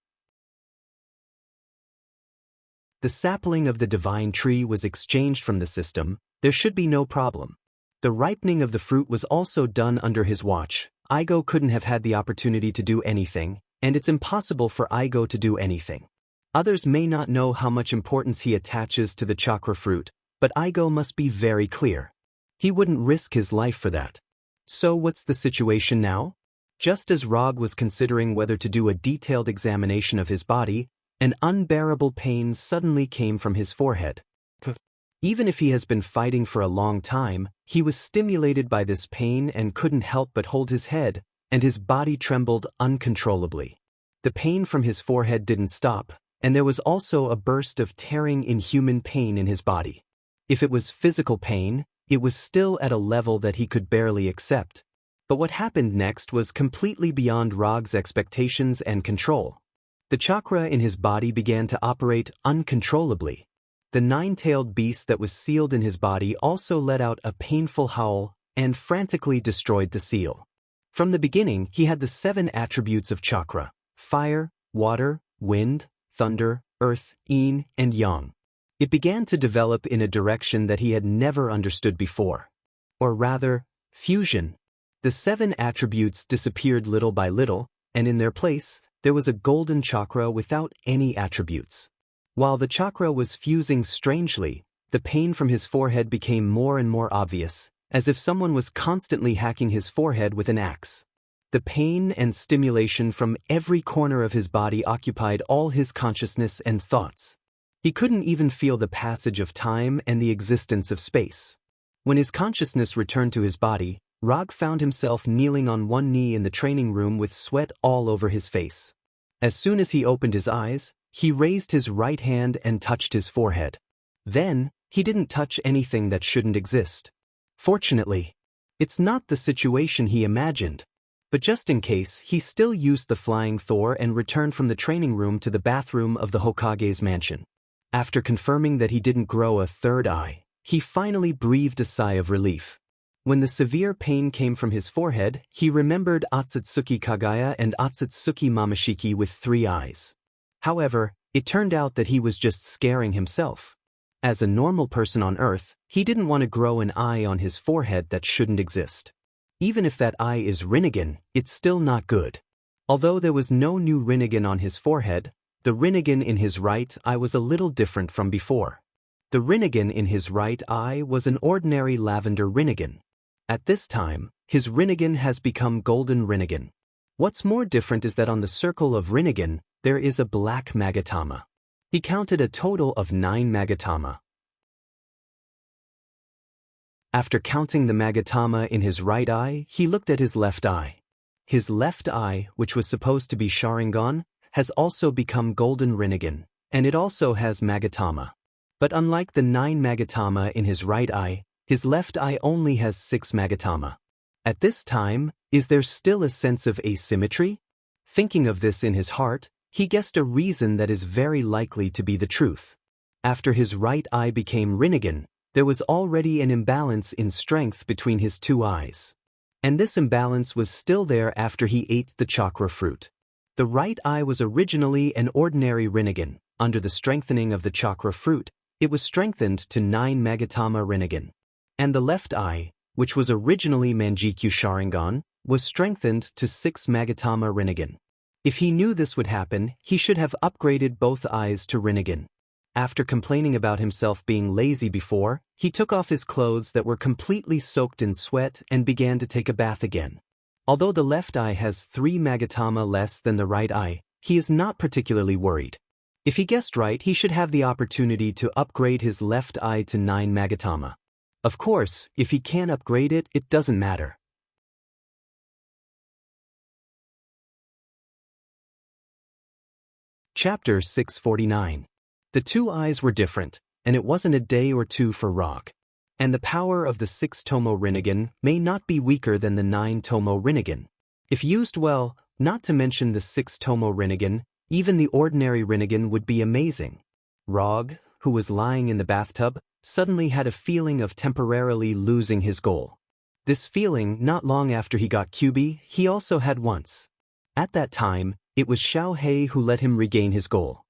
The sapling of the divine tree was exchanged from the system, there should be no problem. The ripening of the fruit was also done under his watch. Igo couldn't have had the opportunity to do anything, and it's impossible for Igo to do anything. Others may not know how much importance he attaches to the chakra fruit, but Igo must be very clear. He wouldn't risk his life for that. So what's the situation now? Just as Rog was considering whether to do a detailed examination of his body, an unbearable pain suddenly came from his forehead. Even if he has been fighting for a long time, he was stimulated by this pain and couldn't help but hold his head, and his body trembled uncontrollably. The pain from his forehead didn't stop, and there was also a burst of tearing inhuman pain in his body. If it was physical pain, it was still at a level that he could barely accept. But what happened next was completely beyond Rog's expectations and control. The chakra in his body began to operate uncontrollably. The nine-tailed beast that was sealed in his body also let out a painful howl and frantically destroyed the seal. From the beginning, he had the 7 attributes of chakra: fire, water, wind, thunder, earth, yin, and yang. It began to develop in a direction that he had never understood before. Or rather, fusion. The 7 attributes disappeared little by little, and in their place, there was a golden chakra without any attributes. While the chakra was fusing strangely, the pain from his forehead became more and more obvious, as if someone was constantly hacking his forehead with an axe. The pain and stimulation from every corner of his body occupied all his consciousness and thoughts. He couldn't even feel the passage of time and the existence of space. When his consciousness returned to his body, Rog found himself kneeling on one knee in the training room with sweat all over his face. As soon as he opened his eyes, he raised his right hand and touched his forehead. Then, he didn't touch anything that shouldn't exist. Fortunately, it's not the situation he imagined. But just in case, he still used the flying Thor and returned from the training room to the bathroom of the Hokage's mansion. After confirming that he didn't grow a third eye, he finally breathed a sigh of relief. When the severe pain came from his forehead, he remembered Otsutsuki Kagaya and Otsutsuki Mamashiki with 3 eyes. However, it turned out that he was just scaring himself. As a normal person on Earth, he didn't want to grow an eye on his forehead that shouldn't exist. Even if that eye is Rinnegan, it's still not good. Although there was no new Rinnegan on his forehead, the Rinnegan in his right eye was a little different from before. The Rinnegan in his right eye was an ordinary lavender Rinnegan. At this time, his Rinnegan has become golden Rinnegan. What's more different is that on the circle of Rinnegan, there is a black Magatama. He counted a total of 9 Magatama. After counting the Magatama in his right eye, he looked at his left eye. His left eye, which was supposed to be Sharingan, has also become golden Rinnegan, and it also has Magatama. But unlike the 9 Magatama in his right eye, his left eye only has 6 Magatama. At this time, is there still a sense of asymmetry? Thinking of this in his heart, he guessed a reason that is very likely to be the truth. After his right eye became Rinnegan, there was already an imbalance in strength between his 2 eyes. And this imbalance was still there after he ate the chakra fruit. The right eye was originally an ordinary Rinnegan. Under the strengthening of the chakra fruit, it was strengthened to 9 Magatama Rinnegan. And the left eye, which was originally Manjikyu Sharingan, was strengthened to 6 Magatama Rinnegan. If he knew this would happen, he should have upgraded both eyes to Rinnegan. After complaining about himself being lazy before, he took off his clothes that were completely soaked in sweat and began to take a bath again. Although the left eye has 3 Magatama less than the right eye, he is not particularly worried. If he guessed right, he should have the opportunity to upgrade his left eye to 9 Magatama. Of course, if he can't upgrade it, it doesn't matter. Chapter 649. The 2 eyes were different, and it wasn't a day or two for Rog. And the power of the 6 Tomo Rinnegan may not be weaker than the 9 Tomo Rinnegan. If used well, not to mention the 6 Tomo Rinnegan, even the ordinary Rinnegan would be amazing. Rog, who was lying in the bathtub, suddenly had a feeling of temporarily losing his goal. This feeling, not long after he got Kyuubi, he also had once. At that time, it was Xiaohei who let him regain his goal.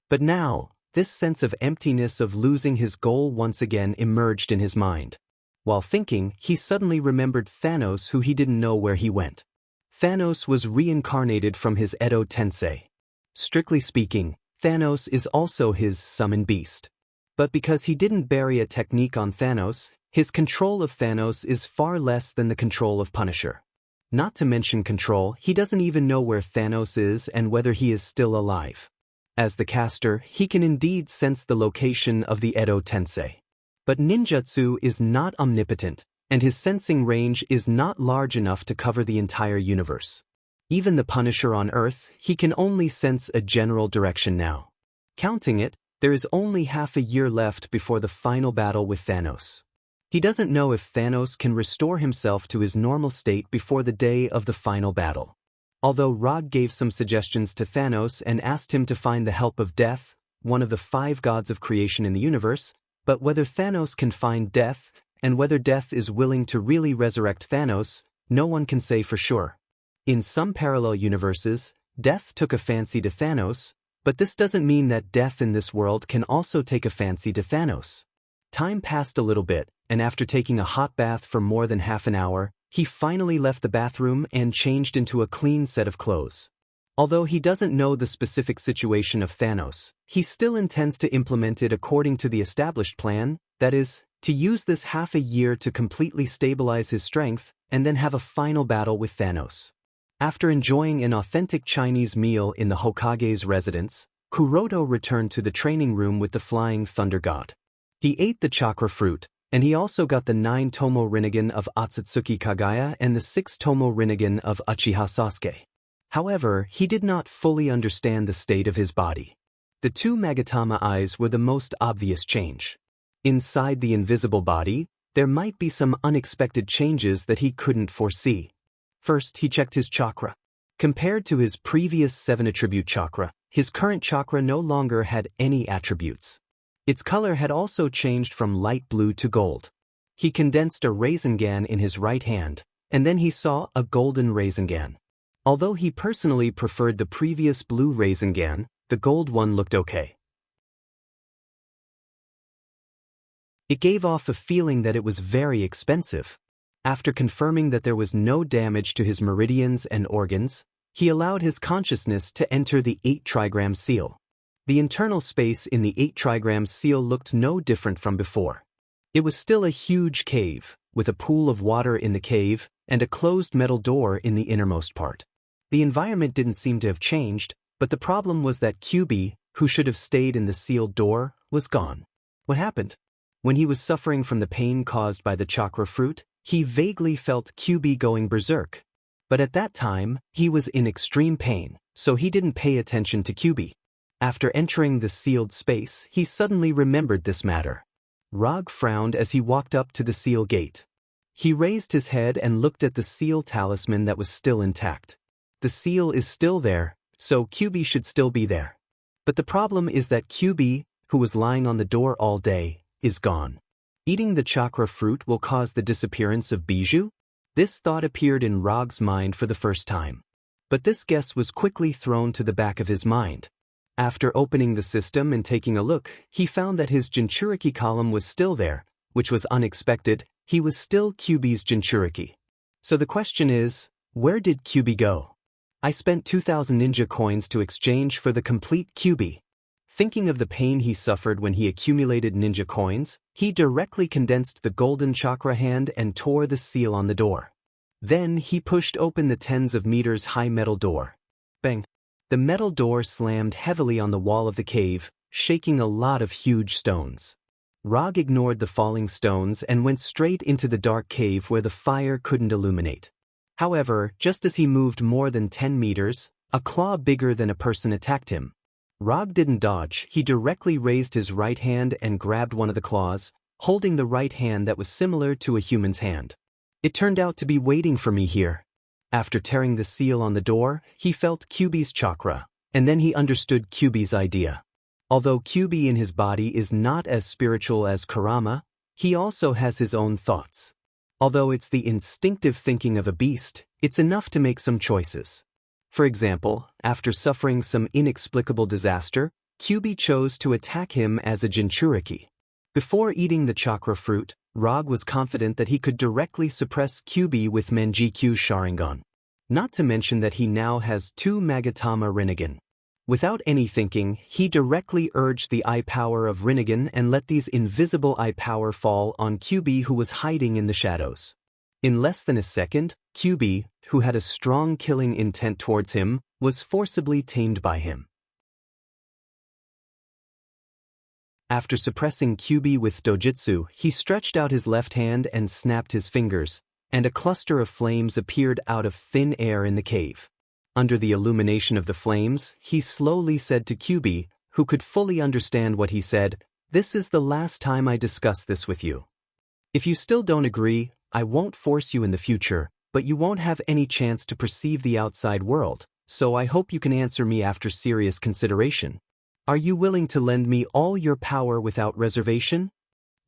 But now, this sense of emptiness of losing his goal once again emerged in his mind. While thinking, he suddenly remembered Thanos, who he didn't know where he went. Thanos was reincarnated from his Edo Tensei. Strictly speaking, Thanos is also his summon beast. But because he didn't bury a technique on Thanos, his control of Thanos is far less than the control of Punisher. Not to mention control, he doesn't even know where Thanos is and whether he is still alive. As the caster, he can indeed sense the location of the Edo Tensei. But ninjutsu is not omnipotent, and his sensing range is not large enough to cover the entire universe. Even the Punisher on Earth, he can only sense a general direction now. Counting it, there is only half a year left before the final battle with Thanos. He doesn't know if Thanos can restore himself to his normal state before the day of the final battle. Although Rog gave some suggestions to Thanos and asked him to find the help of Death, one of the 5 gods of creation in the universe, but whether Thanos can find Death, and whether Death is willing to really resurrect Thanos, no one can say for sure. In some parallel universes, Death took a fancy to Thanos, but this doesn't mean that Death in this world can also take a fancy to Thanos. Time passed a little bit, and after taking a hot bath for more than half an hour, he finally left the bathroom and changed into a clean set of clothes. Although he doesn't know the specific situation of Thanos, he still intends to implement it according to the established plan, that is, to use this half a year to completely stabilize his strength and then have a final battle with Thanos. After enjoying an authentic Chinese meal in the Hokage's residence, Kuroto returned to the training room with the Flying Thunder God. He ate the chakra fruit, and he also got the 9 Tomo Rinnegan of Otsutsuki Kagaya and the 6 Tomo Rinnegan of Uchiha Sasuke. However, he did not fully understand the state of his body. The 2 Magatama eyes were the most obvious change. Inside the invisible body, there might be some unexpected changes that he couldn't foresee. First, he checked his chakra. Compared to his previous 7-attribute chakra, his current chakra no longer had any attributes. Its color had also changed from light blue to gold. He condensed a Rasengan in his right hand, and then he saw a golden Rasengan. Although he personally preferred the previous blue Rasengan, the gold one looked okay. It gave off a feeling that it was very expensive. After confirming that there was no damage to his meridians and organs, he allowed his consciousness to enter the 8-trigram seal. The internal space in the 8-trigram seal looked no different from before. It was still a huge cave, with a pool of water in the cave and a closed metal door in the innermost part. The environment didn't seem to have changed, but the problem was that QB, who should have stayed in the sealed door, was gone. What happened? When he was suffering from the pain caused by the chakra fruit, he vaguely felt QB going berserk. But at that time, he was in extreme pain, so he didn't pay attention to QB. After entering the sealed space, he suddenly remembered this matter. Rog frowned as he walked up to the seal gate. He raised his head and looked at the seal talisman that was still intact. The seal is still there, so QB should still be there. But the problem is that QB, who was lying on the door all day, is gone. Eating the chakra fruit will cause the disappearance of Bijou? This thought appeared in Rog's mind for the first time. But this guess was quickly thrown to the back of his mind. After opening the system and taking a look, he found that his Jinchuriki column was still there, which was unexpected. He was still QB's Jinchuriki. So the question is, where did QB go? I spent 2,000 ninja coins to exchange for the complete QB. Thinking of the pain he suffered when he accumulated ninja coins, he directly condensed the golden chakra hand and tore the seal on the door. Then he pushed open the tens of meters high metal door. Bang! The metal door slammed heavily on the wall of the cave, shaking a lot of huge stones. Rog ignored the falling stones and went straight into the dark cave where the fire couldn't illuminate. However, just as he moved more than 10 meters, a claw bigger than a person attacked him. Rog didn't dodge, he directly raised his right hand and grabbed one of the claws, holding the right hand that was similar to a human's hand. It turned out to be waiting for me here. After tearing the seal on the door, he felt QB's chakra, and then he understood QB's idea. Although QB in his body is not as spiritual as Kurama, he also has his own thoughts. Although it's the instinctive thinking of a beast, it's enough to make some choices. For example, after suffering some inexplicable disaster, QB chose to attack him as a Jinchuriki. Before eating the chakra fruit, Rog was confident that he could directly suppress QB with Manjikyu Sharingan. Not to mention that he now has 2 Magatama Rinnegan. Without any thinking, he directly urged the eye power of Rinnegan and let these invisible eye power fall on QB, who was hiding in the shadows. In less than a second, QB, who had a strong killing intent towards him, was forcibly tamed by him. After suppressing QB with dojutsu, he stretched out his left hand and snapped his fingers, and a cluster of flames appeared out of thin air in the cave. Under the illumination of the flames, he slowly said to QB, who could fully understand what he said, "This is the last time I discuss this with you. If you still don't agree, I won't force you in the future, but you won't have any chance to perceive the outside world, so I hope you can answer me after serious consideration. Are you willing to lend me all your power without reservation?"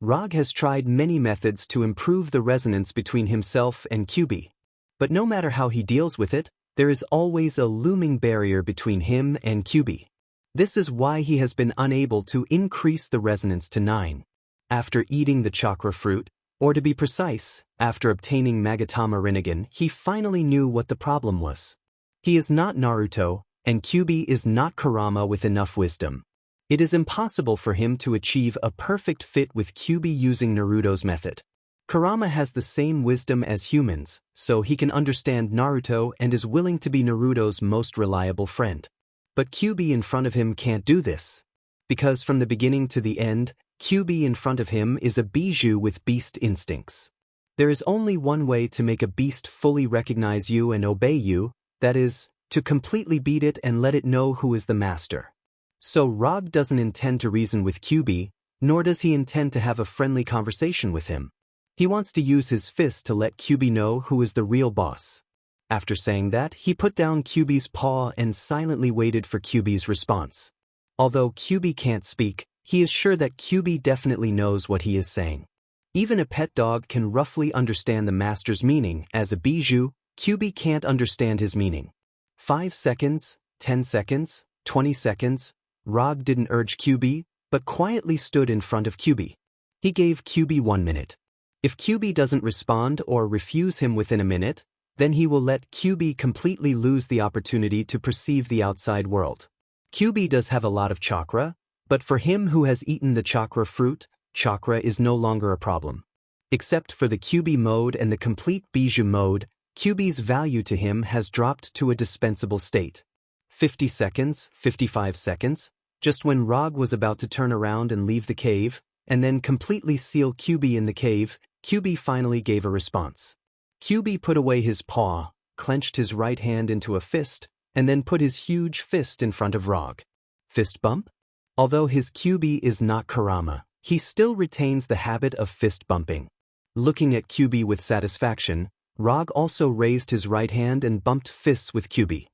Rog has tried many methods to improve the resonance between himself and QB. But no matter how he deals with it, there is always a looming barrier between him and QB. This is why he has been unable to increase the resonance to 9. After eating the chakra fruit, or to be precise, after obtaining Magatama Rinnegan, he finally knew what the problem was. He is not Naruto, and QB is not Kurama with enough wisdom. It is impossible for him to achieve a perfect fit with QB using Naruto's method. Kurama has the same wisdom as humans, so he can understand Naruto and is willing to be Naruto's most reliable friend. But QB in front of him can't do this. Because from the beginning to the end, QB in front of him is a bijou with beast instincts. There is only one way to make a beast fully recognize you and obey you, that is, to completely beat it and let it know who is the master. So Rog doesn't intend to reason with QB, nor does he intend to have a friendly conversation with him. He wants to use his fist to let QB know who is the real boss. After saying that, he put down QB's paw and silently waited for QB's response. Although QB can't speak, he is sure that QB definitely knows what he is saying. Even a pet dog can roughly understand the master's meaning. As a bijou, QB can't understand his meaning. 5 seconds, 10 seconds, 20 seconds, Rog didn't urge QB, but quietly stood in front of QB. He gave QB 1 minute. If QB doesn't respond or refuse him within a minute, then he will let QB completely lose the opportunity to perceive the outside world. QB does have a lot of chakra, but for him who has eaten the chakra fruit, chakra is no longer a problem. Except for the QB mode and the complete bijou mode, QB's value to him has dropped to a dispensable state. 50 seconds, 55 seconds, just when Rog was about to turn around and leave the cave, and then completely seal QB in the cave, QB finally gave a response. QB put away his paw, clenched his right hand into a fist, and then put his huge fist in front of Rog. Fist bump? Although his QB is not Kurama, he still retains the habit of fist bumping. Looking at QB with satisfaction, Rog also raised his right hand and bumped fists with QB.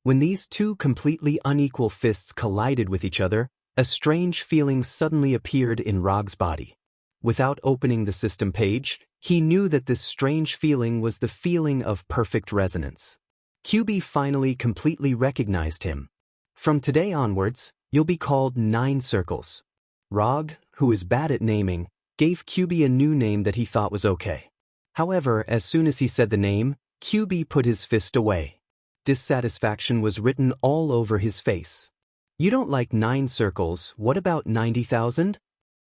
When these two completely unequal fists collided with each other, a strange feeling suddenly appeared in Rog's body. Without opening the system page, he knew that this strange feeling was the feeling of perfect resonance. QB finally completely recognized him. From today onwards, you'll be called 9 Circles. Rog, who is bad at naming, gave QB a new name that he thought was okay. However, as soon as he said the name, QB put his fist away. Dissatisfaction was written all over his face. You don't like 9 circles, what about 90,000?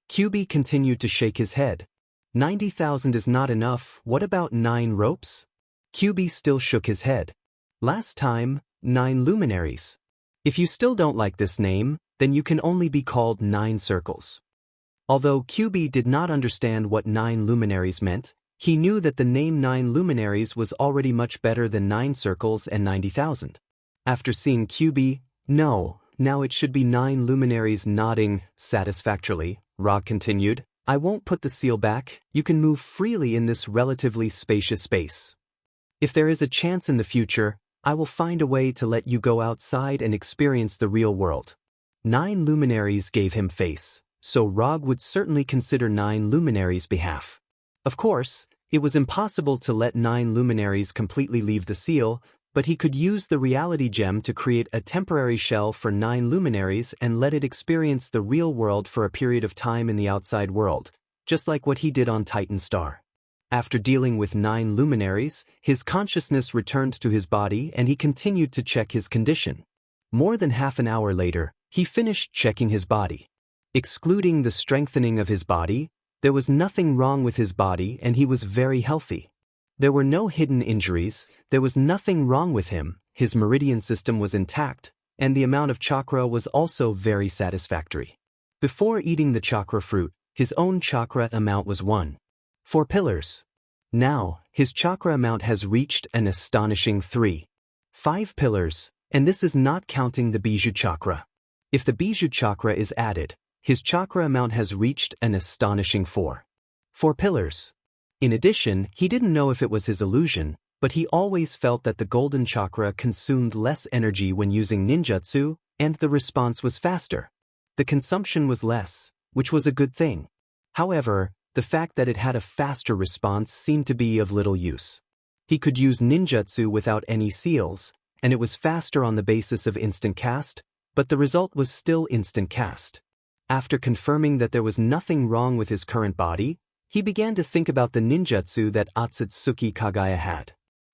QB continued to shake his head. 90,000 is not enough, what about 9 ropes? QB still shook his head. Last time, 9 luminaries. If you still don't like this name, then you can only be called 9 circles. Although QB did not understand what 9 luminaries meant, he knew that the name 9 luminaries was already much better than 9 circles and 90,000. After seeing QB, no, now it should be 9 luminaries nodding satisfactorily, Rog continued, I won't put the seal back, you can move freely in this relatively spacious space. If there is a chance in the future, I will find a way to let you go outside and experience the real world. 9 luminaries gave him face, so Rog would certainly consider 9 luminaries' behalf. Of course, it was impossible to let 9 luminaries completely leave the seal, but he could use the reality gem to create a temporary shell for 9 luminaries and let it experience the real world for a period of time in the outside world, just like what he did on Titan Star. After dealing with 9 luminaries, his consciousness returned to his body and he continued to check his condition. More than half an hour later, he finished checking his body. Excluding the strengthening of his body, there was nothing wrong with his body and he was very healthy. There were no hidden injuries, there was nothing wrong with him, his meridian system was intact, and the amount of chakra was also very satisfactory. Before eating the chakra fruit, his own chakra amount was 4 pillars. Now, his chakra amount has reached an astonishing 5 pillars, and this is not counting the Bijou chakra. If the Bijou chakra is added, his chakra amount has reached an astonishing 4 pillars. In addition, he didn't know if it was his illusion, but he always felt that the golden chakra consumed less energy when using ninjutsu, and the response was faster. The consumption was less, which was a good thing. However, the fact that it had a faster response seemed to be of little use. He could use ninjutsu without any seals, and it was faster on the basis of instant cast, but the result was still instant cast. After confirming that there was nothing wrong with his current body, he began to think about the ninjutsu that Otsutsuki Kagaya had.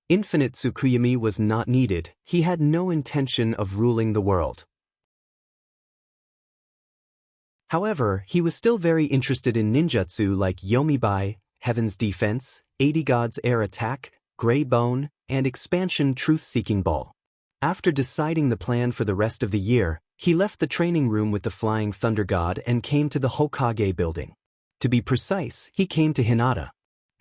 Infinite Tsukuyami was not needed, he had no intention of ruling the world. However, he was still very interested in ninjutsu like Yomibai, Heaven's Defense, 80 Gods Air Attack, Grey Bone, and Expansion Truth-Seeking Ball. After deciding the plan for the rest of the year, he left the training room with the Flying Thunder God and came to the Hokage building. To be precise, he came to Hinata.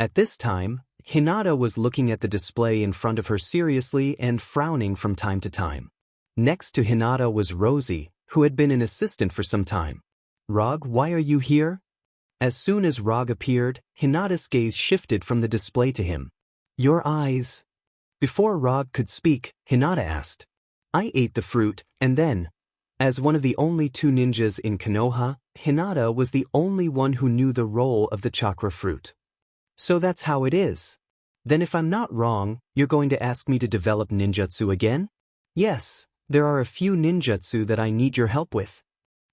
At this time, Hinata was looking at the display in front of her seriously and frowning from time to time. Next to Hinata was Rosie, who had been an assistant for some time. "Rog, why are you here?" As soon as Rog appeared, Hinata's gaze shifted from the display to him. "Your eyes." Before Rog could speak, Hinata asked. "I ate the fruit, and then..." As one of the only 2 ninjas in Konoha, Hinata was the only one who knew the role of the chakra fruit. "So that's how it is. Then if I'm not wrong, you're going to ask me to develop ninjutsu again?" "Yes, there are a few ninjutsu that I need your help with."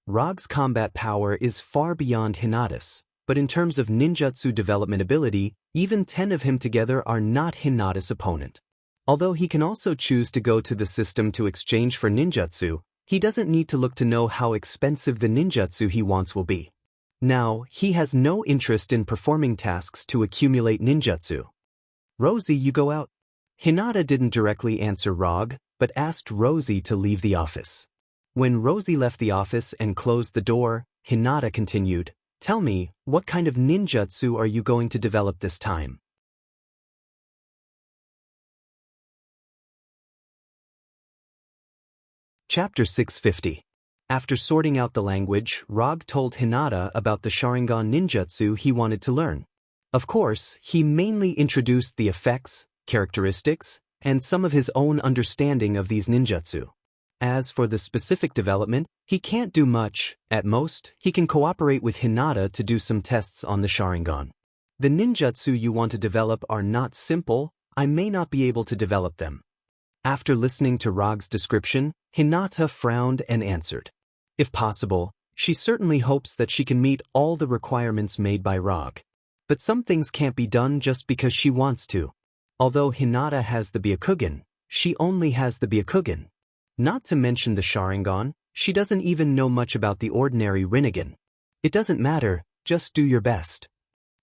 Rog's combat power is far beyond Hinata's, but in terms of ninjutsu development ability, even 10 of him together are not Hinata's opponent. Although he can also choose to go to the system to exchange for ninjutsu, he doesn't need to look to know how expensive the ninjutsu he wants will be. Now, he has no interest in performing tasks to accumulate ninjutsu. "Rosie, you go out." Hinata didn't directly answer Rog, but asked Rosie to leave the office. When Rosie left the office and closed the door, Hinata continued, "Tell me, what kind of ninjutsu are you going to develop this time?" Chapter 650. After sorting out the language, Rog told Hinata about the Sharingan ninjutsu he wanted to learn. Of course, he mainly introduced the effects, characteristics, and some of his own understanding of these ninjutsu. As for the specific development, he can't do much. At most, he can cooperate with Hinata to do some tests on the Sharingan. "The ninjutsu you want to develop are not simple, I may not be able to develop them." After listening to Rog's description, Hinata frowned and answered. If possible, she certainly hopes that she can meet all the requirements made by Rog. But some things can't be done just because she wants to. Although Hinata has the Byakugan, she only has the Byakugan. Not to mention the Sharingan, she doesn't even know much about the ordinary Rinnegan. It doesn't matter, just do your best.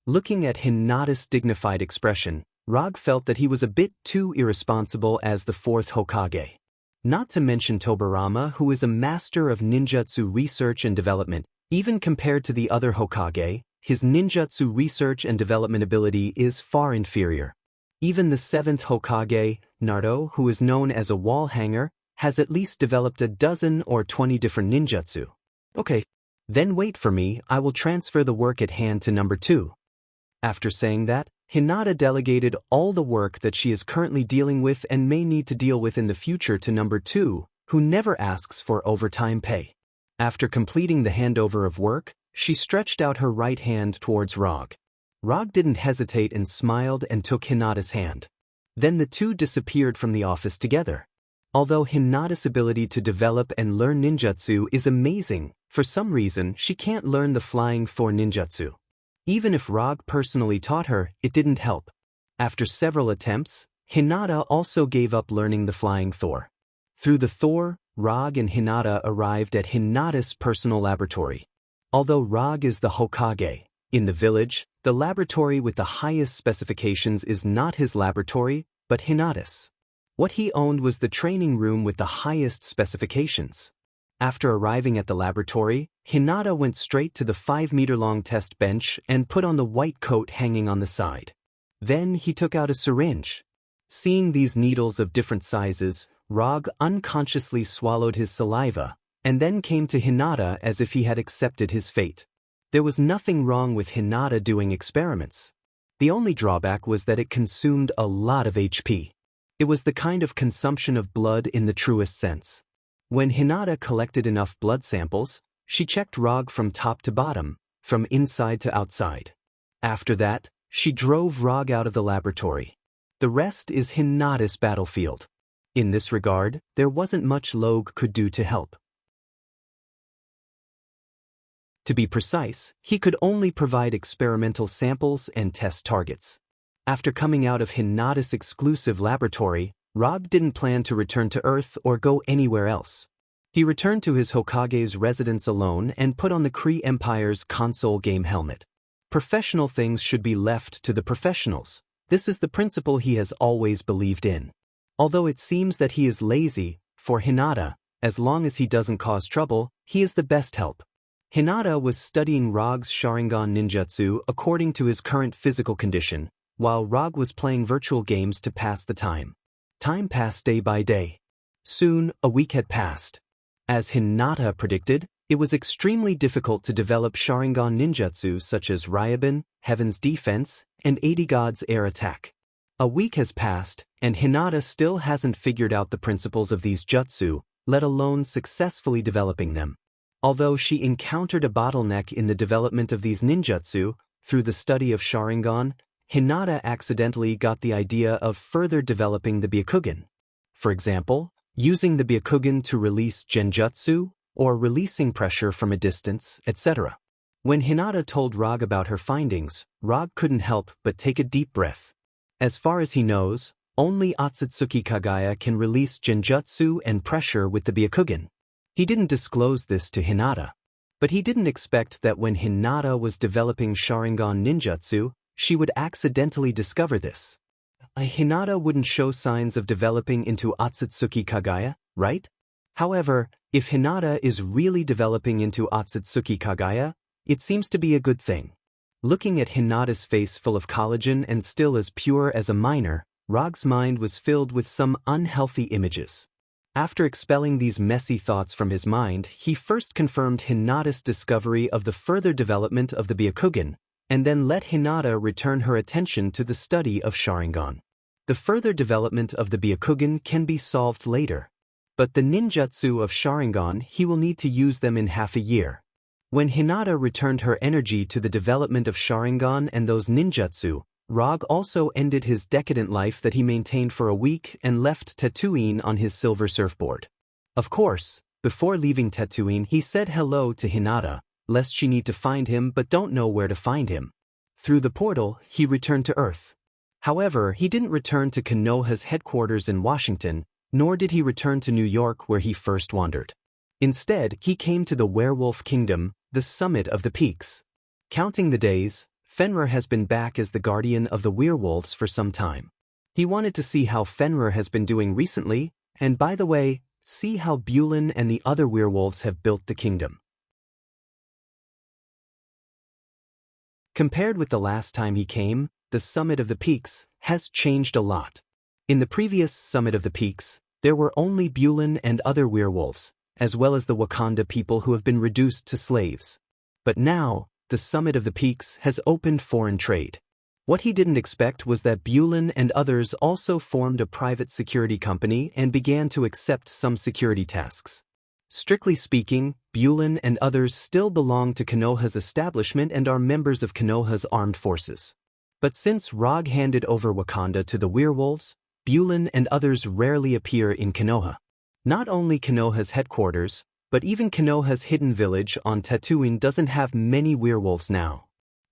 Looking at Hinata's dignified expression, Rog felt that he was a bit too irresponsible as the 4th Hokage. Not to mention Tobirama, who is a master of ninjutsu research and development. Even compared to the other Hokage, his ninjutsu research and development ability is far inferior. Even the 7th Hokage, Naruto, who is known as a wall hanger, has at least developed a dozen or 20 different ninjutsu. "Okay, then wait for me, I will transfer the work at hand to number 2. After saying that, Hinata delegated all the work that she is currently dealing with and may need to deal with in the future to number 2, who never asks for overtime pay. After completing the handover of work, she stretched out her right hand towards Rog. Rog didn't hesitate and smiled and took Hinata's hand. Then the 2 disappeared from the office together. Although Hinata's ability to develop and learn ninjutsu is amazing, for some reason she can't learn the Flying Thor ninjutsu. Even if Rog personally taught her, it didn't help. After several attempts, Hinata also gave up learning the flying Thor. Through the Thor, Rog and Hinata arrived at Hinata's personal laboratory. Although Rog is the Hokage in the village, the laboratory with the highest specifications is not his laboratory, but Hinata's. What he owned was the training room with the highest specifications. After arriving at the laboratory, Hinata went straight to the 5-meter-long test bench and put on the white coat hanging on the side. Then he took out a syringe. Seeing these needles of different sizes, Rog unconsciously swallowed his saliva, and then came to Hinata as if he had accepted his fate. There was nothing wrong with Hinata doing experiments. The only drawback was that it consumed a lot of HP. It was the kind of consumption of blood in the truest sense. When Hinata collected enough blood samples, she checked Rog from top to bottom, from inside to outside. After that, she drove Rog out of the laboratory. The rest is Hinata's battlefield. In this regard, there wasn't much Log could do to help. To be precise, he could only provide experimental samples and test targets. After coming out of Hinata's exclusive laboratory, Rog didn't plan to return to Earth or go anywhere else. He returned to his Hokage's residence alone and put on the Kree Empire's console game helmet. Professional things should be left to the professionals. This is the principle he has always believed in. Although it seems that he is lazy, for Hinata, as long as he doesn't cause trouble, he is the best help. Hinata was studying Rog's Sharingan ninjutsu according to his current physical condition, while Rog was playing virtual games to pass the time. Time passed day by day. Soon, a week had passed. As Hinata predicted, it was extremely difficult to develop Sharingan ninjutsu such as Ryuban, Heaven's Defense, and 80 God's Air Attack. A week has passed, and Hinata still hasn't figured out the principles of these jutsu, let alone successfully developing them. Although she encountered a bottleneck in the development of these ninjutsu, through the study of Sharingan, Hinata accidentally got the idea of further developing the Byakugan. For example, using the Byakugan to release genjutsu, or releasing pressure from a distance, etc. When Hinata told Rog about her findings, Rog couldn't help but take a deep breath. As far as he knows, only Otsutsuki Kagaya can release genjutsu and pressure with the Byakugan. He didn't disclose this to Hinata. But he didn't expect that when Hinata was developing Sharingan ninjutsu, she would accidentally discover this. Hinata wouldn't show signs of developing into Otsutsuki Kagaya, right? However, if Hinata is really developing into Otsutsuki Kagaya, it seems to be a good thing. Looking at Hinata's face full of collagen and still as pure as a minor, Rog's mind was filled with some unhealthy images. After expelling these messy thoughts from his mind, he first confirmed Hinata's discovery of the further development of the Byakugan, and then let Hinata return her attention to the study of Sharingan. The further development of the Byakugan can be solved later. But the ninjutsu of Sharingan, he will need to use them in half a year. When Hinata returned her energy to the development of Sharingan and those ninjutsu, Rog also ended his decadent life that he maintained for a week and left Tatooine on his silver surfboard. Of course, before leaving Tatooine he said hello to Hinata, lest she need to find him but don't know where to find him. Through the portal, he returned to Earth. However, he didn't return to Konoha's headquarters in Washington, nor did he return to New York where he first wandered. Instead, he came to the Werewolf Kingdom, the summit of the peaks. Counting the days, Fenrir has been back as the guardian of the werewolves for some time. He wanted to see how Fenrir has been doing recently, and by the way, see how Bulin and the other werewolves have built the kingdom. Compared with the last time he came, the summit of the peaks has changed a lot. In the previous summit of the peaks, there were only Bulin and other werewolves, as well as the Wakanda people who have been reduced to slaves. But now, the summit of the peaks has opened foreign trade. What he didn't expect was that Bulin and others also formed a private security company and began to accept some security tasks. Strictly speaking, Bulin and others still belong to Konoha's establishment and are members of Konoha's armed forces. But since Rog handed over Wakanda to the werewolves, Bulin and others rarely appear in Konoha. Not only Konoha's headquarters, but even Konoha's hidden village on Tatooine doesn't have many werewolves now.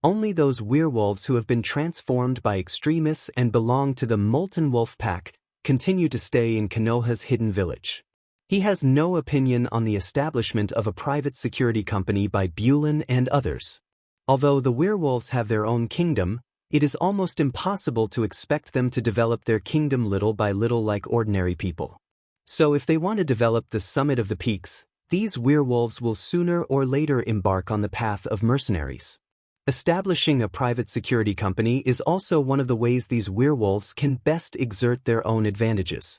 Only those werewolves who have been transformed by extremists and belong to the Molten Wolf Pack continue to stay in Konoha's hidden village. He has no opinion on the establishment of a private security company by Bulin and others. Although the werewolves have their own kingdom, it is almost impossible to expect them to develop their kingdom little by little like ordinary people. So if they want to develop the summit of the peaks, these werewolves will sooner or later embark on the path of mercenaries. Establishing a private security company is also one of the ways these werewolves can best exert their own advantages.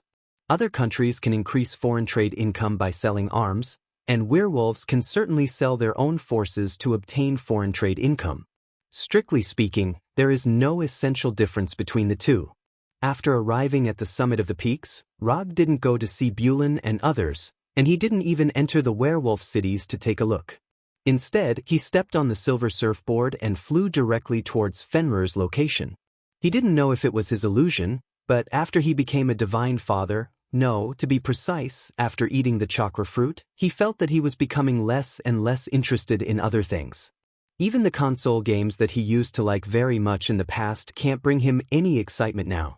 Other countries can increase foreign trade income by selling arms, and werewolves can certainly sell their own forces to obtain foreign trade income. Strictly speaking, there is no essential difference between the two. After arriving at the summit of the peaks, Rog didn't go to see Bulin and others, and he didn't even enter the werewolf cities to take a look. Instead, he stepped on the silver surfboard and flew directly towards Fenrir's location. He didn't know if it was his illusion, but after he became a divine father, no, to be precise, after eating the chakra fruit, he felt that he was becoming less and less interested in other things. Even the console games that he used to like very much in the past can't bring him any excitement now.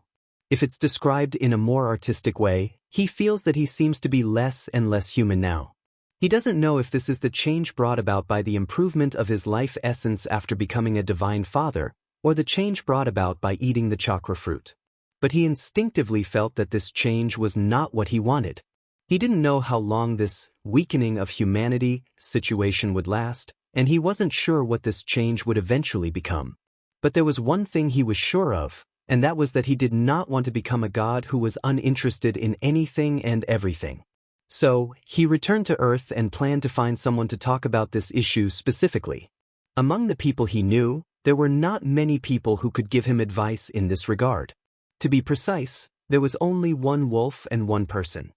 If it's described in a more artistic way, he feels that he seems to be less and less human now. He doesn't know if this is the change brought about by the improvement of his life essence after becoming a divine father, or the change brought about by eating the chakra fruit. But he instinctively felt that this change was not what he wanted. He didn't know how long this weakening of humanity situation would last, and he wasn't sure what this change would eventually become. But there was one thing he was sure of, and that was that he did not want to become a god who was uninterested in anything and everything. So, he returned to Earth and planned to find someone to talk about this issue specifically. Among the people he knew, there were not many people who could give him advice in this regard. To be precise, there was only one wolf and one person.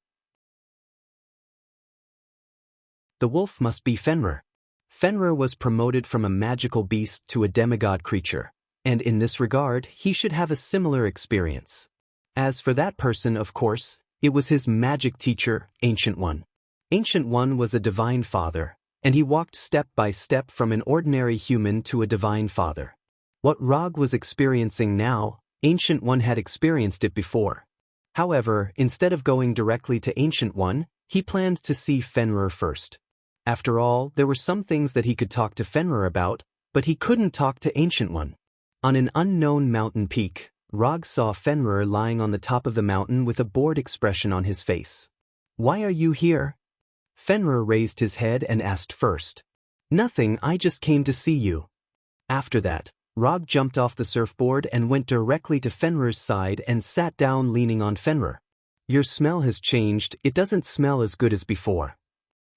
The wolf must be Fenrir. Fenrir was promoted from a magical beast to a demigod creature, and in this regard, he should have a similar experience. As for that person, of course, it was his magic teacher, Ancient One. Ancient One was a divine father, and he walked step by step from an ordinary human to a divine father. What Rog was experiencing now, Ancient One had experienced it before. However, instead of going directly to Ancient One, he planned to see Fenrir first. After all, there were some things that he could talk to Fenrir about, but he couldn't talk to Ancient One. On an unknown mountain peak, Rog saw Fenrir lying on the top of the mountain with a bored expression on his face. "Why are you here?" Fenrir raised his head and asked first. "Nothing, I just came to see you." After that, Rog jumped off the surfboard and went directly to Fenrir's side and sat down leaning on Fenrir. "Your smell has changed, it doesn't smell as good as before."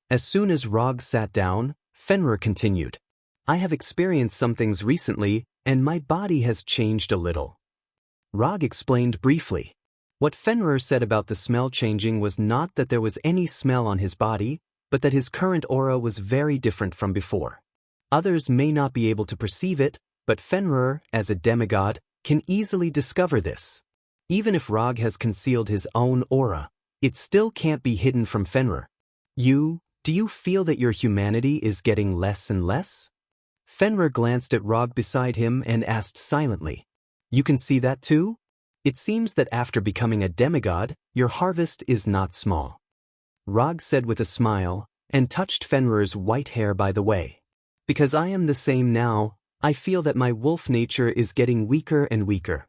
As soon as Rog sat down, Fenrir continued. "I have experienced some things recently, and my body has changed a little." Rog explained briefly. What Fenrir said about the smell changing was not that there was any smell on his body, but that his current aura was very different from before. Others may not be able to perceive it, but Fenrir, as a demigod, can easily discover this. Even if Rog has concealed his own aura, it still can't be hidden from Fenrir. Do you feel that your humanity is getting less and less?" Fenrir glanced at Rog beside him and asked silently. "You can see that too? It seems that after becoming a demigod, your harvest is not small." Rog said with a smile, and touched Fenrir's white hair by the way. "Because I am the same now, I feel that my wolf nature is getting weaker and weaker."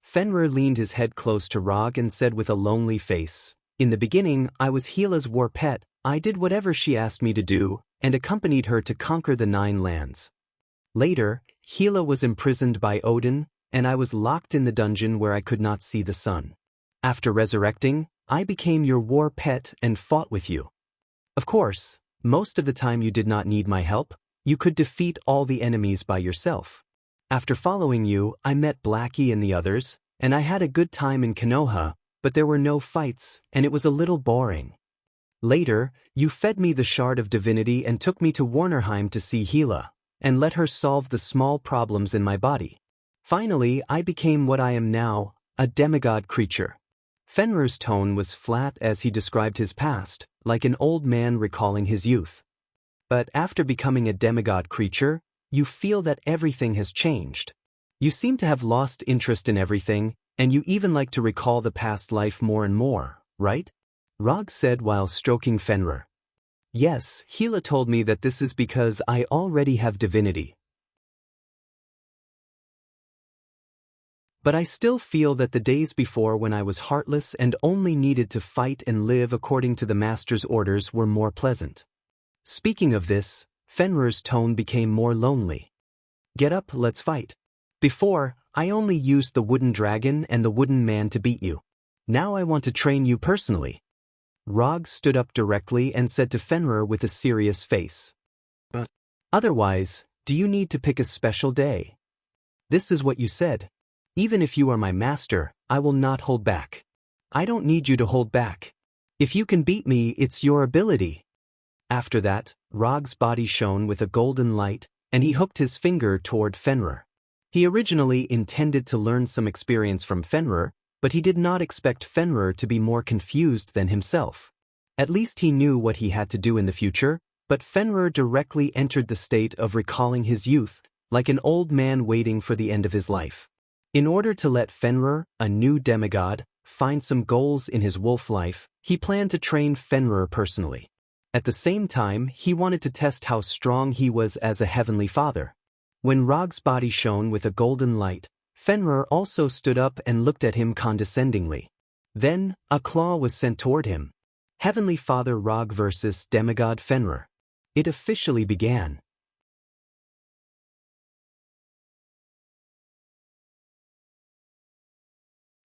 Fenrir leaned his head close to Rog and said with a lonely face, "In the beginning, I was Hela's war pet. I did whatever she asked me to do, and accompanied her to conquer the 9 lands. Later, Hela was imprisoned by Odin, and I was locked in the dungeon where I could not see the sun. After resurrecting, I became your war pet and fought with you. Of course, most of the time you did not need my help. You could defeat all the enemies by yourself. After following you, I met Blackie and the others, and I had a good time in Konoha, but there were no fights, and it was a little boring. Later, you fed me the shard of divinity and took me to Warnerheim to see Hela, and let her solve the small problems in my body. Finally, I became what I am now, a demigod creature." Fenrir's tone was flat as he described his past, like an old man recalling his youth. "But after becoming a demigod creature, you feel that everything has changed. You seem to have lost interest in everything, and you even like to recall the past life more and more, right? Rog said while stroking Fenrir. Yes, Gila told me that this is because I already have divinity. But I still feel that the days before when I was heartless and only needed to fight and live according to the master's orders were more pleasant. Speaking of this, Fenrir's tone became more lonely. Get up, let's fight. Before, I only used the wooden dragon and the wooden man to beat you. Now I want to train you personally. Rog stood up directly and said to Fenrir with a serious face. But otherwise, do you need to pick a special day? This is what you said. Even if you are my master, I will not hold back. I don't need you to hold back. If you can beat me, it's your ability. After that, Rog's body shone with a golden light, and he hooked his finger toward Fenrir. He originally intended to learn some experience from Fenrir, but he did not expect Fenrir to be more confused than himself. At least he knew what he had to do in the future, but Fenrir directly entered the state of recalling his youth, like an old man waiting for the end of his life. In order to let Fenrir, a new demigod, find some goals in his wolf life, he planned to train Fenrir personally. At the same time, he wanted to test how strong he was as a heavenly father. When Rog's body shone with a golden light, Fenrir also stood up and looked at him condescendingly. Then, a claw was sent toward him. Heavenly Father Rog versus demigod Fenrir. It officially began.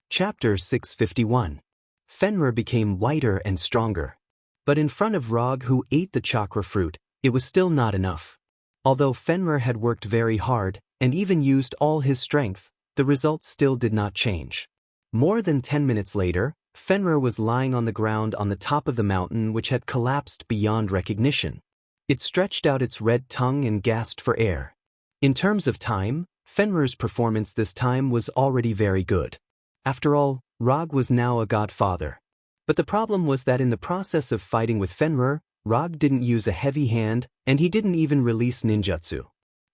Chapter 651. Fenrir became whiter and stronger. But in front of Rog, who ate the chakra fruit, it was still not enough. Although Fenrir had worked very hard, and even used all his strength, the results still did not change. More than 10 minutes later, Fenrir was lying on the ground on the top of the mountain which had collapsed beyond recognition. It stretched out its red tongue and gasped for air. In terms of time, Fenrir's performance this time was already very good. After all, Rog was now a godfather. But the problem was that in the process of fighting with Fenrir, Rog didn't use a heavy hand, and he didn't even release ninjutsu.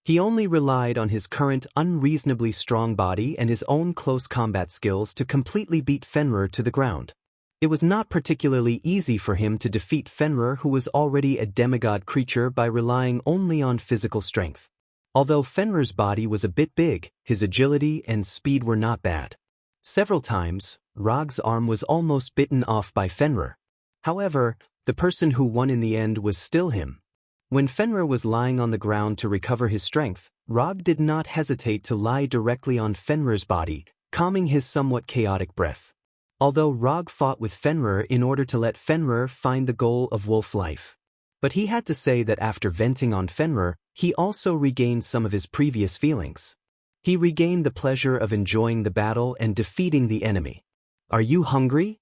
He only relied on his current unreasonably strong body and his own close combat skills to completely beat Fenrir to the ground. It was not particularly easy for him to defeat Fenrir, who was already a demigod creature, by relying only on physical strength. Although Fenrir's body was a bit big, his agility and speed were not bad. Several times, Rog's arm was almost bitten off by Fenrir. However, the person who won in the end was still him. When Fenrir was lying on the ground to recover his strength, Rog did not hesitate to lie directly on Fenrir's body, calming his somewhat chaotic breath. Although Rog fought with Fenrir in order to let Fenrir find the goal of wolf life. But he had to say that after venting on Fenrir, he also regained some of his previous feelings. He regained the pleasure of enjoying the battle and defeating the enemy. Are you hungry?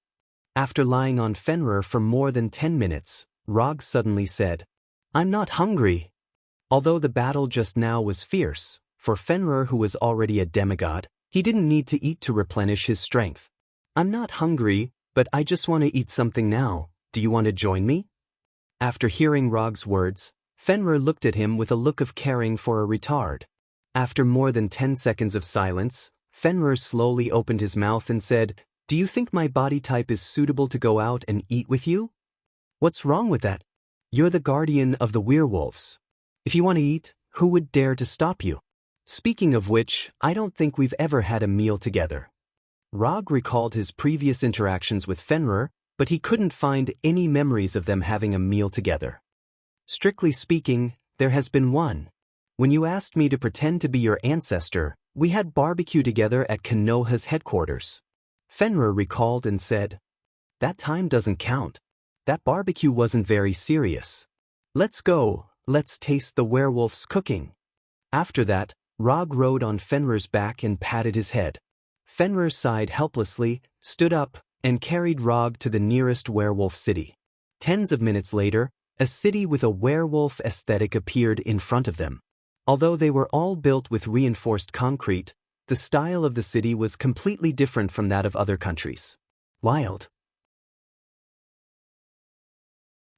After lying on Fenrir for more than 10 minutes, Rog suddenly said, I'm not hungry. Although the battle just now was fierce, for Fenrir, who was already a demigod, he didn't need to eat to replenish his strength. I'm not hungry, but I just want to eat something now. Do you want to join me? After hearing Rog's words, Fenrir looked at him with a look of caring for a retard. After more than 10 seconds of silence, Fenrir slowly opened his mouth and said, Do you think my body type is suitable to go out and eat with you? What's wrong with that? You're the guardian of the werewolves. If you want to eat, who would dare to stop you? Speaking of which, I don't think we've ever had a meal together. Rog recalled his previous interactions with Fenrir, but he couldn't find any memories of them having a meal together. Strictly speaking, there has been one. When you asked me to pretend to be your ancestor, we had barbecue together at Konoha's headquarters. Fenrir recalled and said, That time doesn't count. That barbecue wasn't very serious. Let's go, let's taste the werewolf's cooking. After that, Rog rode on Fenrir's back and patted his head. Fenrir sighed helplessly, stood up, and carried Rog to the nearest werewolf city. Tens of minutes later, a city with a werewolf aesthetic appeared in front of them. Although they were all built with reinforced concrete, the style of the city was completely different from that of other countries. Wild.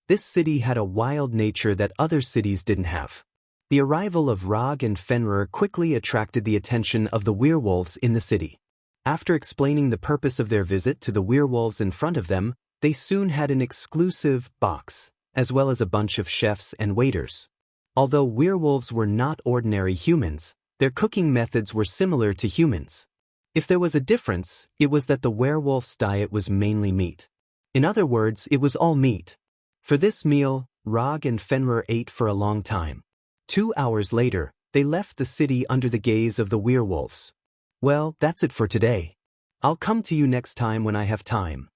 This city had a wild nature that other cities didn't have. The arrival of Rog and Fenrir quickly attracted the attention of the werewolves in the city. After explaining the purpose of their visit to the werewolves in front of them, they soon had an exclusive box, as well as a bunch of chefs and waiters. Although werewolves were not ordinary humans, their cooking methods were similar to humans. If there was a difference, it was that the werewolf's diet was mainly meat. In other words, it was all meat. For this meal, Rog and Fenrir ate for a long time. 2 hours later, they left the city under the gaze of the werewolves. Well, that's it for today. I'll come to you next time when I have time.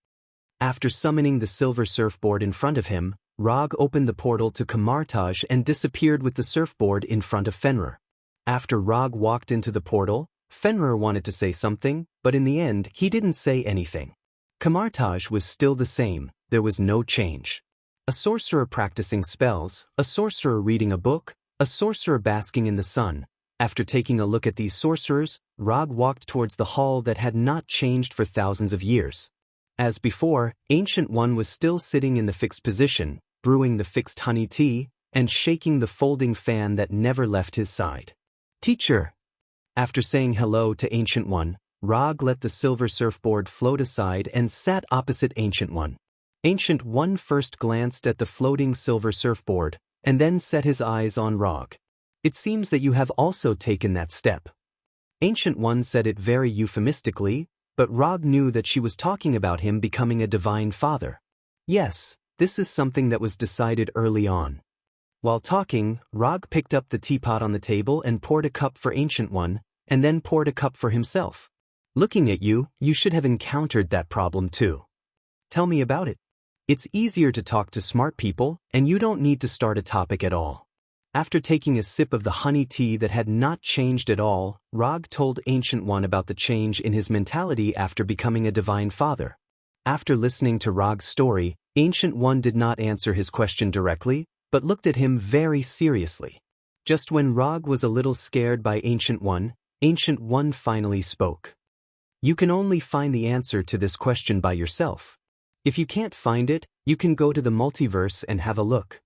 After summoning the silver surfboard in front of him, Rog opened the portal to Kamartaj and disappeared with the surfboard in front of Fenrir. After Rog walked into the portal, Fenrir wanted to say something, but in the end, he didn't say anything. Kamartaj was still the same, there was no change. A sorcerer practicing spells, a sorcerer reading a book, a sorcerer basking in the sun. After taking a look at these sorcerers, Rog walked towards the hall that had not changed for thousands of years. As before, Ancient One was still sitting in the fixed position, brewing the fixed honey tea, and shaking the folding fan that never left his side. Teacher! After saying hello to Ancient One, Rog let the silver surfboard float aside and sat opposite Ancient One. Ancient One first glanced at the floating silver surfboard, and then set his eyes on Rog. It seems that you have also taken that step. Ancient One said it very euphemistically, but Rog knew that she was talking about him becoming a divine father. Yes, this is something that was decided early on. While talking, Rog picked up the teapot on the table and poured a cup for Ancient One, and then poured a cup for himself. Looking at you, you should have encountered that problem too. Tell me about it. It's easier to talk to smart people, and you don't need to start a topic at all. After taking a sip of the honey tea that had not changed at all, Rog told Ancient One about the change in his mentality after becoming a divine father. After listening to Rog's story, Ancient One did not answer his question directly, but looked at him very seriously. Just when Rog was a little scared by Ancient One finally spoke. You can only find the answer to this question by yourself. If you can't find it, you can go to the multiverse and have a look.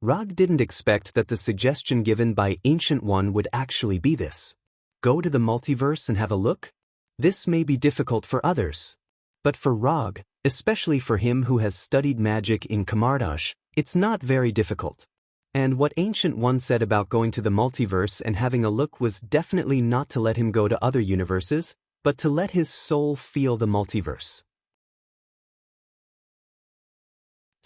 Rog didn't expect that the suggestion given by Ancient One would actually be this. Go to the multiverse and have a look? This may be difficult for others. But for Rog, especially for him who has studied magic in Kamartaj, it's not very difficult. And what Ancient One said about going to the multiverse and having a look was definitely not to let him go to other universes, but to let his soul feel the multiverse.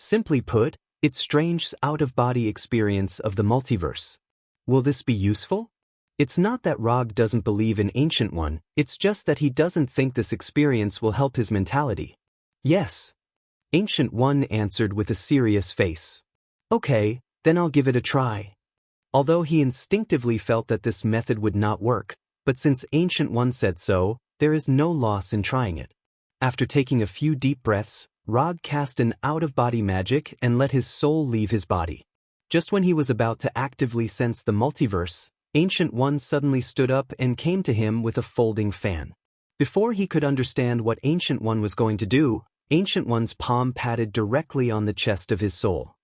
Simply put, it's strange out-of-body experience of the multiverse. Will this be useful? It's not that Rog doesn't believe in Ancient One, it's just that he doesn't think this experience will help his mentality. Yes. Ancient One answered with a serious face. Okay, then I'll give it a try. Although he instinctively felt that this method would not work, but since Ancient One said so, there is no loss in trying it. After taking a few deep breaths, Rog cast an out-of-body magic and let his soul leave his body. Just when he was about to actively sense the multiverse, Ancient One suddenly stood up and came to him with a folding fan. Before he could understand what Ancient One was going to do, Ancient One's palm patted directly on the chest of his soul.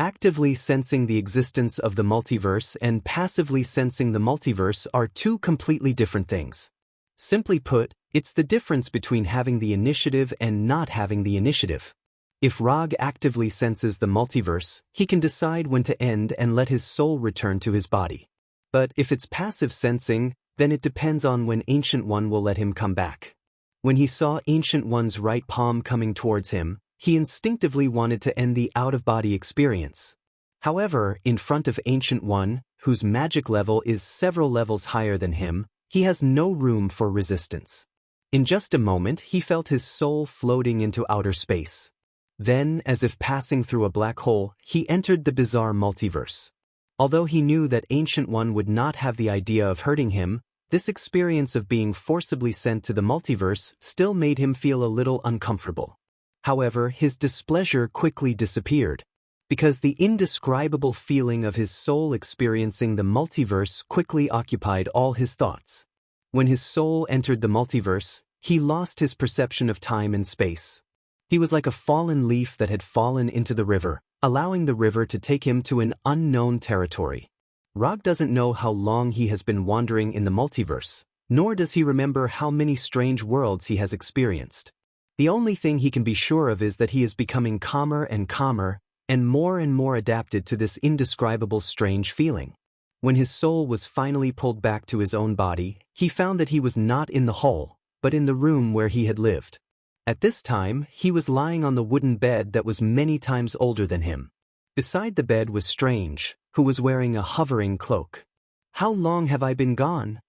Actively sensing the existence of the multiverse and passively sensing the multiverse are two completely different things. Simply put, it's the difference between having the initiative and not having the initiative. If Rog actively senses the multiverse, he can decide when to end and let his soul return to his body. But if it's passive sensing, then it depends on when Ancient One will let him come back. When he saw Ancient One's right palm coming towards him, he instinctively wanted to end the out-of-body experience. However, in front of Ancient One, whose magic level is several levels higher than him, he has no room for resistance. In just a moment, he felt his soul floating into outer space. Then, as if passing through a black hole, he entered the bizarre multiverse. Although he knew that Ancient One would not have the idea of hurting him, this experience of being forcibly sent to the multiverse still made him feel a little uncomfortable. However, his displeasure quickly disappeared, because the indescribable feeling of his soul experiencing the multiverse quickly occupied all his thoughts. When his soul entered the multiverse, he lost his perception of time and space. He was like a fallen leaf that had fallen into the river, allowing the river to take him to an unknown territory. Rog doesn't know how long he has been wandering in the multiverse, nor does he remember how many strange worlds he has experienced. The only thing he can be sure of is that he is becoming calmer and more adapted to this indescribable strange feeling. When his soul was finally pulled back to his own body, he found that he was not in the hole, but in the room where he had lived. At this time, he was lying on the wooden bed that was many times older than him. Beside the bed was Strange, who was wearing a hovering cloak. "How long have I been gone?"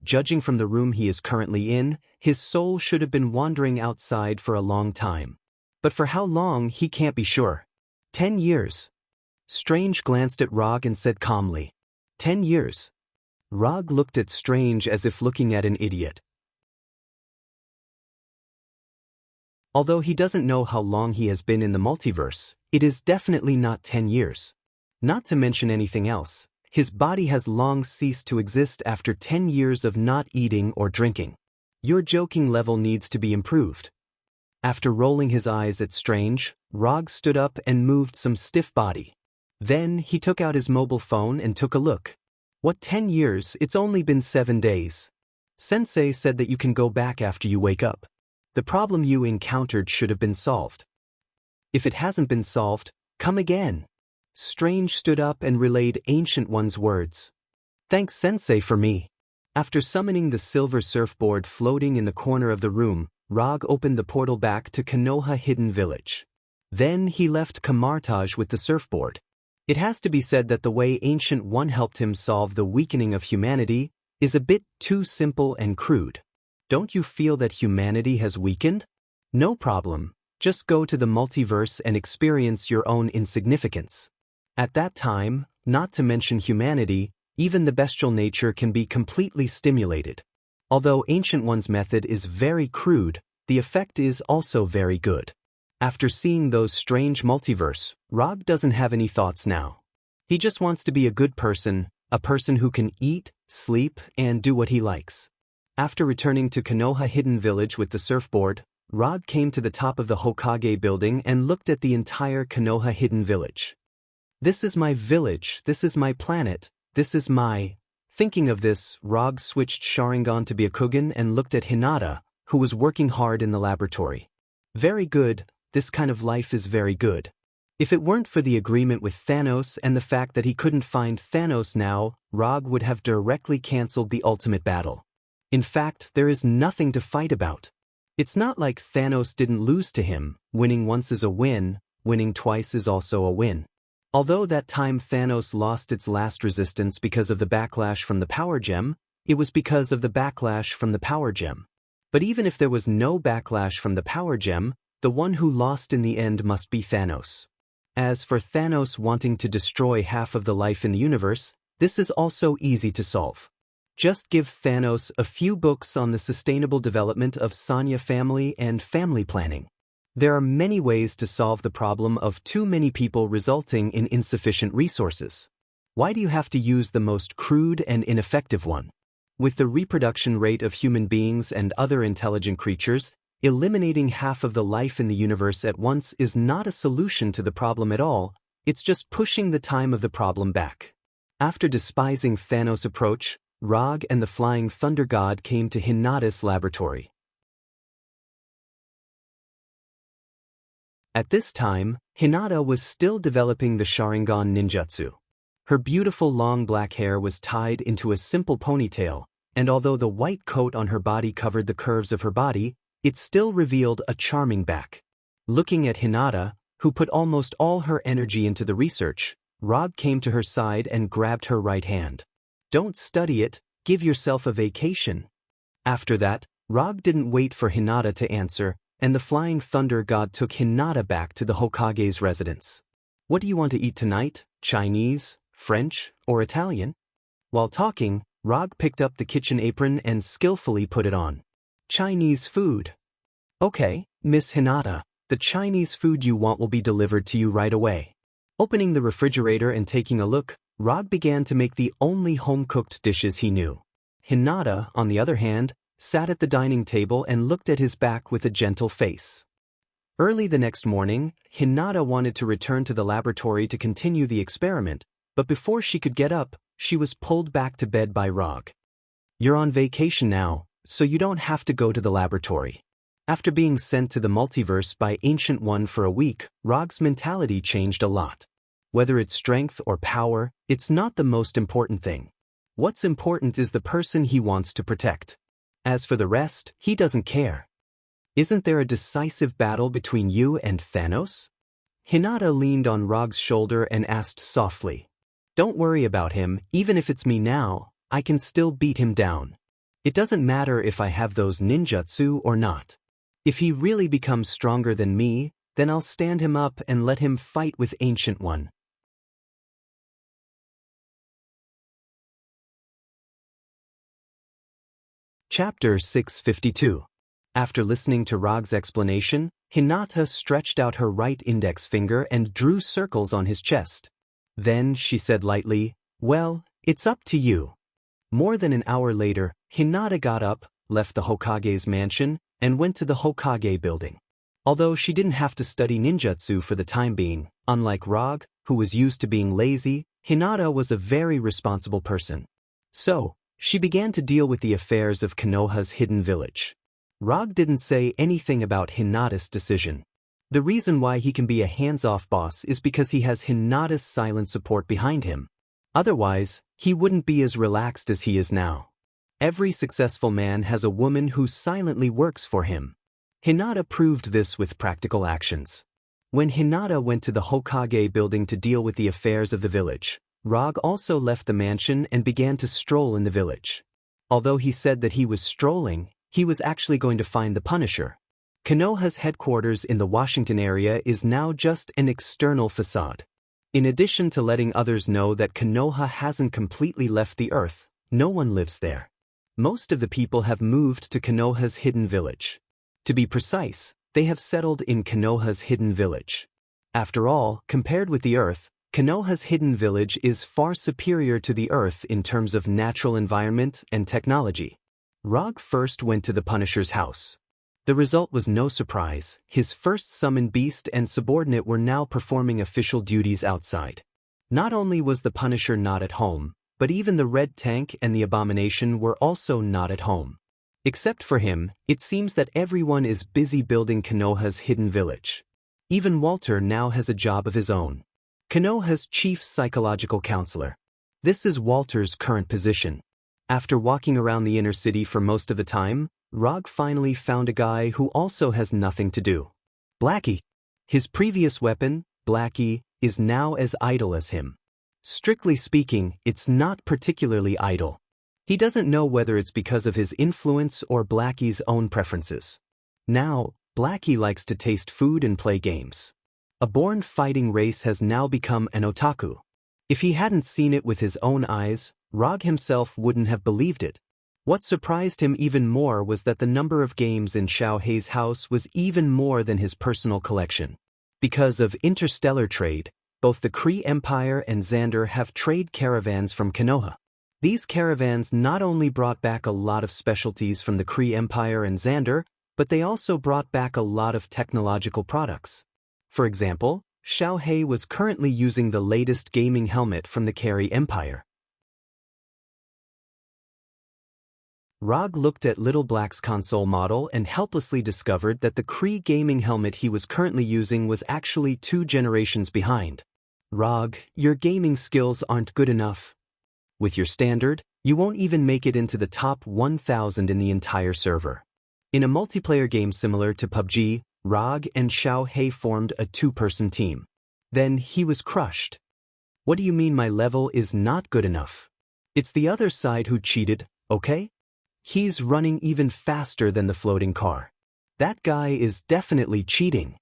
Judging from the room he is currently in, his soul should have been wandering outside for a long time. But for how long, he can't be sure. 10 years. Strange glanced at Rog and said calmly, 10 years. Rog looked at Strange as if looking at an idiot. Although he doesn't know how long he has been in the multiverse, it is definitely not 10 years. Not to mention anything else, his body has long ceased to exist after 10 years of not eating or drinking. Your joking level needs to be improved. After rolling his eyes at Strange, Rog stood up and moved some stiff body. Then he took out his mobile phone and took a look. What 10 years? It's only been 7 days. Sensei said that you can go back after you wake up. The problem you encountered should have been solved. If it hasn't been solved, come again. Strange stood up and relayed Ancient One's words. Thanks Sensei for me. After summoning the silver surfboard floating in the corner of the room, Rog opened the portal back to Konoha Hidden Village. Then he left Kamartaj with the surfboard. It has to be said that the way Ancient One helped him solve the weakening of humanity is a bit too simple and crude. Don't you feel that humanity has weakened? No problem, just go to the multiverse and experience your own insignificance. At that time, not to mention humanity, even the bestial nature can be completely stimulated. Although Ancient One's method is very crude, the effect is also very good. After seeing those strange multiverse, Rog doesn't have any thoughts now. He just wants to be a good person, a person who can eat, sleep, and do what he likes. After returning to Konoha Hidden Village with the surfboard, Rog came to the top of the Hokage building and looked at the entire Konoha Hidden Village. This is my village, this is my planet, this is my... Thinking of this, Rog switched Sharingan to Byakugan and looked at Hinata, who was working hard in the laboratory. Very good, this kind of life is very good. If it weren't for the agreement with Thanos and the fact that he couldn't find Thanos now, Rog would have directly cancelled the ultimate battle. In fact, there is nothing to fight about. It's not like Thanos didn't lose to him. Winning once is a win, winning twice is also a win. Although that time Thanos lost its last resistance because of the backlash from the Power Gem, it was because of the backlash from the Power Gem. But even if there was no backlash from the Power Gem, the one who lost in the end must be Thanos. As for Thanos wanting to destroy half of the life in the universe, this is also easy to solve. Just give Thanos a few books on the sustainable development of Sanya family and family planning. There are many ways to solve the problem of too many people resulting in insufficient resources. Why do you have to use the most crude and ineffective one? With the reproduction rate of human beings and other intelligent creatures, eliminating half of the life in the universe at once is not a solution to the problem at all, it's just pushing the time of the problem back. After despising Thanos' approach, Rog and the Flying Thunder God came to Hinata's laboratory. At this time, Hinata was still developing the Sharingan ninjutsu. Her beautiful long black hair was tied into a simple ponytail, and although the white coat on her body covered the curves of her body, it still revealed a charming back. Looking at Hinata, who put almost all her energy into the research, Rog came to her side and grabbed her right hand. Don't study it, give yourself a vacation. After that, Rog didn't wait for Hinata to answer, and the Flying Thunder God took Hinata back to the Hokage's residence. What do you want to eat tonight? Chinese, French, or Italian? While talking, Rog picked up the kitchen apron and skillfully put it on. Chinese food. Okay, Miss Hinata, the Chinese food you want will be delivered to you right away. Opening the refrigerator and taking a look, Rog began to make the only home-cooked dishes he knew. Hinata, on the other hand, sat at the dining table and looked at his back with a gentle face. Early the next morning, Hinata wanted to return to the laboratory to continue the experiment, but before she could get up, she was pulled back to bed by Rog. "You're on vacation now, so you don't have to go to the laboratory." After being sent to the multiverse by Ancient One for a week, Rog's mentality changed a lot. Whether it's strength or power, it's not the most important thing. What's important is the person he wants to protect. As for the rest, he doesn't care. "Isn't there a decisive battle between you and Thanos?" Hinata leaned on Rog's shoulder and asked softly. "Don't worry about him, even if it's me now, I can still beat him down. It doesn't matter if I have those ninjutsu or not. If he really becomes stronger than me, then I'll stand him up and let him fight with Ancient One." Chapter 652. After listening to Rog's explanation, Hinata stretched out her right index finger and drew circles on his chest. Then she said lightly, "Well, it's up to you." More than an hour later, Hinata got up, left the Hokage's mansion, and went to the Hokage building. Although she didn't have to study ninjutsu for the time being, unlike Rog, who was used to being lazy, Hinata was a very responsible person. So, she began to deal with the affairs of Konoha's hidden village. Rog didn't say anything about Hinata's decision. The reason why he can be a hands-off boss is because he has Hinata's silent support behind him. Otherwise, he wouldn't be as relaxed as he is now. Every successful man has a woman who silently works for him. Hinata proved this with practical actions. When Hinata went to the Hokage building to deal with the affairs of the village, Rog also left the mansion and began to stroll in the village. Although he said that he was strolling, he was actually going to find the Punisher. Konoha's headquarters in the Washington area is now just an external facade. In addition to letting others know that Konoha hasn't completely left the Earth, no one lives there. Most of the people have moved to Konoha's hidden village. To be precise, they have settled in Konoha's hidden village. After all, compared with the Earth, Konoha's hidden village is far superior to the Earth in terms of natural environment and technology. Rog first went to the Punisher's house. The result was no surprise. His first summoned beast and subordinate were now performing official duties outside. Not only was the Punisher not at home, but even the Red Tank and the Abomination were also not at home. Except for him, it seems that everyone is busy building Konoha's hidden village. Even Walter now has a job of his own. Konoha's chief psychological counselor. This is Walter's current position. After walking around the inner city for most of the time, Rog finally found a guy who also has nothing to do. Blackie. His previous weapon, Blackie, is now as idle as him. Strictly speaking, it's not particularly idle. He doesn't know whether it's because of his influence or Blackie's own preferences. Now, Blackie likes to taste food and play games. A born fighting race has now become an otaku. If he hadn't seen it with his own eyes, Rog himself wouldn't have believed it. What surprised him even more was that the number of games in Xiao Hei's house was even more than his personal collection. Because of interstellar trade, both the Kree Empire and Xander have trade caravans from Konoha. These caravans not only brought back a lot of specialties from the Kree Empire and Xander, but they also brought back a lot of technological products. For example, Xiao Hei was currently using the latest gaming helmet from the Kree Empire. Rog looked at Little Black's console model and helplessly discovered that the Kree gaming helmet he was currently using was actually 2 generations behind. Rog, your gaming skills aren't good enough. With your standard, you won't even make it into the top 1,000 in the entire server. In a multiplayer game similar to PUBG, Rog and Xiao Hei formed a 2-person team. Then he was crushed. What do you mean my level is not good enough? It's the other side who cheated, okay? He's running even faster than the floating car. That guy is definitely cheating.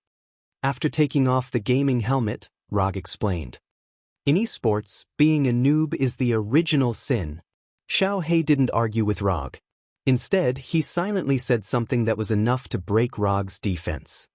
After taking off the gaming helmet, Rog explained. In esports, being a noob is the original sin. Xiao Hei didn't argue with Rog. Instead, he silently said something that was enough to break Rog's defense.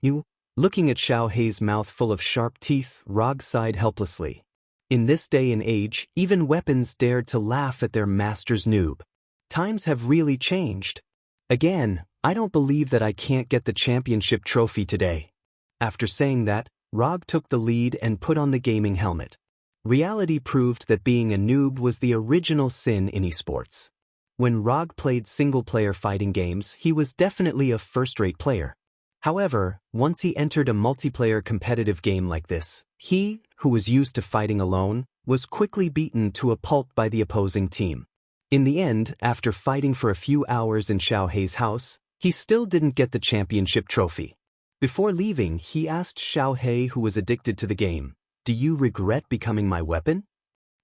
You? Looking at Xiao Hei's mouth full of sharp teeth, Rog sighed helplessly. In this day and age, even weapons dared to laugh at their master's noob. Times have really changed. Again, I don't believe that I can't get the championship trophy today. After saying that, Rog took the lead and put on the gaming helmet. Reality proved that being a noob was the original sin in esports. When Rog played single-player fighting games, he was definitely a first-rate player. However, once he entered a multiplayer competitive game like this, he, who was used to fighting alone, was quickly beaten to a pulp by the opposing team. In the end, after fighting for a few hours in Xiao Hei's house, he still didn't get the championship trophy. Before leaving, he asked Xiao Hei, who was addicted to the game, "Do you regret becoming my weapon?"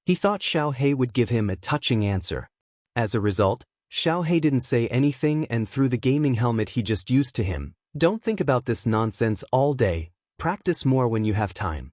He thought Xiao Hei would give him a touching answer. As a result, Xiao Hei didn't say anything and threw the gaming helmet he just used to him. "Don't think about this nonsense all day, practice more when you have time.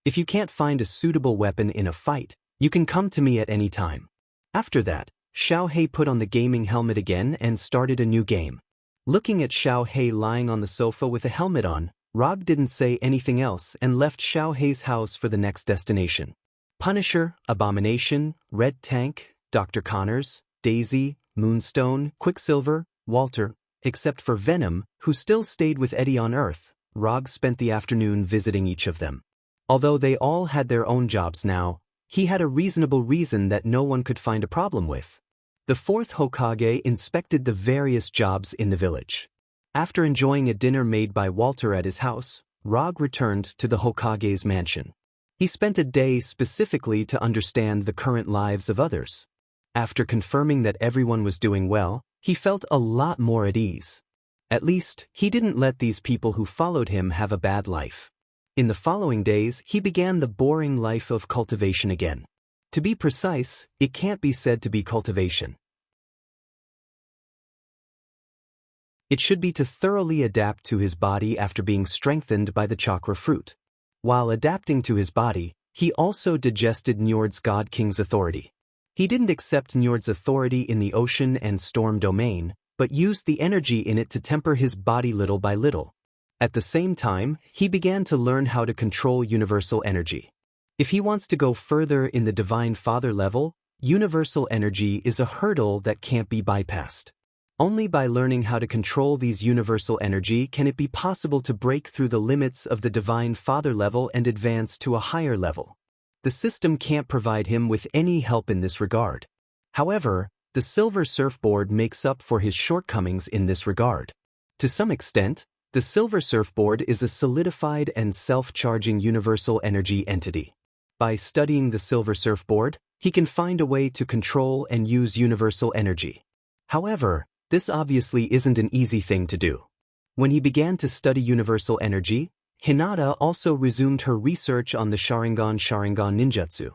If you can't find a suitable weapon in a fight, you can come to me at any time." After that, Xiao Hei put on the gaming helmet again and started a new game. Looking at Xiao Hei lying on the sofa with a helmet on, Rog didn't say anything else and left Xiao Hei's house for the next destination. Punisher, Abomination, Red Tank, Dr. Connors, Daisy, Moonstone, Quicksilver, Walter, except for Venom, who still stayed with Eddie on Earth, Rog spent the afternoon visiting each of them. Although they all had their own jobs now, he had a reasonable reason that no one could find a problem with. The fourth Hokage inspected the various jobs in the village. After enjoying a dinner made by Walter at his house, Rog returned to the Hokage's mansion. He spent a day specifically to understand the current lives of others. After confirming that everyone was doing well, he felt a lot more at ease. At least, he didn't let these people who followed him have a bad life. In the following days, he began the boring life of cultivation again. To be precise, it can't be said to be cultivation. It should be to thoroughly adapt to his body after being strengthened by the chakra fruit. While adapting to his body, he also digested Njord's God King's authority. He didn't accept Njord's authority in the ocean and storm domain, but used the energy in it to temper his body little by little. At the same time, he began to learn how to control universal energy. If he wants to go further in the Divine Father level, universal energy is a hurdle that can't be bypassed. Only by learning how to control these universal energy can it be possible to break through the limits of the Divine Father level and advance to a higher level. The system can't provide him with any help in this regard. However, the Silver Surfboard makes up for his shortcomings in this regard. To some extent, the Silver Surfboard is a solidified and self-charging universal energy entity. By studying the Silver Surfboard, he can find a way to control and use universal energy. However, this obviously isn't an easy thing to do. When he began to study universal energy, Hinata also resumed her research on the Sharingan ninjutsu.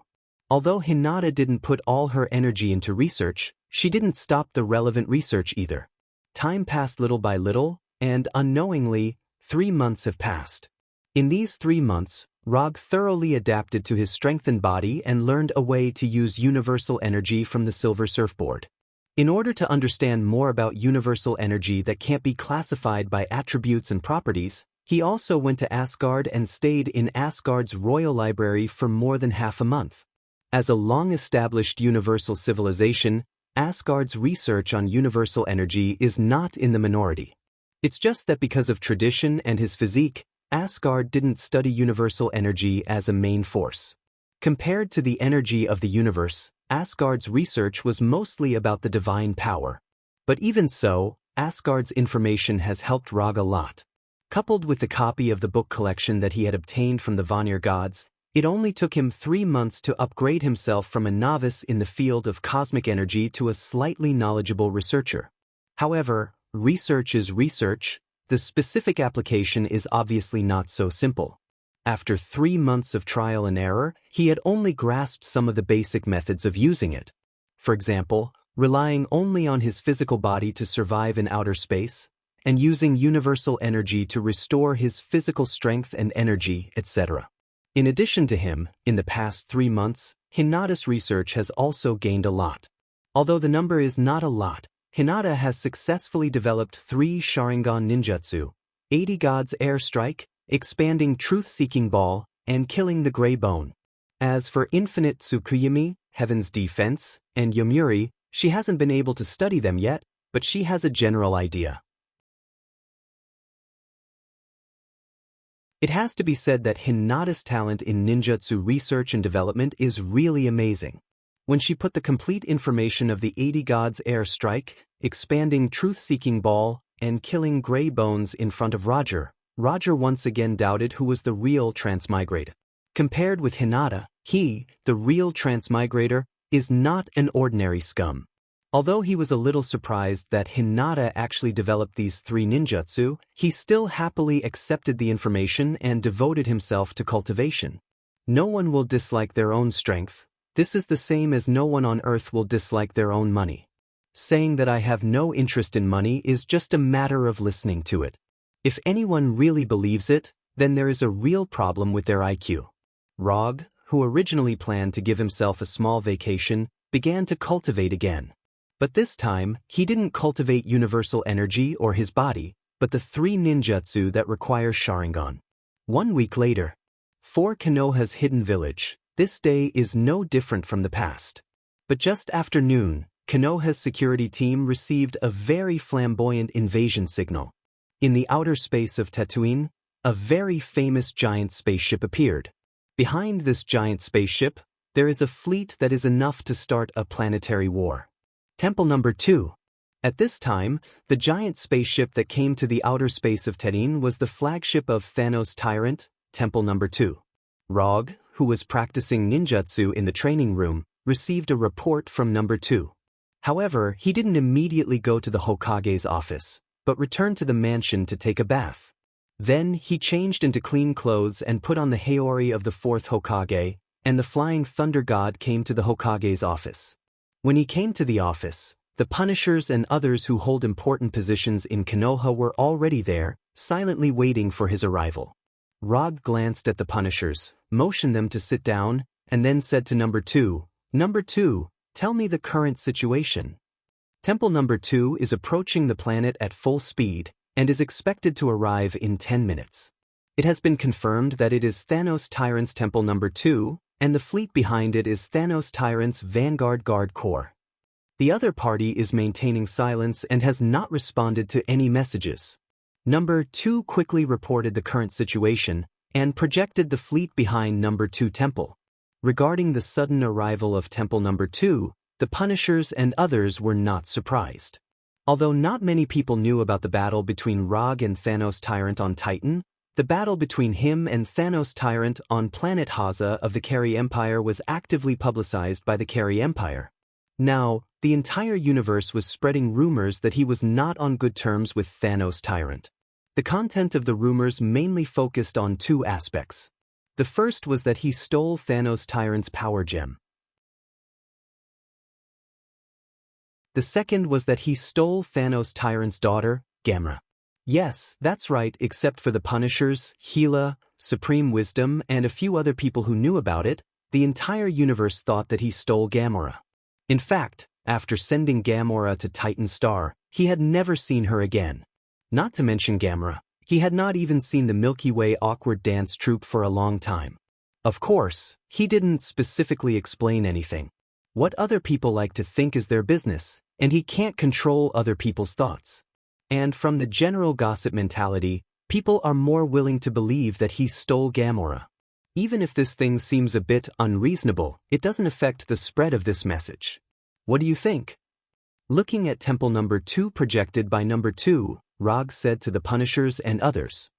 Although Hinata didn't put all her energy into research, she didn't stop the relevant research either. Time passed little by little, and unknowingly, 3 months have passed. In these 3 months, Rog thoroughly adapted to his strengthened body and learned a way to use universal energy from the Silver Surfboard. In order to understand more about universal energy that can't be classified by attributes and properties, he also went to Asgard and stayed in Asgard's royal library for more than half a month. As a long-established universal civilization, Asgard's research on universal energy is not in the minority. It's just that because of tradition and his physique, Asgard didn't study universal energy as a main force. Compared to the energy of the universe, Asgard's research was mostly about the divine power. But even so, Asgard's information has helped Rog a lot. Coupled with the copy of the book collection that he had obtained from the Vanir gods, it only took him 3 months to upgrade himself from a novice in the field of cosmic energy to a slightly knowledgeable researcher. However, research is research. The specific application is obviously not so simple. After 3 months of trial and error, he had only grasped some of the basic methods of using it. For example, relying only on his physical body to survive in outer space, and using universal energy to restore his physical strength and energy, etc. In addition to him, in the past 3 months, Hinata's research has also gained a lot. Although the number is not a lot, Hinata has successfully developed 3 Sharingan ninjutsu, 80 God's Air Strike, expanding Truth-Seeking Ball, and killing the Grey Bone. As for Infinite Tsukuyami, Heaven's Defense, and Yomiuri, she hasn't been able to study them yet, but she has a general idea. It has to be said that Hinata's talent in ninjutsu research and development is really amazing. When she put the complete information of the 80 gods air strike, expanding truth-seeking ball, and killing Grey Bones in front of Roger, Roger once again doubted who was the real transmigrator. Compared with Hinata, he, the real transmigrator, is not an ordinary scum. Although he was a little surprised that Hinata actually developed these 3 ninjutsu, he still happily accepted the information and devoted himself to cultivation. No one will dislike their own strength. This is the same as no one on earth will dislike their own money. Saying that I have no interest in money is just a matter of listening to it. If anyone really believes it, then there is a real problem with their IQ. Rog, who originally planned to give himself a small vacation, began to cultivate again. But this time, he didn't cultivate universal energy or his body, but the 3 ninjutsu that require Sharingan. 1 week later. For Konoha's hidden village, this day is no different from the past. But just after noon, Konoha's security team received a very flamboyant invasion signal. In the outer space of Tatooine, a very famous giant spaceship appeared. Behind this giant spaceship, there is a fleet that is enough to start a planetary war. Temple number 2. At this time, the giant spaceship that came to the outer space of Tatooine was the flagship of Thanos' Tyrant, Temple number 2. Rog, who was practicing ninjutsu in the training room, received a report from number 2. However, he didn't immediately go to the Hokage's office, but returned to the mansion to take a bath. Then he changed into clean clothes and put on the Haori of the 4th Hokage, and the Flying Thunder God came to the Hokage's office. When he came to the office, the Punishers and others who hold important positions in Konoha were already there, silently waiting for his arrival. Rog glanced at the Punishers, motioned them to sit down, and then said to number 2, "Number 2, tell me the current situation." Temple number 2 is approaching the planet at full speed, and is expected to arrive in 10 minutes. It has been confirmed that it is Thanos Tyrant's Temple number 2, and the fleet behind it is Thanos Tyrant's Vanguard Guard Corps. The other party is maintaining silence and has not responded to any messages. Number 2 quickly reported the current situation, and projected the fleet behind number 2 Temple. Regarding the sudden arrival of Temple number 2, the Punishers and others were not surprised. Although not many people knew about the battle between Rog and Thanos Tyrant on Titan, the battle between him and Thanos Tyrant on planet Haza of the Carry Empire was actively publicized by the Carry Empire. Now, the entire universe was spreading rumors that he was not on good terms with Thanos Tyrant. The content of the rumors mainly focused on 2 aspects. The first was that he stole Thanos Tyrant's power gem. The second was that he stole Thanos Tyrant's daughter, Gamera. Yes, that's right, except for the Punishers, Gila, Supreme Wisdom, and a few other people who knew about it, the entire universe thought that he stole Gamera. In fact, after sending Gamera to Titan Star, he had never seen her again. Not to mention Gamera, he had not even seen the Milky Way awkward dance troupe for a long time. Of course, he didn't specifically explain anything. What other people like to think is their business, and he can't control other people's thoughts. And from the general gossip mentality, people are more willing to believe that he stole Gamera. Even if this thing seems a bit unreasonable, it doesn't affect the spread of this message. What do you think? Looking at Temple number 2 projected by number 2, Rog said to the Punishers and others.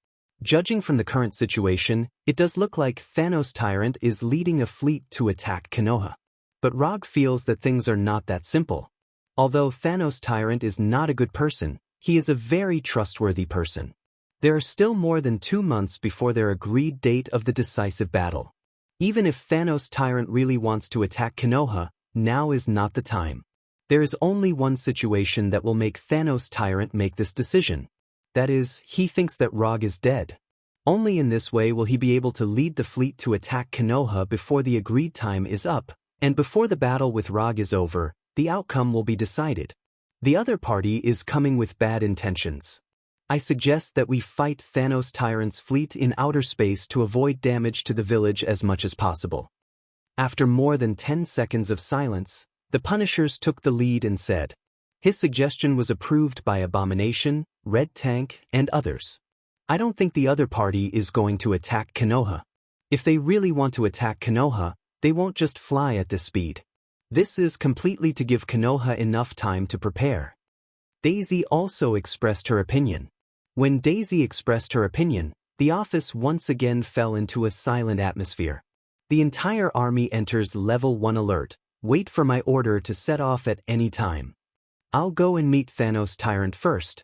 Judging from the current situation, it does look like Thanos Tyrant is leading a fleet to attack Konoha. But Rog feels that things are not that simple. Although Thanos Tyrant is not a good person, he is a very trustworthy person. There are still more than 2 months before their agreed date of the decisive battle. Even if Thanos Tyrant really wants to attack Konoha, now is not the time. There is only one situation that will make Thanos Tyrant make this decision. That is, he thinks that Rog is dead. Only in this way will he be able to lead the fleet to attack Konoha before the agreed time is up, and before the battle with Rog is over, the outcome will be decided. The other party is coming with bad intentions. I suggest that we fight Thanos Tyrant's fleet in outer space to avoid damage to the village as much as possible. After more than 10 seconds of silence, the Punishers took the lead and said. His suggestion was approved by Abomination, Red Tank, and others. I don't think the other party is going to attack Konoha. If they really want to attack Konoha, they won't just fly at this speed. This is completely to give Konoha enough time to prepare. Daisy also expressed her opinion. When Daisy expressed her opinion, the office once again fell into a silent atmosphere. The entire army enters level 1 alert. Wait for my order to set off at any time. I'll go and meet Thanos Tyrant first.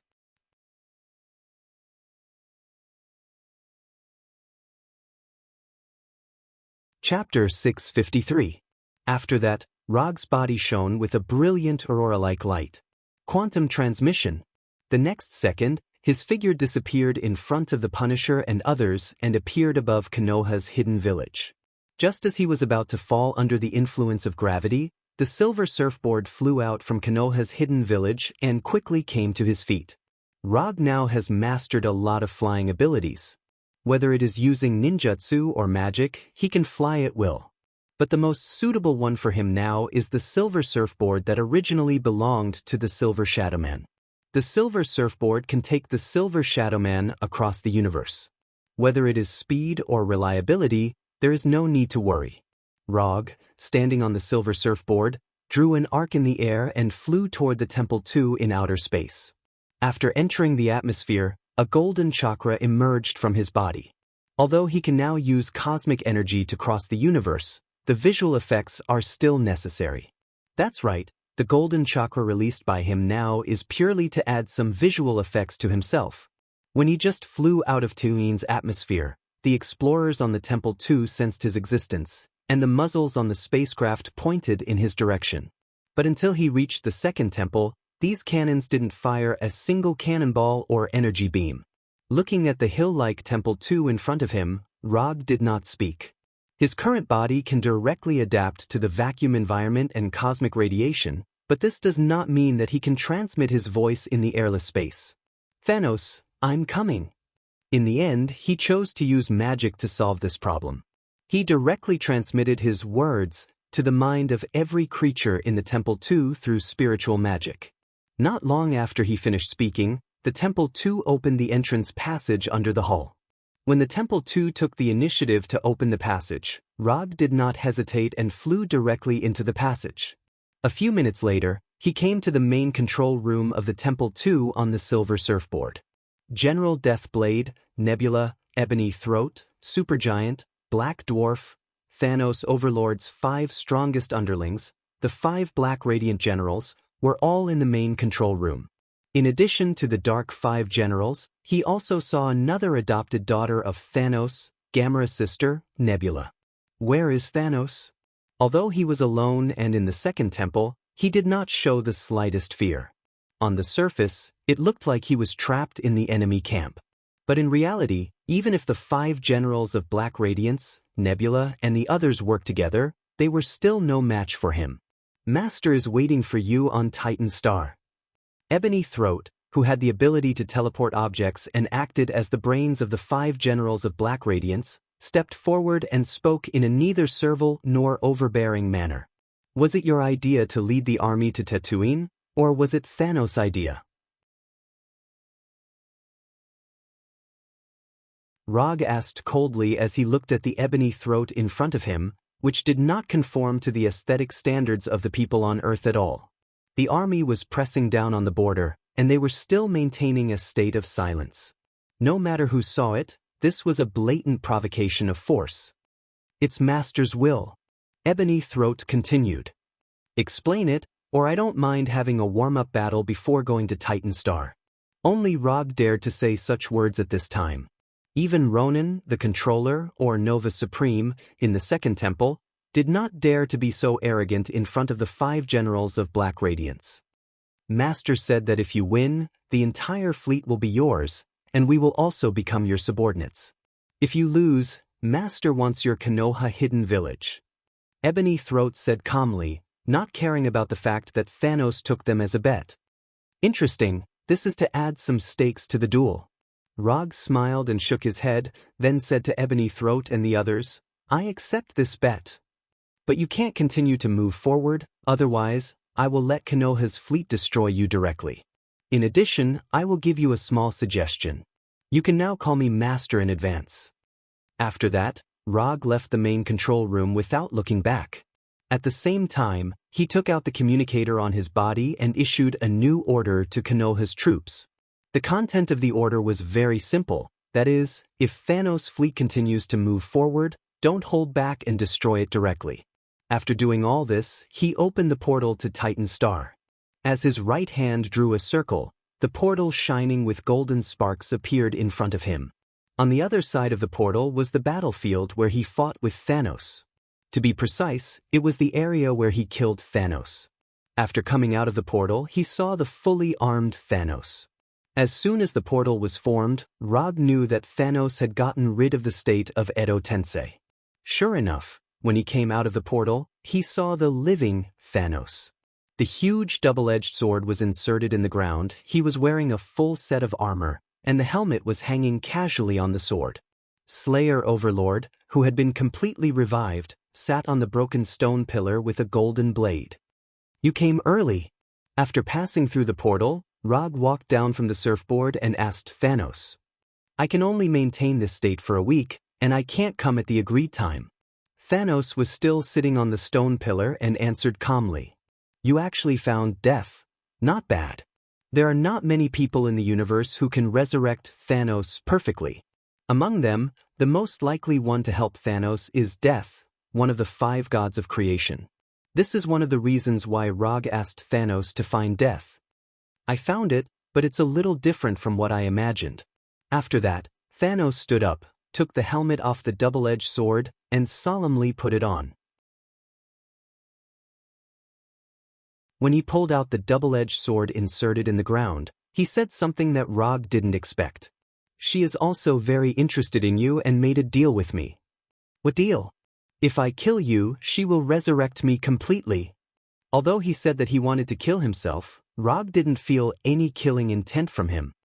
Chapter 653. After that, Rog's body shone with a brilliant aurora-like light. Quantum transmission. The next second, his figure disappeared in front of the Punisher and others and appeared above Konoha's hidden village. Just as he was about to fall under the influence of gravity, the silver surfboard flew out from Konoha's hidden village and quickly came to his feet. Rog now has mastered a lot of flying abilities. Whether it is using ninjutsu or magic, he can fly at will. But the most suitable one for him now is the silver surfboard that originally belonged to the Silver Shadowman. The silver surfboard can take the Silver Shadowman across the universe. Whether it is speed or reliability, there is no need to worry. Rog, standing on the silver surfboard, drew an arc in the air and flew toward the Temple 2 in outer space. After entering the atmosphere, a golden chakra emerged from his body. Although he can now use cosmic energy to cross the universe, the visual effects are still necessary. That's right, the golden chakra released by him now is purely to add some visual effects to himself. When he just flew out of Tuin's atmosphere, the explorers on the Temple 2 sensed his existence, and the muzzles on the spacecraft pointed in his direction. But until he reached the second temple, these cannons didn't fire a single cannonball or energy beam. Looking at the hill-like Temple 2 in front of him, Rog did not speak. His current body can directly adapt to the vacuum environment and cosmic radiation, but this does not mean that he can transmit his voice in the airless space. Thanos, I'm coming. In the end, he chose to use magic to solve this problem. He directly transmitted his words to the mind of every creature in the Temple 2 through spiritual magic. Not long after he finished speaking, the Temple 2 opened the entrance passage under the hull. When the Temple 2 took the initiative to open the passage, Rog did not hesitate and flew directly into the passage. A few minutes later, he came to the main control room of the Temple 2 on the silver surfboard. General Deathblade, Nebula, Ebony Throat, Supergiant, Black Dwarf, Thanos Overlord's 5 strongest underlings, the 5 Black Radiant Generals, were all in the main control room. In addition to the Dark 5 generals, he also saw another adopted daughter of Thanos, Gamera's sister, Nebula. Where is Thanos? Although he was alone and in the second temple, he did not show the slightest fear. On the surface, it looked like he was trapped in the enemy camp. But in reality, even if the 5 generals of Black Radiance, Nebula, and the others worked together, they were still no match for him. Master is waiting for you on Titan Star. Ebony Throat, who had the ability to teleport objects and acted as the brains of the 5 generals of Black Radiance, stepped forward and spoke in a neither servile nor overbearing manner. Was it your idea to lead the army to Tatooine, or was it Thanos' idea? Rog asked coldly as he looked at the ebony throat in front of him, which did not conform to the aesthetic standards of the people on Earth at all. The army was pressing down on the border, and they were still maintaining a state of silence. No matter who saw it, this was a blatant provocation of force. It's Master's will. Ebony Throat continued. Explain it, or I don't mind having a warm-up battle before going to Titan Star. Only Rog dared to say such words at this time. Even Ronan, the controller, or Nova Supreme, in the second temple, did not dare to be so arrogant in front of the 5 generals of Black Radiance. Master said that if you win, the entire fleet will be yours, and we will also become your subordinates. If you lose, Master wants your Konoha hidden village. Ebony Throat said calmly, not caring about the fact that Thanos took them as a bet. Interesting, this is to add some stakes to the duel. Rog smiled and shook his head, then said to Ebony Throat and the others, I accept this bet. But you can't continue to move forward, otherwise, I will let Konoha's fleet destroy you directly. In addition, I will give you a small suggestion. You can now call me Master in advance." After that, Rog left the main control room without looking back. At the same time, he took out the communicator on his body and issued a new order to Konoha's troops. The content of the order was very simple, that is, if Thanos' fleet continues to move forward, don't hold back and destroy it directly. After doing all this, he opened the portal to Titan Star. As his right hand drew a circle, the portal shining with golden sparks appeared in front of him. On the other side of the portal was the battlefield where he fought with Thanos. To be precise, it was the area where he killed Thanos. After coming out of the portal, he saw the fully armed Thanos. As soon as the portal was formed, Rog knew that Thanos had gotten rid of the state of Edo Tensei. Sure enough, when he came out of the portal, he saw the living Thanos. The huge double-edged sword was inserted in the ground, he was wearing a full set of armor, and the helmet was hanging casually on the sword. Slayer Overlord, who had been completely revived, sat on the broken stone pillar with a golden blade. "You came early." After passing through the portal, Rog walked down from the surfboard and asked Thanos, "I can only maintain this state for a week, and I can't come at the agreed time." Thanos was still sitting on the stone pillar and answered calmly, "You actually found death. Not bad. There are not many people in the universe who can resurrect Thanos perfectly. Among them, the most likely one to help Thanos is Death, one of the 5 gods of creation. This is one of the reasons why Rog asked Thanos to find Death. I found it, but it's a little different from what I imagined." After that, Thanos stood up, took the helmet off the double-edged sword, and solemnly put it on. When he pulled out the double-edged sword inserted in the ground, he said something that Rog didn't expect. "She is also very interested in you and made a deal with me." "What deal?" "If I kill you, she will resurrect me completely." Although he said that he wanted to kill himself, Rog didn't feel any killing intent from him.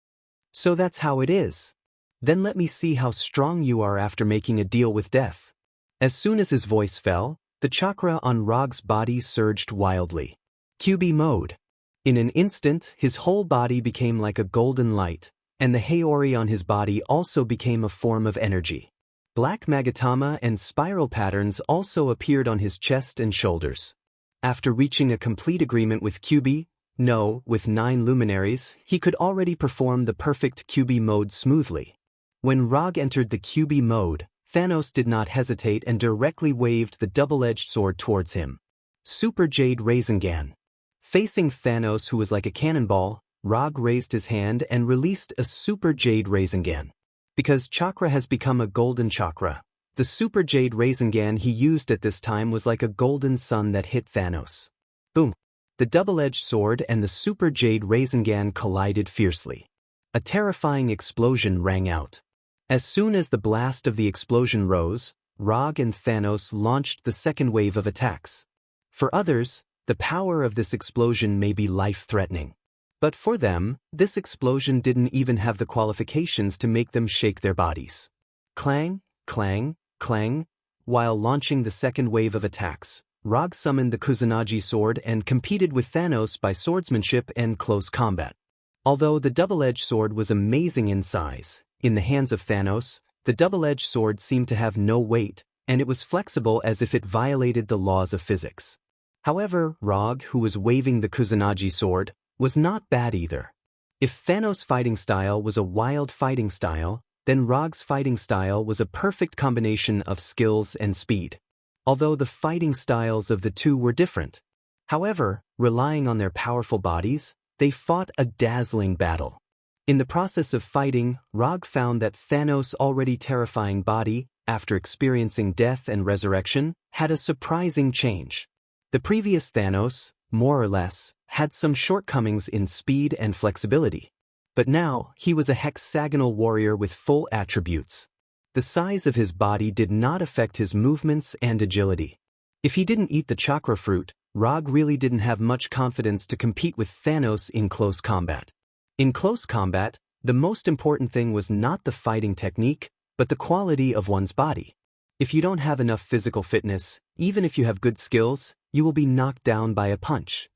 "So that's how it is. Then let me see how strong you are after making a deal with death." As soon as his voice fell, the chakra on Rog's body surged wildly. QB mode. In an instant, his whole body became like a golden light, and the Haori on his body also became a form of energy. Black magatama and spiral patterns also appeared on his chest and shoulders. After reaching a complete agreement with QB, with 9 luminaries, he could already perform the perfect QB mode smoothly. When Rog entered the QB mode, Thanos did not hesitate and directly waved the double-edged sword towards him. Super Jade Rasengan. Facing Thanos, who was like a cannonball, Rog raised his hand and released a Super Jade Rasengan. Because chakra has become a golden chakra, the Super Jade Rasengan he used at this time was like a golden sun that hit Thanos. Boom! The double-edged sword and the Super Jade Rasengan collided fiercely. A terrifying explosion rang out. As soon as the blast of the explosion rose, Rog and Thanos launched the second wave of attacks. For others, the power of this explosion may be life-threatening. But for them, this explosion didn't even have the qualifications to make them shake their bodies. Clang, clang, clang. While launching the second wave of attacks, Rog summoned the Kusanagi sword and competed with Thanos by swordsmanship and close combat. Although the double-edged sword was amazing in size, in the hands of Thanos, the double-edged sword seemed to have no weight, and it was flexible as if it violated the laws of physics. However, Rog, who was waving the Kusanagi sword, was not bad either. If Thanos' fighting style was a wild fighting style, then Rog's fighting style was a perfect combination of skills and speed. Although the fighting styles of the two were different. However, relying on their powerful bodies, they fought a dazzling battle. In the process of fighting, Rog found that Thanos' already terrifying body, after experiencing death and resurrection, had a surprising change. The previous Thanos, more or less, had some shortcomings in speed and flexibility. But now, he was a hexagonal warrior with full attributes. The size of his body did not affect his movements and agility. If he didn't eat the chakra fruit, Rog really didn't have much confidence to compete with Thanos in close combat. In close combat, the most important thing was not the fighting technique, but the quality of one's body. If you don't have enough physical fitness, even if you have good skills, you will be knocked down by a punch.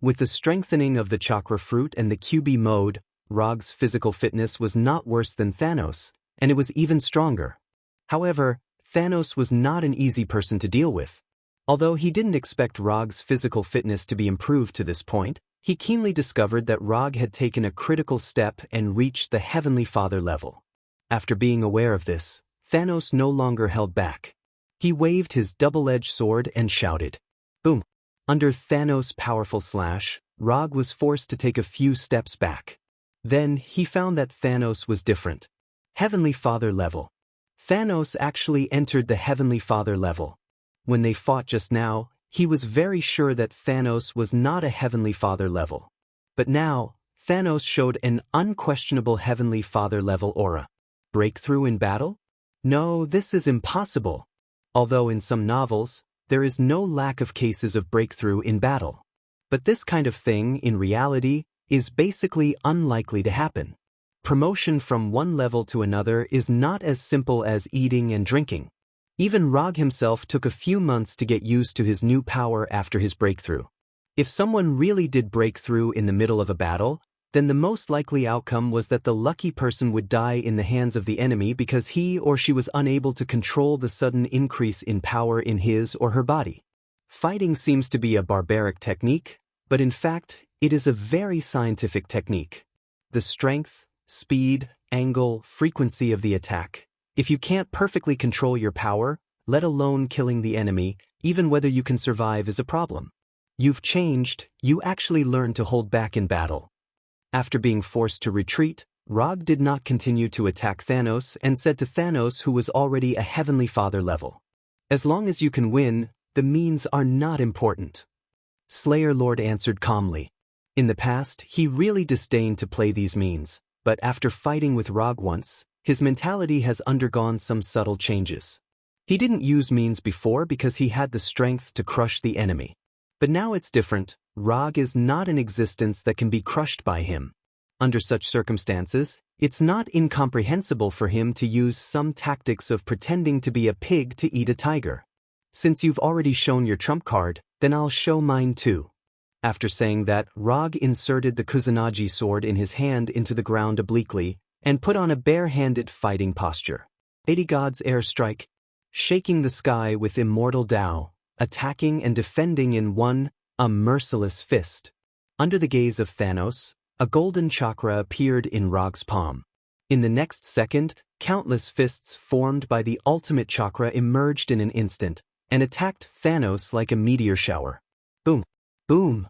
With the strengthening of the chakra fruit and the QB mode, Rog's physical fitness was not worse than Thanos, and it was even stronger. However, Thanos was not an easy person to deal with. Although he didn't expect Rog's physical fitness to be improved to this point, he keenly discovered that Rog had taken a critical step and reached the Heavenly Father level. After being aware of this, Thanos no longer held back. He waved his double-edged sword and shouted, "Boom!" Under Thanos' powerful slash, Rog was forced to take a few steps back. Then, he found that Thanos was different. Heavenly Father level. Thanos actually entered the Heavenly Father level. When they fought just now, he was very sure that Thanos was not a Heavenly Father level. But now, Thanos showed an unquestionable Heavenly Father level aura. Breakthrough in battle? No, this is impossible. Although in some novels, there is no lack of cases of breakthrough in battle. But this kind of thing, in reality, is basically unlikely to happen. Promotion from one level to another is not as simple as eating and drinking. Even Rog himself took a few months to get used to his new power after his breakthrough. If someone really did break through in the middle of a battle, then the most likely outcome was that the lucky person would die in the hands of the enemy because he or she was unable to control the sudden increase in power in his or her body. Fighting seems to be a barbaric technique, but in fact, it is a very scientific technique. The strength, speed, angle, frequency of the attack. If you can't perfectly control your power, let alone killing the enemy, even whether you can survive is a problem. You've changed, you actually learned to hold back in battle. After being forced to retreat, Rog did not continue to attack Thanos and said to Thanos, who was already a Heavenly Father level, "As long as you can win, the means are not important." Slayer Lord answered calmly. In the past, he really disdained to play these means, but after fighting with Rog once, his mentality has undergone some subtle changes. He didn't use means before because he had the strength to crush the enemy. But now it's different. Rog is not an existence that can be crushed by him. Under such circumstances, it's not incomprehensible for him to use some tactics of pretending to be a pig to eat a tiger. Since you've already shown your trump card, then I'll show mine too. After saying that, Rog inserted the Kusanagi sword in his hand into the ground obliquely and put on a bare-handed fighting posture. 80 God's air strike, shaking the sky with immortal Tao, attacking and defending in one, a merciless fist. Under the gaze of Thanos, a golden chakra appeared in Rog's palm. In the next second, countless fists formed by the ultimate chakra emerged in an instant and attacked Thanos like a meteor shower. Boom! Boom!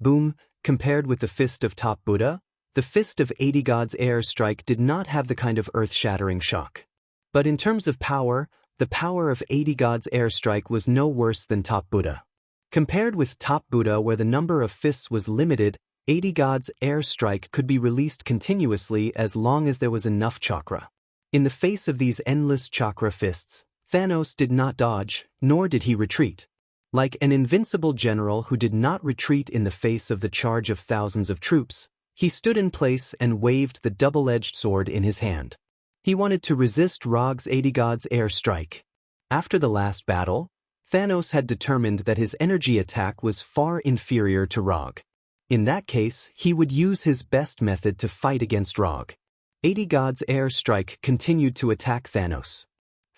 Boom! Compared with the fist of Top Buddha, the fist of 80 God's air strike did not have the kind of earth-shattering shock. But in terms of power, the power of 80 God's air strike was no worse than Top Buddha. Compared with Top Buddha, where the number of fists was limited, 80 God's air strike could be released continuously as long as there was enough chakra. In the face of these endless chakra fists, Thanos did not dodge, nor did he retreat. Like an invincible general who did not retreat in the face of the charge of thousands of troops, he stood in place and waved the double-edged sword in his hand. He wanted to resist Rog's 80 God's air strike. After the last battle, Thanos had determined that his energy attack was far inferior to Rog. In that case, he would use his best method to fight against Rog. 80 God's air strike continued to attack Thanos.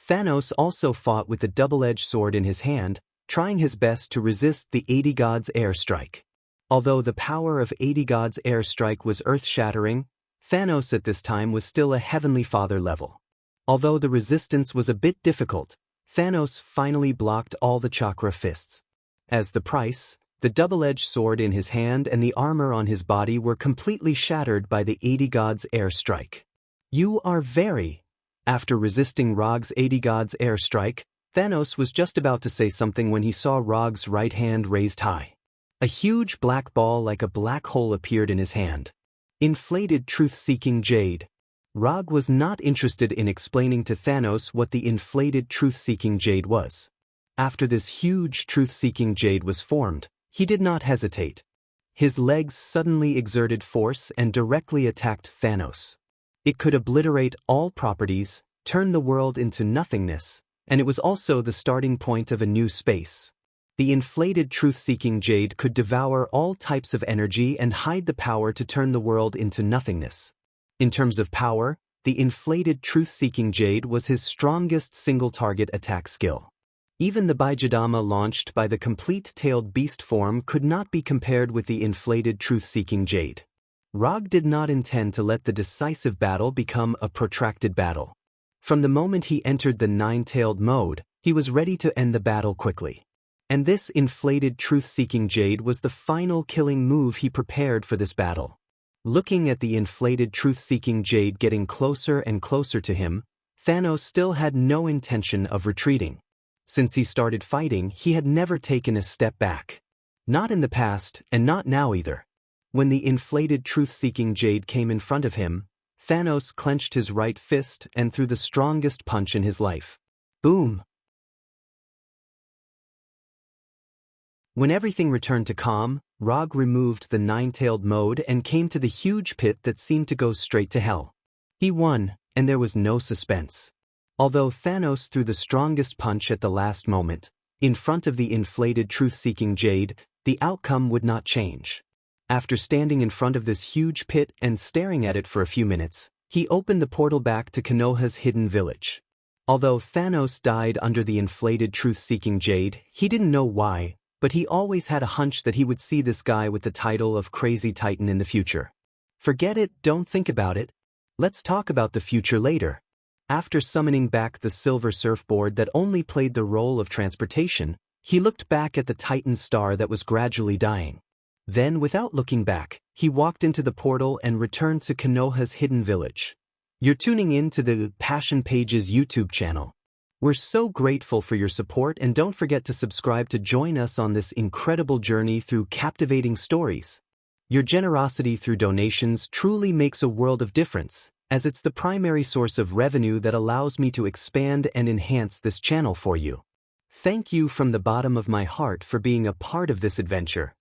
Thanos also fought with the double-edged sword in his hand, trying his best to resist the 80 God's air strike. Although the power of 80 God's air strike was earth-shattering, Thanos at this time was still a Heavenly Father level. Although the resistance was a bit difficult, Thanos finally blocked all the chakra fists. As the price, the double-edged sword in his hand and the armor on his body were completely shattered by the 80 God's air strike. You are very... After resisting Rog's 80 God's air strike, Thanos was just about to say something when he saw Rog's right hand raised high. A huge black ball like a black hole appeared in his hand. Inflated truth-seeking jade. Rog was not interested in explaining to Thanos what the inflated truth-seeking jade was. After this huge truth-seeking jade was formed, he did not hesitate. His legs suddenly exerted force and directly attacked Thanos. It could obliterate all properties, turn the world into nothingness, and it was also the starting point of a new space. The inflated truth-seeking jade could devour all types of energy and hide the power to turn the world into nothingness. In terms of power, the inflated truth-seeking jade was his strongest single-target attack skill. Even the Bijadama launched by the complete-tailed beast form could not be compared with the inflated truth-seeking jade. Rog did not intend to let the decisive battle become a protracted battle. From the moment he entered the nine-tailed mode, he was ready to end the battle quickly. And this inflated truth-seeking jade was the final killing move he prepared for this battle. Looking at the inflated truth-seeking jade getting closer and closer to him, Thanos still had no intention of retreating. Since he started fighting, he had never taken a step back. Not in the past, and not now either. When the inflated truth-seeking jade came in front of him, Thanos clenched his right fist and threw the strongest punch in his life. Boom! When everything returned to calm, Rog removed the nine-tailed mode and came to the huge pit that seemed to go straight to hell. He won, and there was no suspense. Although Thanos threw the strongest punch at the last moment, in front of the inflated truth-seeking jade, the outcome would not change. After standing in front of this huge pit and staring at it for a few minutes, he opened the portal back to Konoha's hidden village. Although Thanos died under the inflated truth-seeking jade, he didn't know why, but he always had a hunch that he would see this guy with the title of Crazy Titan in the future. Forget it, don't think about it. Let's talk about the future later. After summoning back the silver surfboard that only played the role of transportation, he looked back at the Titan star that was gradually dying. Then, without looking back, he walked into the portal and returned to Konoha's hidden village. You're tuning in to the Passion Pages YouTube channel. We're so grateful for your support, and don't forget to subscribe to join us on this incredible journey through captivating stories. Your generosity through donations truly makes a world of difference, as it's the primary source of revenue that allows me to expand and enhance this channel for you. Thank you from the bottom of my heart for being a part of this adventure.